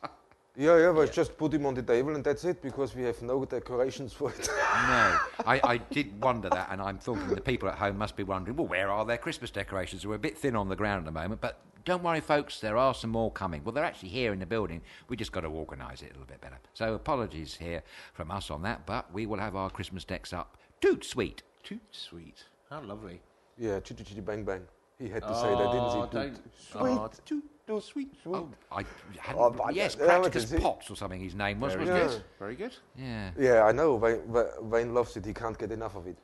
But just put him on the table and that's it, because we have no decorations for it. No, I did wonder that, and I'm thinking the people at home must be wondering, well, where are their Christmas decorations? We're a bit thin on the ground at the moment, but don't worry, folks, there are some more coming. Well, they're actually here in the building. We just got to organise it a little bit better. So apologies here from us on that, but we will have our Christmas decks up. Toot sweet. Toot sweet. How lovely. Yeah, chitty chitty bang bang. He had to say that, didn't he? Don't. Toot, Toot sweet. Oh, I hadn't, Oh, but yes, yeah, Practicus but is it- Potts or something his name was, Very wasn't good. it? Very good. Yeah. Yeah, I know. Wayne loves it. He can't get enough of it.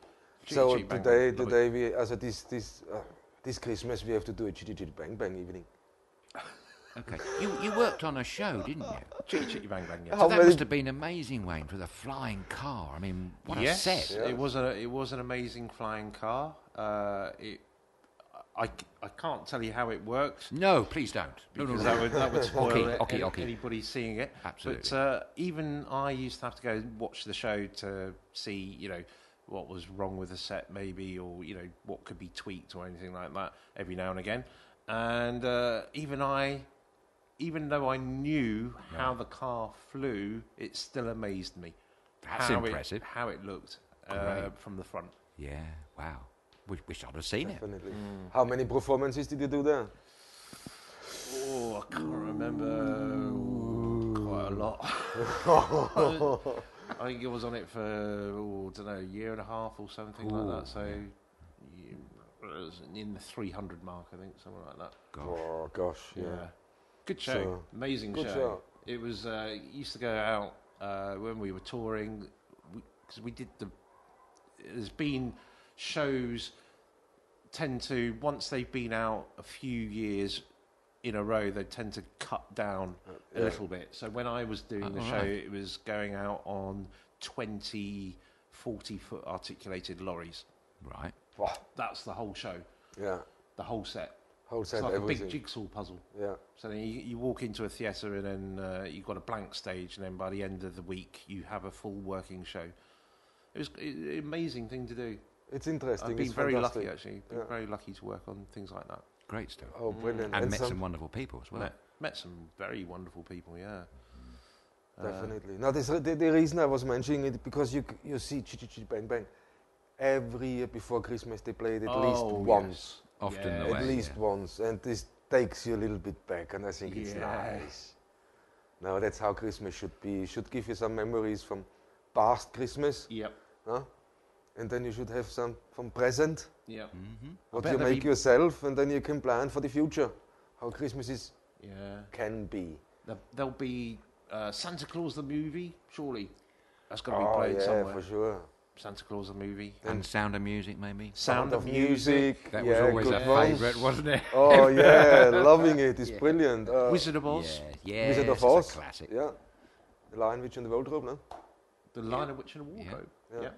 Chitty So chitty bang today, bang. Love today we, as this Christmas, we have to do a chitty chitty bang bang evening. Okay. You worked on a show, didn't you? Chitty chitty bang bang. Yeah. How So that many- must have been amazing, Wayne, for the flying car. I mean, what Yes, a set. Yeah. it was an amazing flying car. I can't tell you how it works. No, please don't. No, Because no. that would spoil Okay. anybody seeing it. Absolutely. But even I used to have to go and watch the show to see, what was wrong with the set, maybe, or what could be tweaked or anything like that every now and again. And even though I knew how the car flew, it still amazed me. That's impressive. How it looked Great. from the front. Yeah, wow. Wish I'd have seen it. Definitely. How many performances did you do there? Oh, I can't remember. Quite a lot. I think I was on it for, a year and a half or something like that. So it was in the 300 mark, I think, something like that. Gosh. Oh gosh, yeah. Good show. So, Amazing good show. show. It was, used to go out when we were touring, because we did there's been shows tend to, once they've been out a few years in a row, they tend to cut down a little bit. So when I was doing the show, it was going out on 20, 40-foot articulated lorries. Right. Wow. That's the whole show. Yeah. The whole set. Whole set, It's like everything. a big jigsaw puzzle. Yeah. So then you walk into a theatre and then you've got a blank stage, and then by the end of the week you have a full working show. It was an amazing thing to do. It's interesting. I've been it's very fantastic. lucky, actually. Been very lucky to work on things like that. Great stuff. Oh, brilliant. And met some wonderful people as well. Met some very wonderful people, yeah. Definitely. Now, the reason I was mentioning it, because you see Bang Bang every year before Christmas, they play it at least once. Often Yeah. the way. At least once. And this takes you a little bit back, and I think it's nice. No, that's how Christmas should be. It should give you some memories from past Christmas. Yep. Huh? And then you should have some from present, Yep. what you make yourself, and then you can plan for the future, how Christmas Yeah. can be. There'll be Santa Claus the movie, surely. That's got to be Oh, played yeah, somewhere. for sure. Santa Claus the movie. And Sound of Music, maybe. Sound of Music. That was always good a ones. favourite, wasn't it? Oh, yeah, loving it. It's brilliant. Wizard of Oz. Yeah, Wizard of it's a Oz. classic. Yeah. The Lion, Witch and the Wardrobe, no? The Lion, Witch and the Wardrobe. Yeah. Yeah.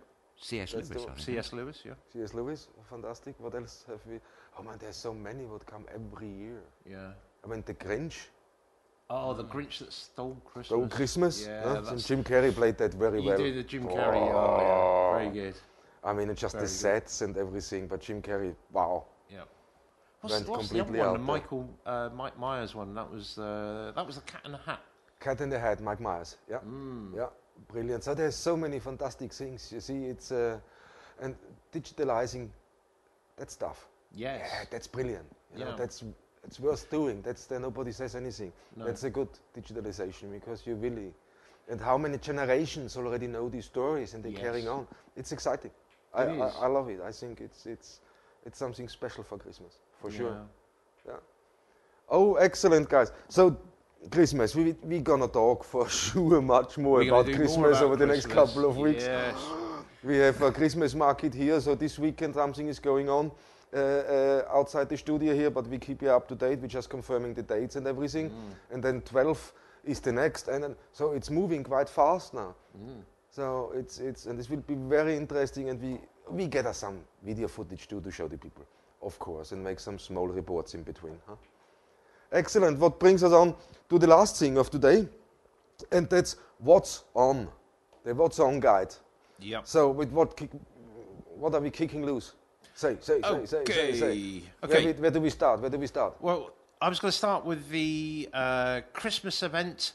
C.S. That's Lewis, the I think. C.S. Lewis, yeah. C.S. Lewis, fantastic. What else have we? Oh man, there's so many what come every year. Yeah. I mean, The Grinch, Oh, The Grinch That Stole Christmas. Stole Christmas. Yeah, huh? that's- And Jim Carrey played that very You well. do the Jim Carrey. Oh, yeah. Very good. I mean, it's just Very the good. sets and everything, but Jim Carrey, wow. Yeah. Went What's the other completely one? out The there. Mike Myers one. That was the Cat in the Hat. Cat in the Hat, Mike Myers. Yeah, yeah, brilliant. So there's so many fantastic things. You see, it's and digitalizing that stuff. Yes. Yeah, that's brilliant. You know, Yeah. that's it's worth doing. That's there nobody says anything. No. That's a good digitalization because you really, and how many generations already know these stories and they're Yes. carrying on. It's exciting. It is. I love it. I think it's something special for Christmas for sure. Yeah. Yeah. Oh, excellent, guys. So, Christmas, we're gonna talk for sure much more We're gonna about do Christmas more about over the next Christmas. couple of weeks. Yes. We have a Christmas market here, so this weekend something is going on outside the studio here, but we keep you up to date. We're just confirming the dates and everything. And then 12 is the next, and then, so it's moving quite fast now. So it's and this will be very interesting, and we get us some video footage too to show the people, of course, and make some small reports in between. Huh? Excellent. What brings us on to the last thing of today, and that's what's on, the what's on guide. Yep. So with what are we kicking loose? Say. Okay. Where do we start? Well, I was going to start with the Christmas event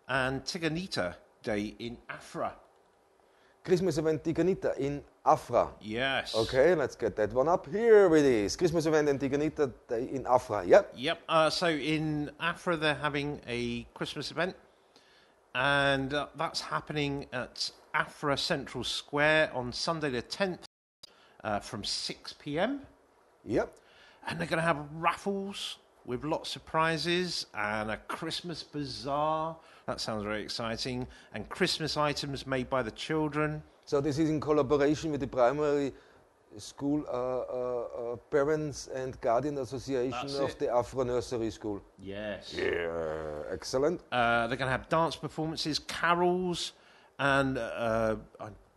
and Tiganita Day in Afra. Christmas event Tiganita in Afra. Yes. Okay, let's get that one up. Here it is. Christmas event in Tiganita Day in Afra. Yep. Yep. So in Afra, they're having a Christmas event, and that's happening at Afra Central Square on Sunday the 10th from 6 p.m. Yep. And they're going to have raffles with lots of prizes and a Christmas bazaar. That sounds very exciting. And Christmas items made by the children. So this is in collaboration with the primary school parents and guardian association That's of it. the Afra Nursery School. Yes. Yeah, excellent. They're going to have dance performances, carols, and I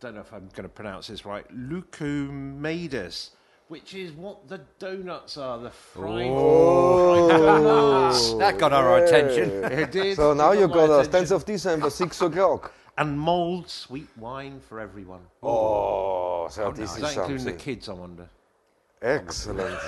don't know if I'm going to pronounce this right, Lukumades, which is what the donuts are, the fried donuts. That got our attention. It did. So now It you my got us attention. 10th of December, 6 o'clock. And mulled sweet wine for everyone. Oh, so this Is is that including the something. kids, I wonder? Excellent.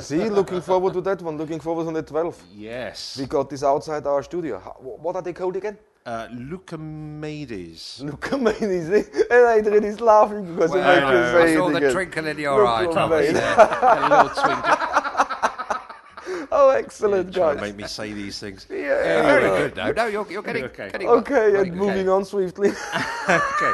See, looking forward to that one. Looking forward on the 12th. Yes. We got this outside our studio. What are they called again? Lukumades. Look at me, and Adrian is laughing because Well, I make you say I saw it the again. twinkle in your eye, Look Thomas. at me. Yeah. A little twinkle. Oh, excellent, Trying to guys. make me say these things. Yeah. Very good, though. No, you're getting... Okay. getting Okay, very and good. moving on swiftly. Okay.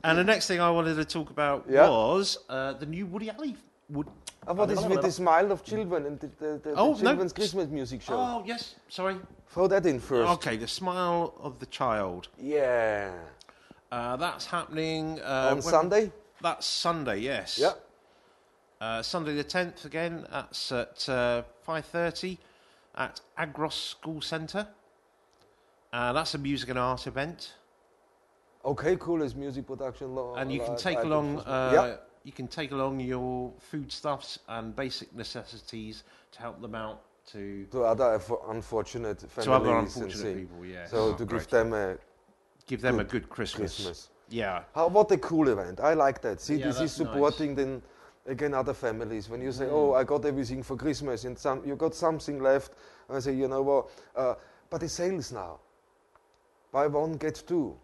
And the next thing I wanted to talk about Yeah. was the new Woody Allen. What is with the smile of children and the Oh, no. children's Christmas music show? Oh, yes. Sorry. Throw that in first. Okay, the smile of the child. Yeah. That's happening On Sunday? That's Sunday, yes. Yeah. Sunday the 10th again. That's at 5:30 at Agros School Centre. That's a music and art event, Okay, cool. It's music production. and you can take along Yeah. you can take along your foodstuffs and basic necessities to help them out to other unfortunate families. To other unfortunate people, yeah. So to give them a good Christmas. Yeah. What a cool event. I like that. See, this is supporting nice. then again other families. When you say, oh, I got everything for Christmas and you got something left, and I say, you know what, but the sales now. Buy one, get two.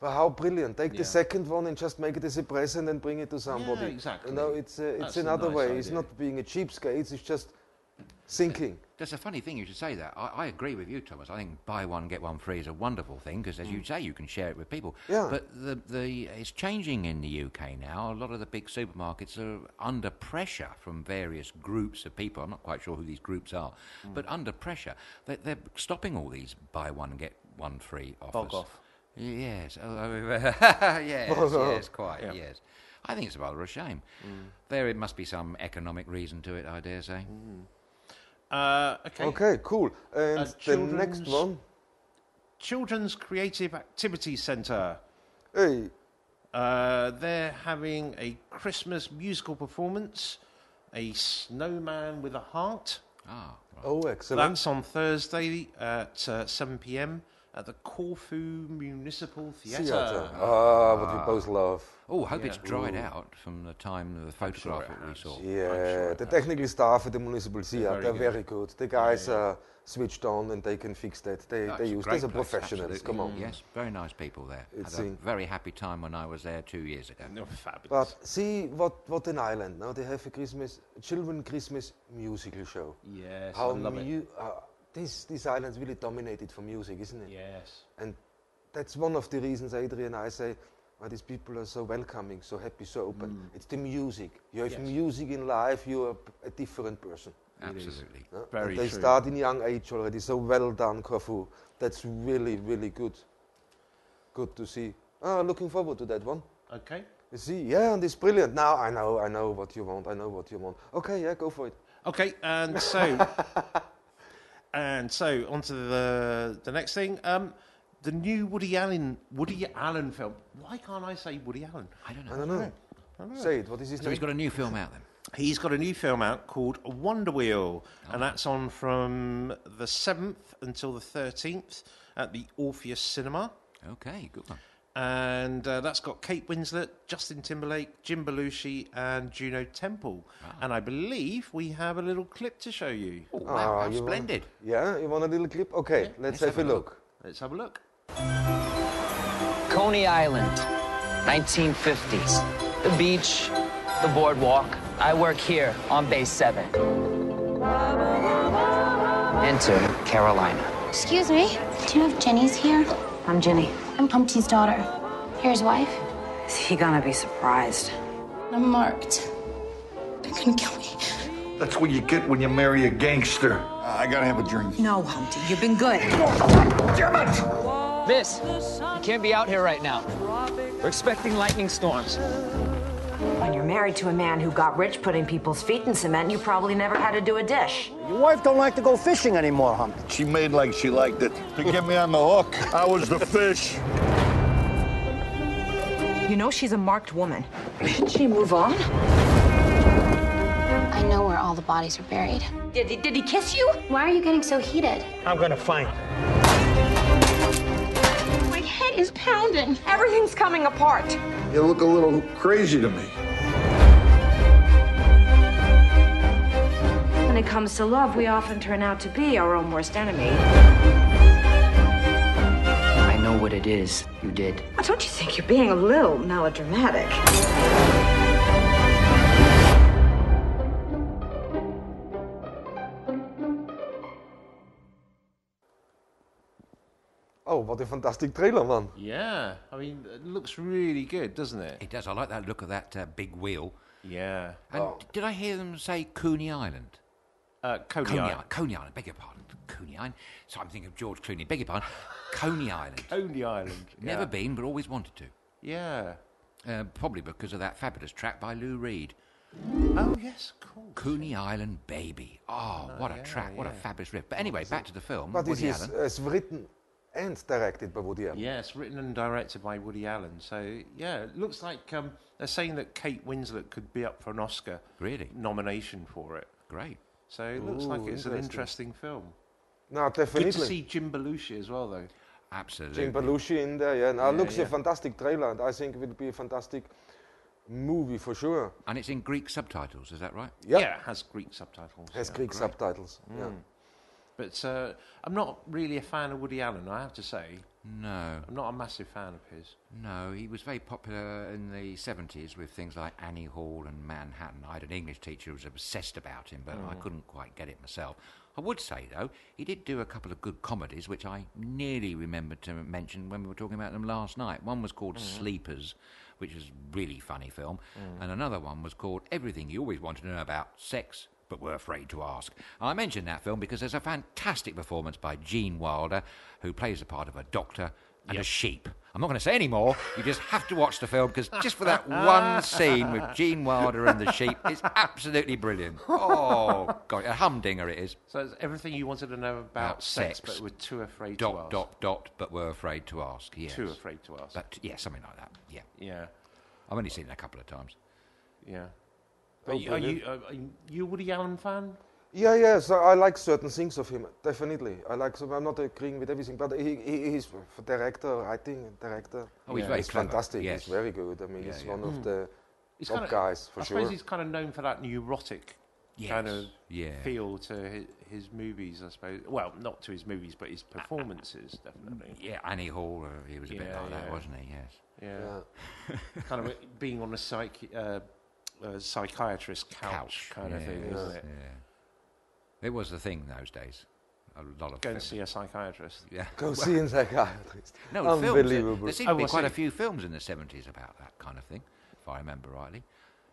Well, how brilliant. Take the second one and just make it as a present and bring it to somebody. Yeah, exactly. You know, it's another way. Idea. It's not being a cheapskate, it's just thinking. That's a funny thing you should say that. I agree with you, Thomas. I think buy one, get one free is a wonderful thing because, as you say, you can share it with people. Yeah. But it's changing in the UK now. A lot of the big supermarkets are under pressure from various groups of people. I'm not quite sure who these groups are, but under pressure. They're stopping all these buy one, get one free offers. Bog off. Yes. Yes, quite, Yeah. yes. I think it's rather a shame. There must be some economic reason to it, I dare say. Okay. Okay, cool. And the next one. Children's Creative Activity Centre. Hey. They're having a Christmas musical performance, a snowman with a heart. Ah, right. Oh, excellent. That's on Thursday at 7 p.m. at the Corfu Municipal Theatre. What we both love. Oh, hope it's dried out from the time of the photograph that we saw. Yeah, the technical staff at the municipal theatre, they're very very good. The guys are switched on and they can fix that. They use great these are place, professionals. absolutely. Come on. Yes, very nice people there. It's Had a very happy time when I was there 2 years ago. Fabulous. But see what an island. Now they have a children Christmas musical show. Yes, How I love it. This island's really dominated for music, isn't it? Yes. And that's one of the reasons Adrian and I say why these people are so welcoming, so happy, so open. It's the music. You have music in life, you are a different person. Absolutely. Very And they true. start in young age already, so well done, Corfu. That's really, really good. Good to see. Looking forward to that one. Okay. You see, yeah, and it's brilliant. Now I know what you want. Okay, yeah, go for it. Okay, and so on to the next thing. The new Woody Allen film. Why can't I say Woody Allen? I don't I know. don't know. Say it. What is his So name? he's got a new film out then? He's got a new film out called Wonder Wheel, and that's on from the 7th until the 13th at the Orpheus Cinema. Okay, good one. And that's got Kate Winslet, Justin Timberlake, Jim Belushi, and Juno Temple. And I believe we have a little clip to show you. Oh, wow, how you splendid. You want a little clip? Okay, let's have a look. Let's have a look. Coney Island, 1950s. The beach, the boardwalk. I work here on base 7. Enter Carolina. Excuse me, do you know if Jenny's here? I'm Jenny. I'm Humpty's daughter. Here's wife. Is he gonna be surprised? I'm marked. They're gonna kill me. That's what you get when you marry a gangster. I gotta have a drink. No, Humpty, you've been good. Damn it! Miss, you can't be out here right now. We're expecting lightning storms. When you're married to a man who got rich putting people's feet in cement, you probably never had to do a dish. Your wife don't like to go fishing anymore, Humpty. She made like she liked it. To get me on the hook, I was the fish. You know she's a marked woman. Should she move on? I know where all the bodies are buried. Did he kiss you? Why are you getting so heated? I'm gonna find her. My head is pounding. Everything's coming apart. You look a little crazy to me. When it comes to love, we often turn out to be our own worst enemy. I know what it is you did. Don't you think you're being a little melodramatic? Oh, what a fantastic trailer, man. Yeah, I mean, it looks really good, doesn't it? It does. I like that look of that big wheel. Yeah. And did I hear them say Coney Island? Coney Island. Coney Island, beg your pardon. Coney Island. So I'm thinking of George Clooney, beg your pardon. Coney Island. Coney Island. Never been, but always wanted to. Yeah. Probably because of that fabulous track by Lou Reed. Oh, yes, cool. Coney Island Baby. Oh, what a track. What a fabulous riff. But anyway, back to the film. But this Woody is Allen. written and directed by Woody Allen. Yeah, it's written and directed by Woody Allen. So, yeah, it looks like they're saying that Kate Winslet could be up for an Oscar nomination for it. Great. So it looks like it's an interesting film. No, definitely. Good to see Jim Belushi as well, though. Absolutely. Jim Belushi in there, yeah. Now, it looks a fantastic trailer, and I think it will be a fantastic movie for sure. And it's in Greek subtitles, is that right? Yeah, it has Greek subtitles. Has Greek subtitles, yeah. But I'm not really a fan of Woody Allen, I have to say. No. I'm not a massive fan of his. No, he was very popular in the 70s with things like Annie Hall and Manhattan. I had an English teacher who was obsessed about him, but I couldn't quite get it myself. I would say, though, he did do a couple of good comedies, which I nearly remembered to mention when we were talking about them last night. One was called Sleepers, which was a really funny film, and another one was called Everything You Always Wanted to Know About Sex, but Were Afraid to Ask. I mentioned that film because there's a fantastic performance by Gene Wilder, who plays the part of a doctor and a sheep. I'm not going to say any more. You just have to watch the film, because just for that one scene with Gene Wilder and the sheep, it's absolutely brilliant. Oh, God, a humdinger it is. So it's everything you wanted to know about sex, but were too afraid to ask. But were afraid to ask, yes. Too afraid to ask. But, yeah, something like that, yeah. Yeah. I've only seen it a couple of times. Yeah. But are you a Woody Allen fan? Yeah. So I like certain things of him. Definitely, I like. So I'm not agreeing with everything, but he's a director, writing director. Oh, he's very clever. Fantastic. Yes. He's very good. I mean, he's one of the top guys for sure. I suppose he's kind of known for that neurotic kind of feel to his movies. I suppose. Well, not to his movies, but his performances, definitely. Yeah, Annie Hall. He was a bit like that, wasn't he? Yes. Yeah. Kind of being on a psychiatrist couch kind of thing, isn't it? Yeah. It was the thing those days. A lot of go and see a psychiatrist. Yeah. Go see a psychiatrist. No, unbelievable. There seemed to be quite a few films in the 70s about that kind of thing, if I remember rightly.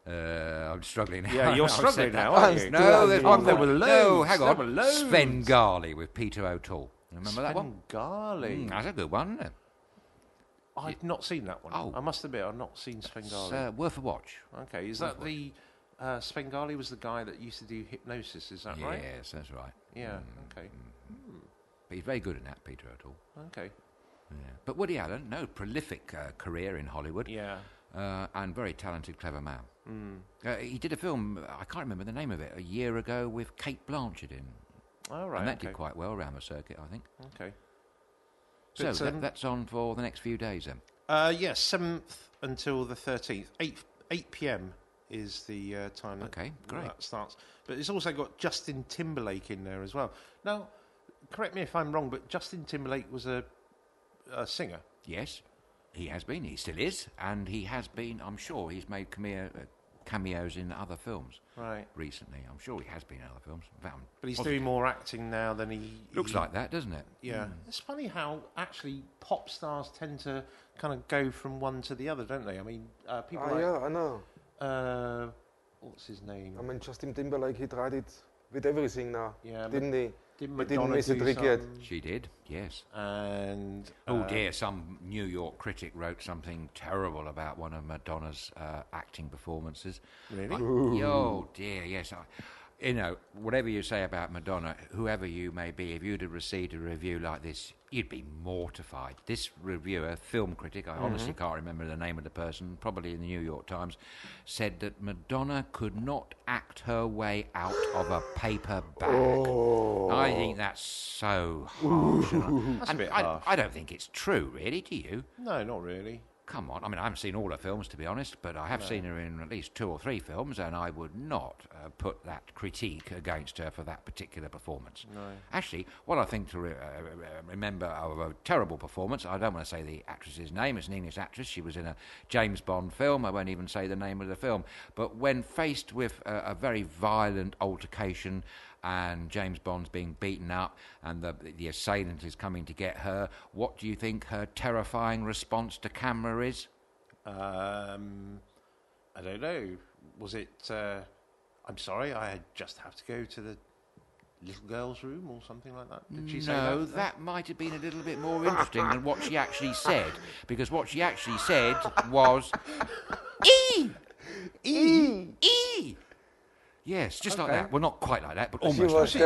I'm struggling now. Yeah, you're struggling now, aren't you? No, there's one. There were loads. No, hang on. There were loads. Svengali with Peter O'Toole. Remember that one? Svengali. That's a good one, isn't it? I've not seen that one. I must admit, I've not seen Svengali. It's worth a watch. Okay, is that the... Svengali was the guy that used to do hypnosis, is that right? Yes, that's right. Yeah, okay. But he's very good in that, Peter O'Toole. Okay. Yeah. But Woody Allen, prolific career in Hollywood. Yeah. And very talented, clever man. He did a film, I can't remember the name of it, a year ago with Kate Blanchett in. Oh, right. And that did quite well around the circuit, I think. Okay. So that's on for the next few days then? Yes, 7th until the 13th. 8 p.m. is the time that starts. But it's also got Justin Timberlake in there as well. Now, correct me if I'm wrong, but Justin Timberlake was a singer. Yes, he has been. He still is. And he has been, I'm sure, he's made cameos in other films recently. I'm sure he has been in other films. But he's doing more acting now than he... Looks like that, doesn't it? Yeah. It's funny how actually pop stars tend to kind of go from one to the other, don't they? I mean, people like... Yeah, I know. What's his name? I mean, Justin Timberlake, he tried it with everything now, didn't he? Didn't miss a trick yet. She did, yes. And oh dear, some New York critic wrote something terrible about one of Madonna's acting performances. Really? Oh dear, yes. Whatever you say about Madonna, whoever you may be, if you'd have received a review like this, you'd be mortified. This reviewer, film critic, I honestly can't remember the name of the person, probably in the New York Times, said that Madonna could not act her way out of a paper bag. I think that's so harsh. That's a bit harsh. I don't think it's true, really, do you? No, not really. Come on. I mean, I haven't seen all her films, to be honest, but I have seen her in at least 2 or 3 films, and I would not put that critique against her for that particular performance. No. Actually, what I think to remember of a terrible performance, I don't want to say the actress's name, it's an English actress, she was in a James Bond film, I won't even say the name of the film, but when faced with a very violent altercation and James Bond's being beaten up and the assailant is coming to get her, what do you think her terrifying response to camera is? I don't know. Was it, I'm sorry, I just have to go to the little girl's room or something like that? Did she say that? No, that might have been a little bit more interesting than what she actually said, because what she actually said was, E! E! E! Yes, just like that. Well, not quite like that, but She almost. she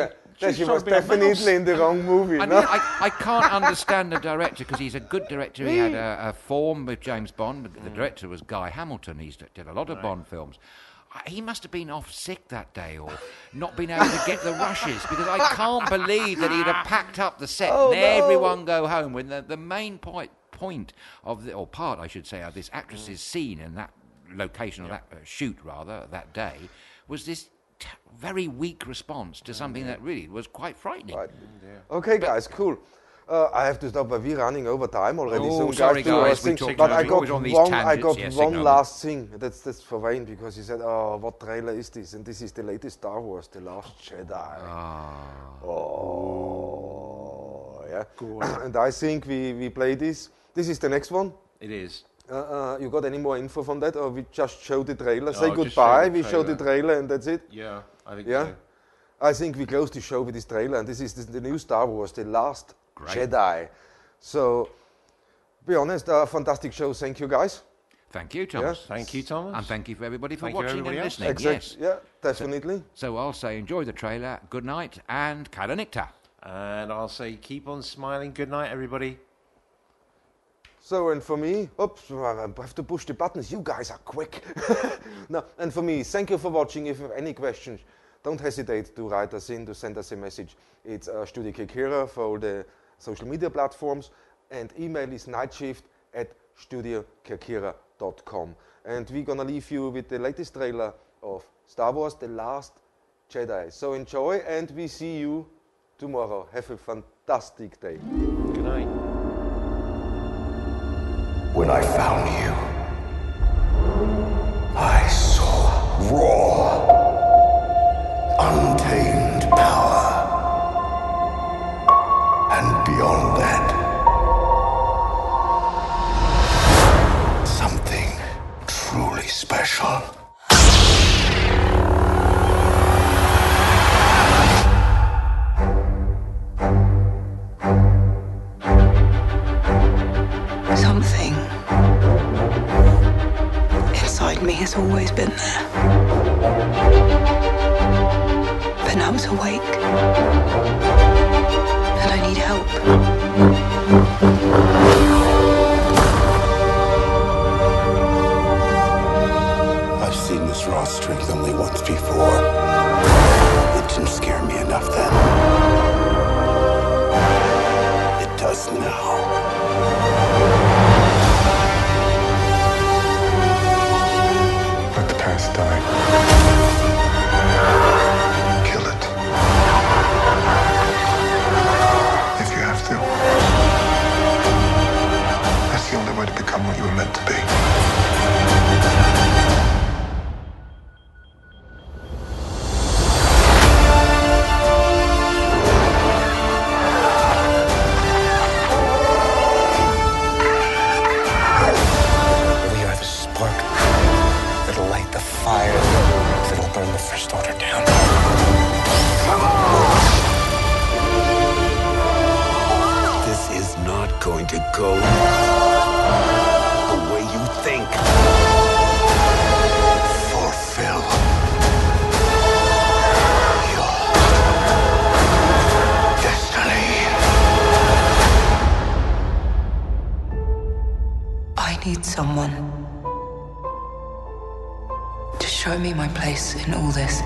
was definitely in the wrong movie. I No? mean, I can't understand the director because he's a good director. He had a form with James Bond. The director was Guy Hamilton. He did a lot of Bond films. He must have been off sick that day or not been able to get the rushes because I can't believe that he'd have packed up the set and everyone go home when the main point of or part, I should say, of this actress's scene in that location, or that shoot rather, that day, was this very weak response to something that really was quite frightening. Right. Okay, guys, cool. I have to stop. We're running over time already. Oh, so sorry, guys. But I got one last last thing. That's for Wayne, because he said, "Oh, what trailer is this?" And this is the latest Star Wars, The Last Jedi. Oh, yeah. And I think we play this. This is the next one. It is. You got any more info from that, or we just show the trailer? Say just goodbye. show the We show the trailer, and that's it. Yeah, I think Yeah. so. I think we close the show with this trailer, and this is the new Star Wars, The Last Jedi. So, be honest, fantastic show. Thank you, guys. Thank you, Thomas. Yeah. Thank you, Thomas. And thank you for everybody for Thank you, watching everybody and else. listening. Yes. Yeah, definitely. So I'll say enjoy the trailer, good night, and Kala Nikta. And I'll say keep on smiling. Good night, everybody. So, and for me, oops, I have to push the buttons. You guys are quick. No, and for me, thank you for watching. If you have any questions, don't hesitate to write us in, to send us a message. It's StudioKerkyra for all the social media platforms, and email is nightshift@studiokerkyra.com. And we're gonna leave you with the latest trailer of Star Wars: The Last Jedi. So enjoy, and we see you tomorrow. Have a fantastic day. Good night. When I found you, I saw raw, untamed power. And beyond that, something truly special. Something inside me has always been there. But now it's awake. And I need help. I've seen this raw strength only once before. It didn't scare me enough then. It does now. Let the past die. Kill it. If you have to. That's the only way to become what you were meant to be. We are the spark that'll light the fire that'll burn the First Order down. Come on! This is not going to go the way you think. Fulfill your destiny. I need someone to show me my place in all this.